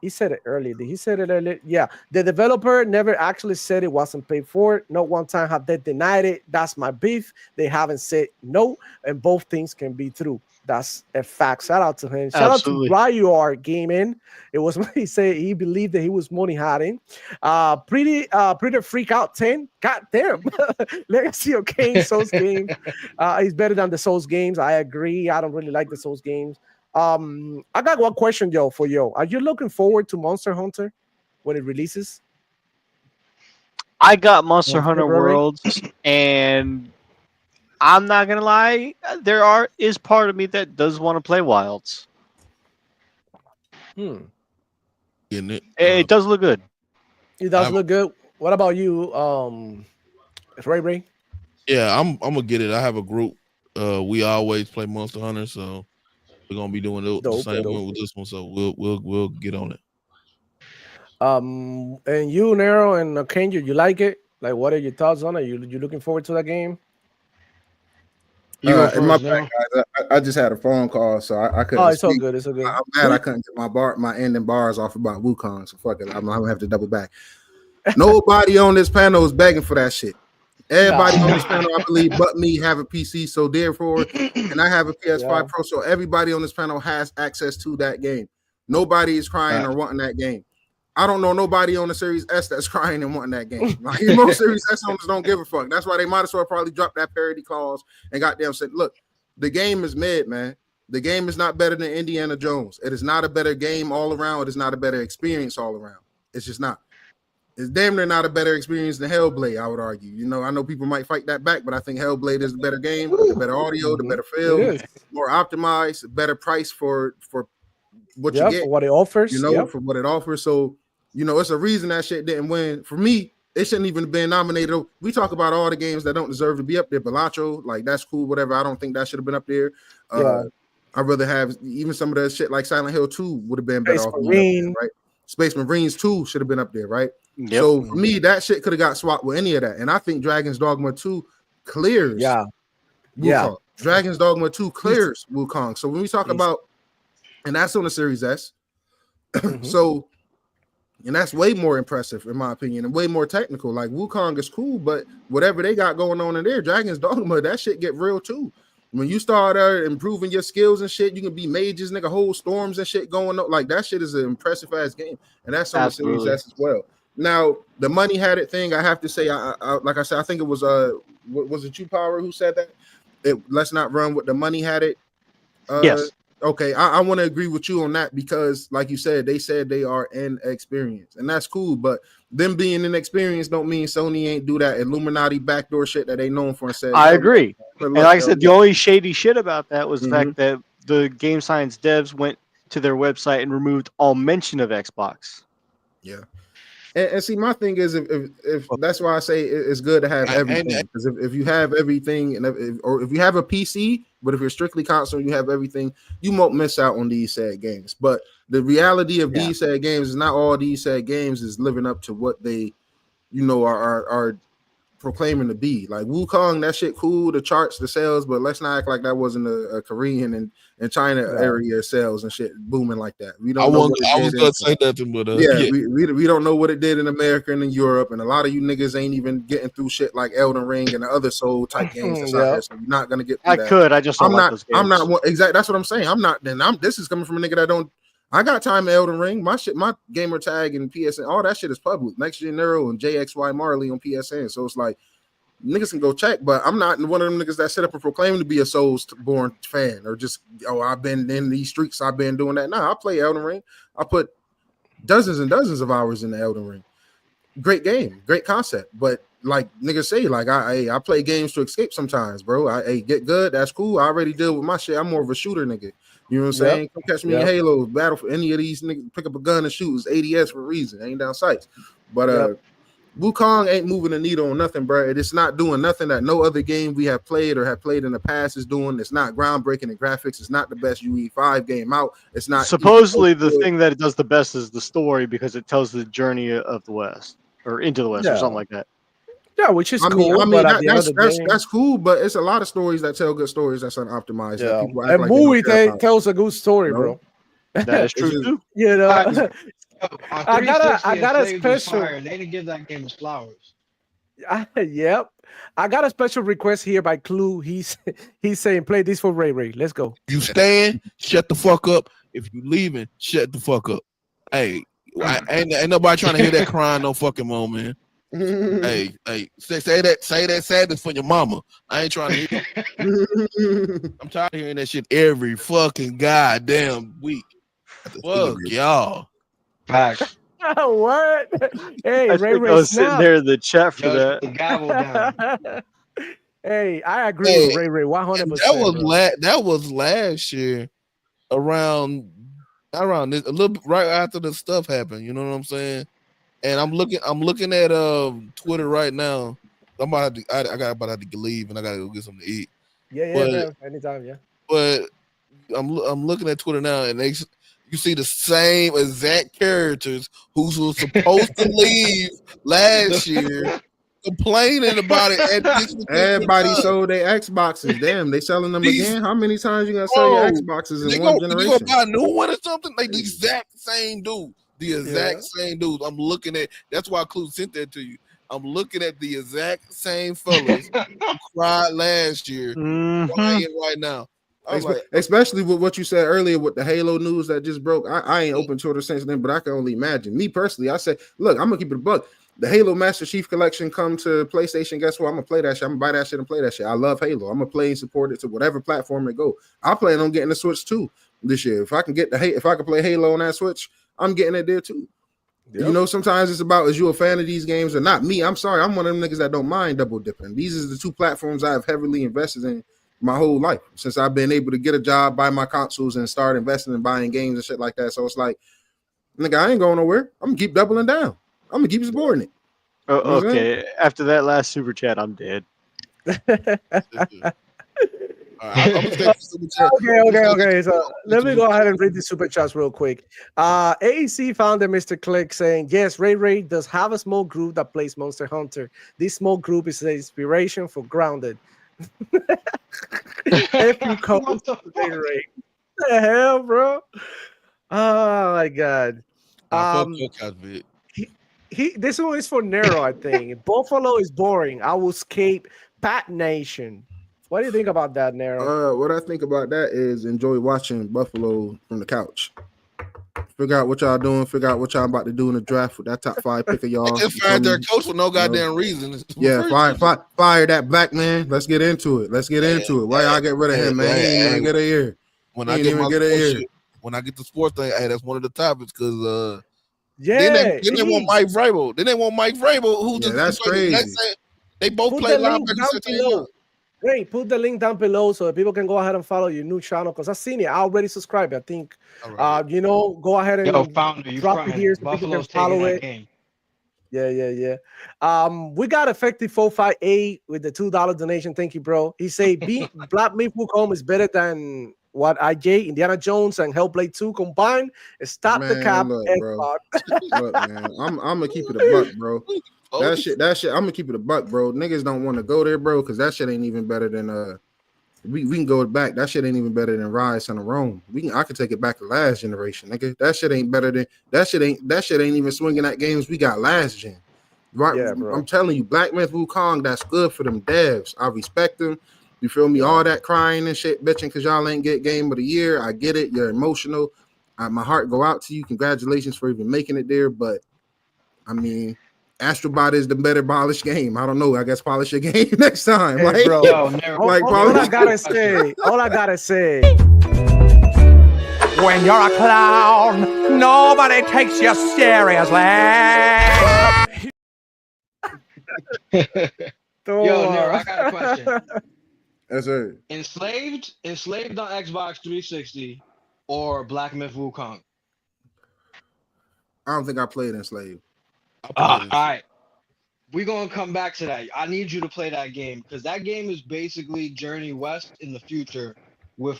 He said it earlier. Did he said it earlier? Yeah. The developer never actually said it wasn't paid for. Not one time have they denied it. That's my beef. They haven't said no, and both things can be true. That's a fact. Shout out to him. Shout out to Ryuar Gaming. It was what he said. He believed that he was money hiding. Pretty freak out 10. God damn. Legacy of Kain Souls game. He's better than the Souls games. I agree. I don't really like the Souls games. I got one question, for you. Are you looking forward to Monster Hunter when it releases? I got Monster Hunter Worlds, and I'm not gonna lie, is part of me that does want to play Wilds. It does look good. It does look good. What about you, Ray? Yeah, I'm gonna get it. I have a group. We always play Monster Hunter, so we're gonna be doing the same one with this one, so we'll get on it. And you, Nero and Archangel, you like it? Like, what are your thoughts on it? You looking forward to that game? My bad, guys. I just had a phone call, so I couldn't. Oh, it's all good. It's all good. I'm mad I couldn't get my ending bars off about Wukong, so fuck it. I'm gonna have to double back. Nobody on this panel is begging for that shit. Everybody on this panel, I believe, but me, have a PC, so therefore, and I have a PS5 Pro, so everybody on this panel has access to that game. Nobody is crying or wanting that game. I don't know nobody on the Series S that's crying and wanting that game. Like, most Series S owners don't give a fuck. That's why they might as well probably drop that parity clause and goddamn said, look, the game is mid, man. The game is not better than Indiana Jones. It is not a better game all around. It is not a better experience all around. It's just not. It's damn near not a better experience than Hellblade, I would argue. I know people might fight that back, but I think Hellblade is the better game, the better audio, the better feel, more optimized, better price for what you get, for what it offers, for what it offers. So, it's a reason that shit didn't win. For me, it shouldn't even have been nominated. We talk about all the games that don't deserve to be up there. Balatro, like, that's cool, whatever. I don't think that should have been up there. I'd rather have even some of the shit like Silent Hill 2 would have been better off there, right? Space Marines 2 should have been up there, right? Yep. So for me, that shit could have got swapped with any of that. And I think Dragon's Dogma 2 clears. Wukong. Dragon's Dogma 2 clears Wukong. So when we talk about, and that's on the Series S. So And that's way more impressive, in my opinion, and way more technical. Like Wukong is cool, but whatever they got going on in there, Dragon's Dogma, that shit get real too. When you start improving your skills and shit, you can be mages, nigga, whole storms and shit going on. Like that shit is an impressive ass game, and that's on the Series S as well. Now the money had it thing, I have to say, I like I said, I think it was was it you, Power, who said that? Let's not run with the money had it. Yes. Okay, I want to agree with you on that because, like you said, they said they are inexperienced, and that's cool. But them being inexperienced don't mean Sony ain't do that Illuminati backdoor shit that they known for. And said, I agree. And like I said, the only shady shit about that was the fact that the Game Science devs went to their website and removed all mention of Xbox. Yeah. And see, my thing is, if that's why I say it's good to have everything, because if you have everything, and if you have a PC, but if you're strictly console, you have everything, you won't miss out on these sad games. But the reality of these sad games is not all these sad games is living up to what they, are proclaiming to be. Like Wukong, that shit cool, the charts, the sales, but let's not act like that wasn't a Korean and China area sales and shit booming like that. We don't. I was gonna say nothing, but we don't know what it did in America and in Europe, and a lot of you niggas ain't even getting through shit like Elden Ring and the other soul type games that's out there. So you're not gonna get. Through that. I'm not. I'm not exactly. That's what I'm saying. I'm not. Then this is coming from a nigga that don't. I got time in Elden Ring. My shit, my gamer tag and PSN, all that shit is public. Next Gen Nero and JXY Marley on PSN. So it's like niggas can go check, but I'm not one of them niggas that set up and proclaim to be a Souls-born fan or just I've been in these streets. I've been doing that. Nah, I play Elden Ring. I put dozens and dozens of hours in the Elden Ring. Great game, great concept, but like niggas say, like I play games to escape sometimes, bro. I get good. That's cool. I already deal with my shit. I'm more of a shooter nigga. You know what I'm saying? Come catch me in Halo, battle for any of these niggas, pick up a gun and shoot. It's ADS for a reason. Ain't down sights. But Wukong ain't moving the needle on nothing, bro. It's not doing nothing that no other game we have played or have played in the past is doing. It's not groundbreaking in graphics. It's not the best UE5 game out. It's not. Supposedly, the thing that it does the best is the story because it tells the journey of the West or into the West or something like that. Yeah, which is cool. I mean that's cool, but it's a lot of stories that tell good stories that's unoptimized. Yeah. And movie tells a good story, bro. That is true too. You know, I got a special. They didn't give that game its flowers. Yep, I got a special request here by Clue. He's saying play this for Ray Ray. Let's go. You staying? Shut the fuck up. If you leaving, shut the fuck up. Hey, ain't nobody trying to hear that crying no fucking more, man. hey, say that sadness for your mama. I ain't trying to hear it. I'm tired of hearing that shit every fucking goddamn week. Fuck y'all. Facts. What? Hey, I Ray think I was sitting there in the chat for that. The gavel down. Hey, I agree with Ray Ray 100%. That was last year around this, a little bit right after the stuff happened. You know what I'm saying? And I'm looking at Twitter right now. I got about to leave and I gotta go get something to eat. Yeah, anytime, yeah. But I'm looking at Twitter now, and you see the same exact characters who were supposed to leave last year complaining about it. Everybody sold their Xboxes. Damn, they selling them again. How many times you gonna sell your Xboxes in one generation? You gonna buy a new one or something? Like the exact same dude. The exact same dude. I'm looking at. That's why Clue sent that to you. I'm looking at the exact same fellas who cried last year, crying right now. Especially with what you said earlier with the Halo news that just broke. I ain't open Twitter since then, but I can only imagine. Me personally, I say, look, I'm gonna keep it a buck. The Halo Master Chief Collection come to PlayStation. Guess what? I'm gonna play that shit. I'm gonna buy that shit and play that shit. I love Halo. I'm gonna play and support it to whatever platform it go. I plan on getting the Switch too this year. If I can play Halo on that Switch, I'm getting it there too. Yep. You know, sometimes it's about, is you a fan of these games or not? Me, I'm sorry, I'm one of them niggas that don't mind double dipping. These are the two platforms I have heavily invested in my whole life since I've been able to get a job, buy my consoles, and start investing in buying games and shit like that. So it's like, nigga, I ain't going nowhere. I'm gonna keep doubling down. I'm gonna keep supporting it. Oh, okay. After that last super chat, I'm dead. Okay. So let me go ahead and read the super chats real quick. AEC founder Mr. Click saying, yes, Ray does have a small group that plays Monster Hunter. This small group is the inspiration for Grounded. If you call Ray, the hell, bro? Oh my god. This one is for Nero, I think. Buffalo is boring. I will escape Pat Nation. What do you think about that, Nero? What I think about that is enjoy watching Buffalo from the couch. Figure out what y'all doing. Figure out what y'all about to do in the draft with that top 5 pick of y'all. They just fired their coach for no goddamn reason. Yeah, fire that black man. Let's get into it. Why y'all get rid of him, man? He ain't even get a year. When I get the sports thing, hey, that's one of the topics because then they want Mike Vrabel. Then they want Mike Vrabel, who just that's crazy. They both play linebacker. Great, put the link down below so that people can go ahead and follow your new channel because I've seen it. I already subscribed. I think, go ahead and drop it here so people can follow it. Game. Yeah. We got Effective 458 with the $2 donation. Thank you, bro. He say Black Myth Wukong is better than what IJ, Indiana Jones, and Hellblade 2 combined. Stop the cap. Look, man, I'm gonna keep it a buck, bro. That shit. I'm gonna keep it a buck, bro. Niggas don't want to go there, bro, because that shit ain't even better than We can go back. That shit ain't even better than Rise and Rome. I can take it back to last generation, nigga. That shit ain't better than that shit ain't even swinging at games we got last gen. Right? Yeah, bro. I'm telling you, Black Myth Wukong, that's good for them devs. I respect them. You feel me? All that crying and shit, bitching because y'all ain't get game of the year. I get it. You're emotional. My heart go out to you. Congratulations for even making it there. But I mean, Astrobot is the better polish game. I don't know. I guess polish your game next time. Hey, bro. All I gotta say. When you're a clown, nobody takes you seriously. Yo, Nero, I got a question. Yes, sir. Enslaved on Xbox 360 or Black Myth Wukong? I don't think I played Enslaved. All right. We're going to come back to that. I need you to play that game because that game is basically Journey West in the future with,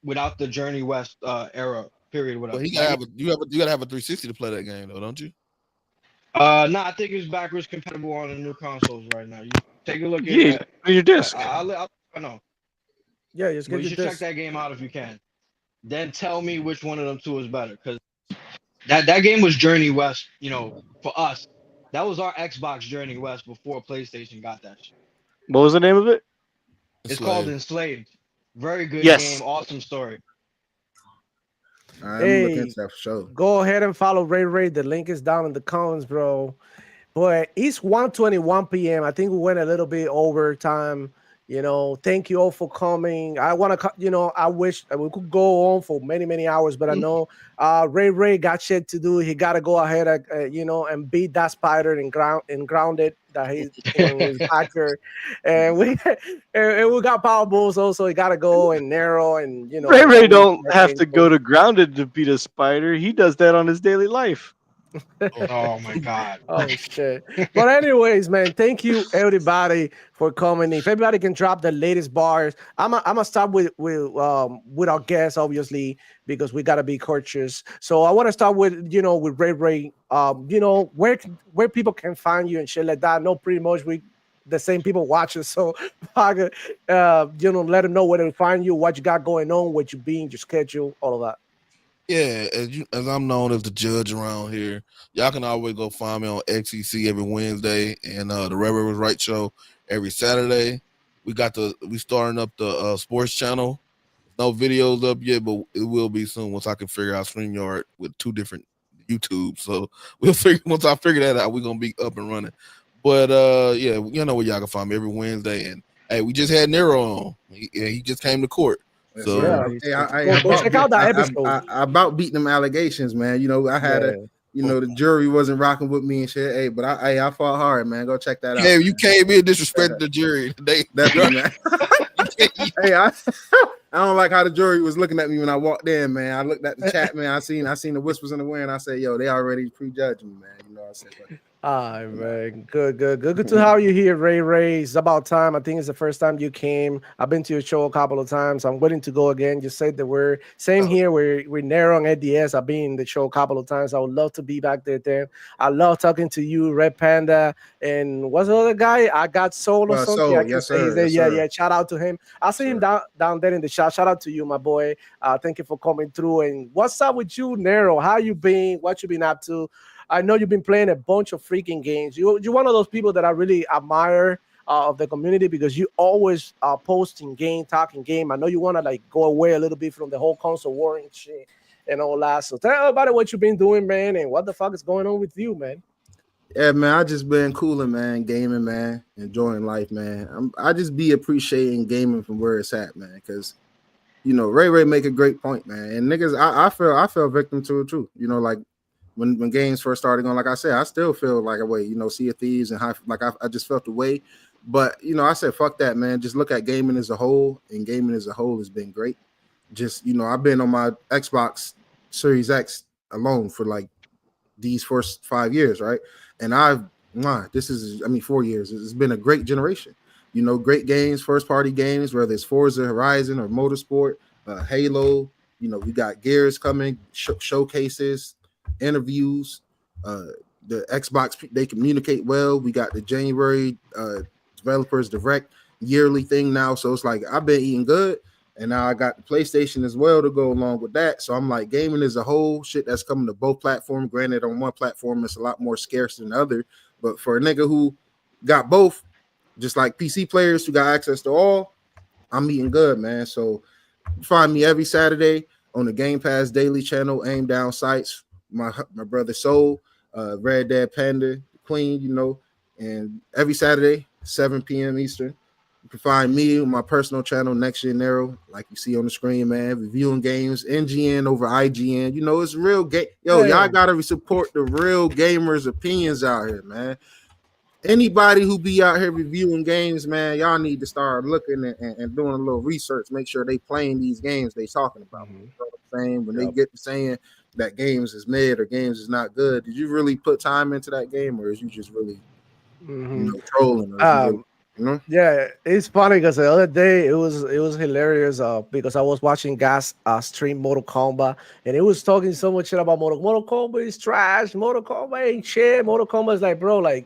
without the Journey West era period. Well, you gotta have a 360 to play that game though, don't you? No, I think it's backwards compatible on the new consoles right now. You take a look at your disc. I know. Yeah, just you should check that game out if you can. Then tell me which one of them two is better because that game was Journey West. For us, that was our Xbox Journey West before PlayStation got that shit. What was the name of it? It's called Enslaved. Very good game. Awesome story. I'm looking at that for sure. Go ahead and follow Ray. The link is down in the comments, bro. But it's 1:21 p.m. I think we went a little bit over time. Thank you all for coming. I want to, I wish we could go on for many, many hours, but I know Ray got shit to do. He got to go ahead, and beat that spider and ground it that he's his hacker. And we got power bulls also. He got to go and narrow and, Ray don't have to go to grounded to beat a spider. He does that on his daily life. Oh my God. Oh shit. But anyways, man, thank you everybody for coming. If everybody can drop the latest bars, I'm gonna start with our guests, obviously, because we gotta be courteous. So I want to start with with Ray. Where people can find you and shit like that. I know pretty much the same people watching, so I could, let them know where to find you, what you got going on, what you being, your schedule, all of that. Yeah, as I'm known as the judge around here, y'all can always go find me on XEC every Wednesday and the Red River's Right Show every Saturday. We starting up the sports channel. No videos up yet, but it will be soon once I can figure out StreamYard with 2 different YouTubes. So once I figure that out, we're gonna be up and running. But yeah, you know where y'all can find me every Wednesday. And hey, we just had Nero on. He just came to court. So check out that episode. I about beating them allegations, man. I had the jury wasn't rocking with me and shit. Hey, but I fought hard, man. Go check that out. Hey, you came in disrespecting the jury today. Definitely, man. Hey, I don't like how the jury was looking at me when I walked in, man. I looked at the chat, man. I seen the whispers in the wind. I said, yo, they already prejudged me, man. I said, all right, man. Good to have you here, Ray. It's about time. I think it's the first time you came. I've been to your show a couple of times. I'm willing to go again. Just said the word. Same here. We're narrow on ADS. I've been in the show a couple of times. I would love to be back there then. I love talking to you, Red Panda, and what's the other guy? I got Soul or something. Soul, yes, sir. Yeah. Shout out to him. I see him down there in the chat. Shout out to you, my boy. Thank you for coming through. And what's up with you, Nero? How you been? What you been up to? I know you've been playing a bunch of freaking games. You're one of those people that I really admire of the community because you always posting game, talking game. I know you want to like go away a little bit from the whole console war and shit and all that. So tell everybody what you've been doing, man, and what the fuck is going on with you, man. Yeah, man, I just been cooling, man, gaming, man, enjoying life, man. I just be appreciating gaming from where it's at, man, because you know, Ray make a great point, man. And niggas, I fell victim to it too. You know, like when games first started going, like I said, I still feel like a way, you know, Sea of Thieves and I just felt the way. But you know, I said, fuck that, man. Just look at gaming as a whole, and gaming as a whole has been great. Just, you know, I've been on my Xbox Series X alone for like these first 5 years, right? And 4 years. It's been a great generation. You know, great games, first-party games, whether it's Forza Horizon or Motorsport, Halo. You know, we got Gears coming, showcases, interviews. The Xbox, they communicate well. We got the January Developers Direct yearly thing now. So it's like I've been eating good. And now I got the PlayStation as well to go along with that. So I'm like, gaming as a whole, shit that's coming to both platforms. Granted, on one platform, it's a lot more scarce than the other. But for a nigga who got both, just like PC players who got access to all, I'm eating good, man. So find me every Saturday on the Game Pass Daily channel, Aim Down Sights, my brother Soul, Red Dead Panda, Queen, you know, and every Saturday, 7 p.m. Eastern. You can find me on my personal channel, Next Gen Arrow, like you see on the screen, man, reviewing games, NGN over IGN. You know, it's real game. Yo, y'all gotta support the real gamers' opinions out here, man. Anybody who be out here reviewing games, man, y'all need to start looking and doing a little research. Make sure they playing these games they talking about. You know what I'm saying? When they get to saying that games is mid or games is not good, did you really put time into that game, or is you just really you know, trolling? Or you know? Yeah, it's funny because the other day it was hilarious because I was watching Gas stream Mortal Kombat and it was talking so much shit about Mortal Kombat is trash, Mortal Kombat ain't shit. Mortal Kombat is like, bro, like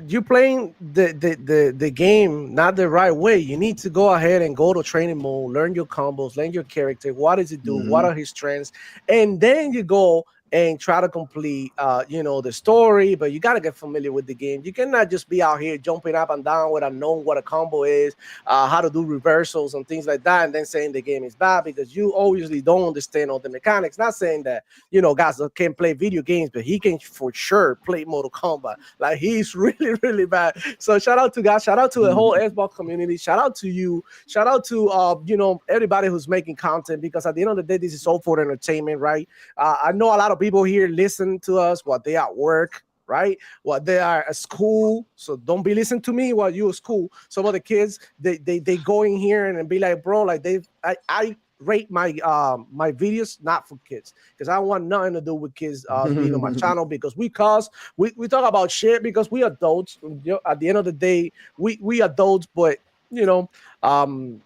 you playing the game not the right way. You need to go ahead and go to training mode, learn your combos, learn your character, what does it do, what are his strengths, and then you go and try to complete you know, the story. But you got to get familiar with the game. You cannot just be out here jumping up and down without knowing what a combo is, how to do reversals and things like that, and then saying the game is bad because you obviously don't understand all the mechanics. Not saying that, you know, guys can't play video games, but he can for sure play Mortal Kombat. Like, he's really, really bad. So shout out to guys, shout out to the whole Xbox community, shout out to you, shout out to you know, everybody who's making content, because at the end of the day, this is all for entertainment, right? I know a lot of people here listen to us while they at work, right? While they are at school. So don't be listening to me while you're at school. Some of the kids, they go in here and be like, bro, like I rate my my videos not for kids, because I want nothing to do with kids being on my channel, because we talk about shit because we adults. You know, at the end of the day, we adults, but you know,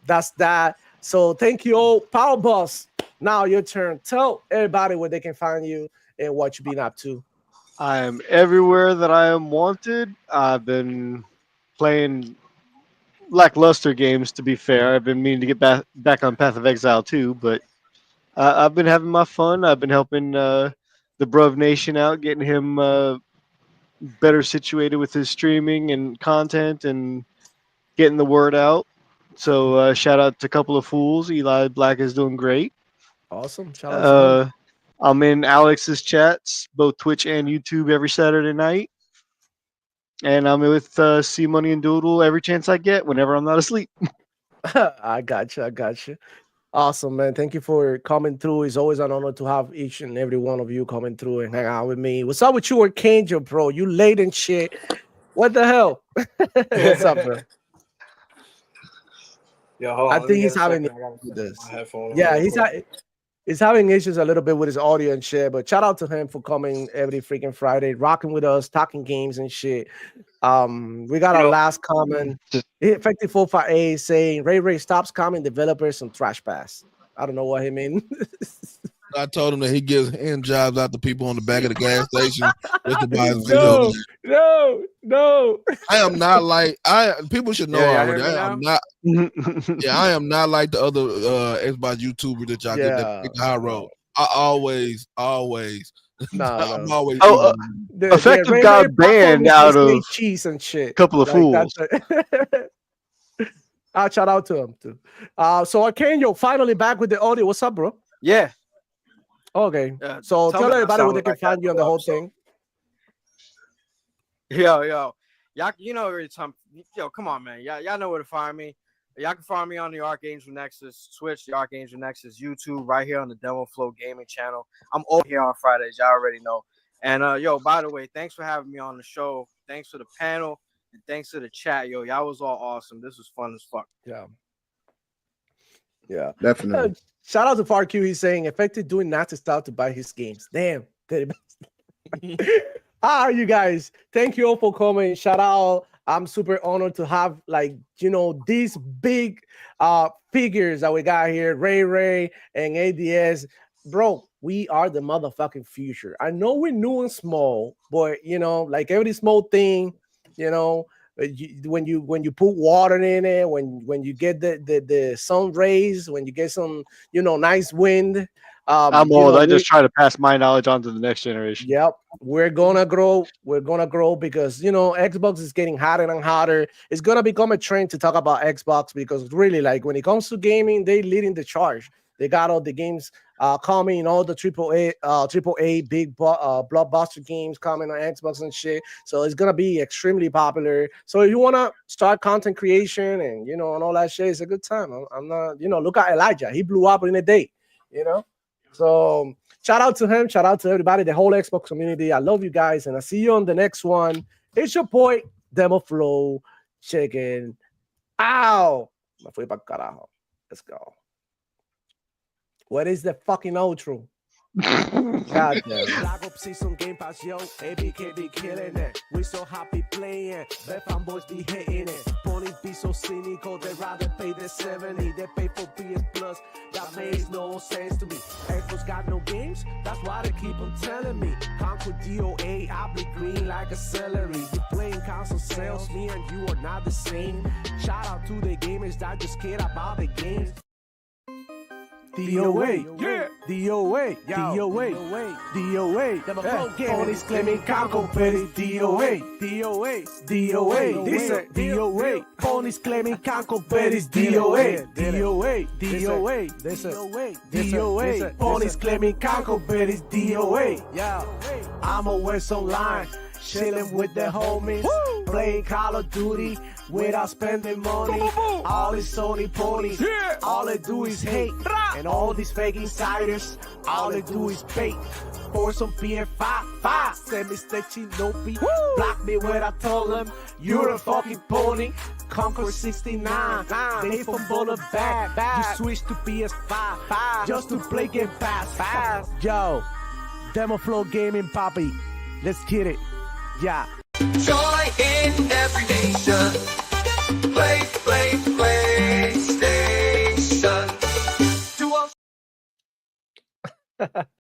that's that. So thank you all. Power Boss, now your turn. Tell everybody where they can find you and what you've been up to. I am everywhere that I am wanted. I've been playing lackluster games, to be fair. I've been meaning to get back on Path of Exile too, but I've been having my fun. I've been helping the Bruv Nation out, getting him better situated with his streaming and content and getting the word out. So shout out to a couple of fools. Eli Black is doing great. Awesome. Shout out to him. I'm in Alex's chats, both Twitch and YouTube, every Saturday night. And I'm with C Money and Doodle every chance I get, whenever I'm not asleep. I got you. Awesome, man. Thank you for coming through. It's always an honor to have each and every one of you coming through and hang out with me. What's up with you, Archangel, bro? You late and shit. What the hell? What's up, bro? Yo, hold on, I think he's having this. Yeah, he's having issues a little bit with his audio and shit, but shout out to him for coming every freaking Friday, rocking with us, talking games and shit. We got our last comment. Effective 45A saying Ray stops calming developers some trash pass. I don't know what he mean. I told him that he gives hand jobs out to people on the back of the gas station just to buy his No. I am not like people should know already. I am not like the other Xbox YouTubers that y'all get that high road. I always I'm always Effective got banned out of cheese and shit. A couple of fools. I'll shout out to him too. So Archangel finally back with the audio. What's up, bro? Yeah. Okay. So tell everybody where they can find you on the whole thing. Yo, y'all, you know every time. Yo, come on, man. Y'all know where to find me. Y'all can find me on the Archangel Nexus, Twitch, the Archangel Nexus, YouTube, right here on the Demoflow Gaming channel. I'm over here on Fridays. Y'all already know. And yo, by the way, thanks for having me on the show. Thanks for the panel. And thanks to the chat, yo. Y'all was all awesome. This was fun as fuck. Yeah, definitely. Shout out to FarQ. He's saying Effective doing Nazi style to buy his games. Damn. You guys, thank you all for coming. Shout out. I'm super honored to have these big figures that we got here, Ray and ADS. Bro, we are the motherfucking future. I know we're new and small, but like every small thing, when you put water in it, when you get the sun rays, when you get some nice wind. I'm old. I just try to pass my knowledge on to the next generation. Yep, we're gonna grow. We're gonna grow because Xbox is getting hotter and hotter. It's gonna become a trend to talk about Xbox because really, like when it comes to gaming, they leading the charge. They got all the games coming, all the AAA big blockbuster games coming on Xbox and shit. So it's gonna be extremely popular. So if you wanna start content creation and and all that shit, it's a good time. I'm not, look at Elijah. He blew up in a day. So shout out to him. Shout out to everybody, the whole Xbox community. I love you guys, and I'll see you on the next one. It's your boy, Demoflow. Chicken. Ow! Let's go. What is the fucking outro? God damn. Black Ops Season Game Pass, yo. ABK be killing it. We so happy playing. Bad fanboys be hitting it. Ponies be so cynical. They rather pay the 70. They pay for PS Plus. That makes no sense to me. Xbox got no games. That's why they keep on telling me. Conquer DOA. I'll be green like a celery. You playing console sales. Me and you are not the same. Shout out to the gamers that just care about the games. DOA, yeah, DOA, DOA, DOA, Ponies claiming Conco, but it's DOA, DOA, dice DOA, Ponies claiming Conco, but it's DOA, DOA, Ponies claiming Conco, but it's DOA, yeah, I'm always online, chilling with the homies, playing Call of Duty without spending money. All these Sony ponies, all they do is hate. And all these fake insiders, all they do is bait. For some PS5, send me stitching no beat. Block me when I told them, you're a fucking pony. Conquer 69, they fumble a bag. You switch to PS5, just to play Game Pass. Yo, Demoflow Gaming, Poppy. Let's get it. Yeah. Joy in every nation. Play, PlayStation.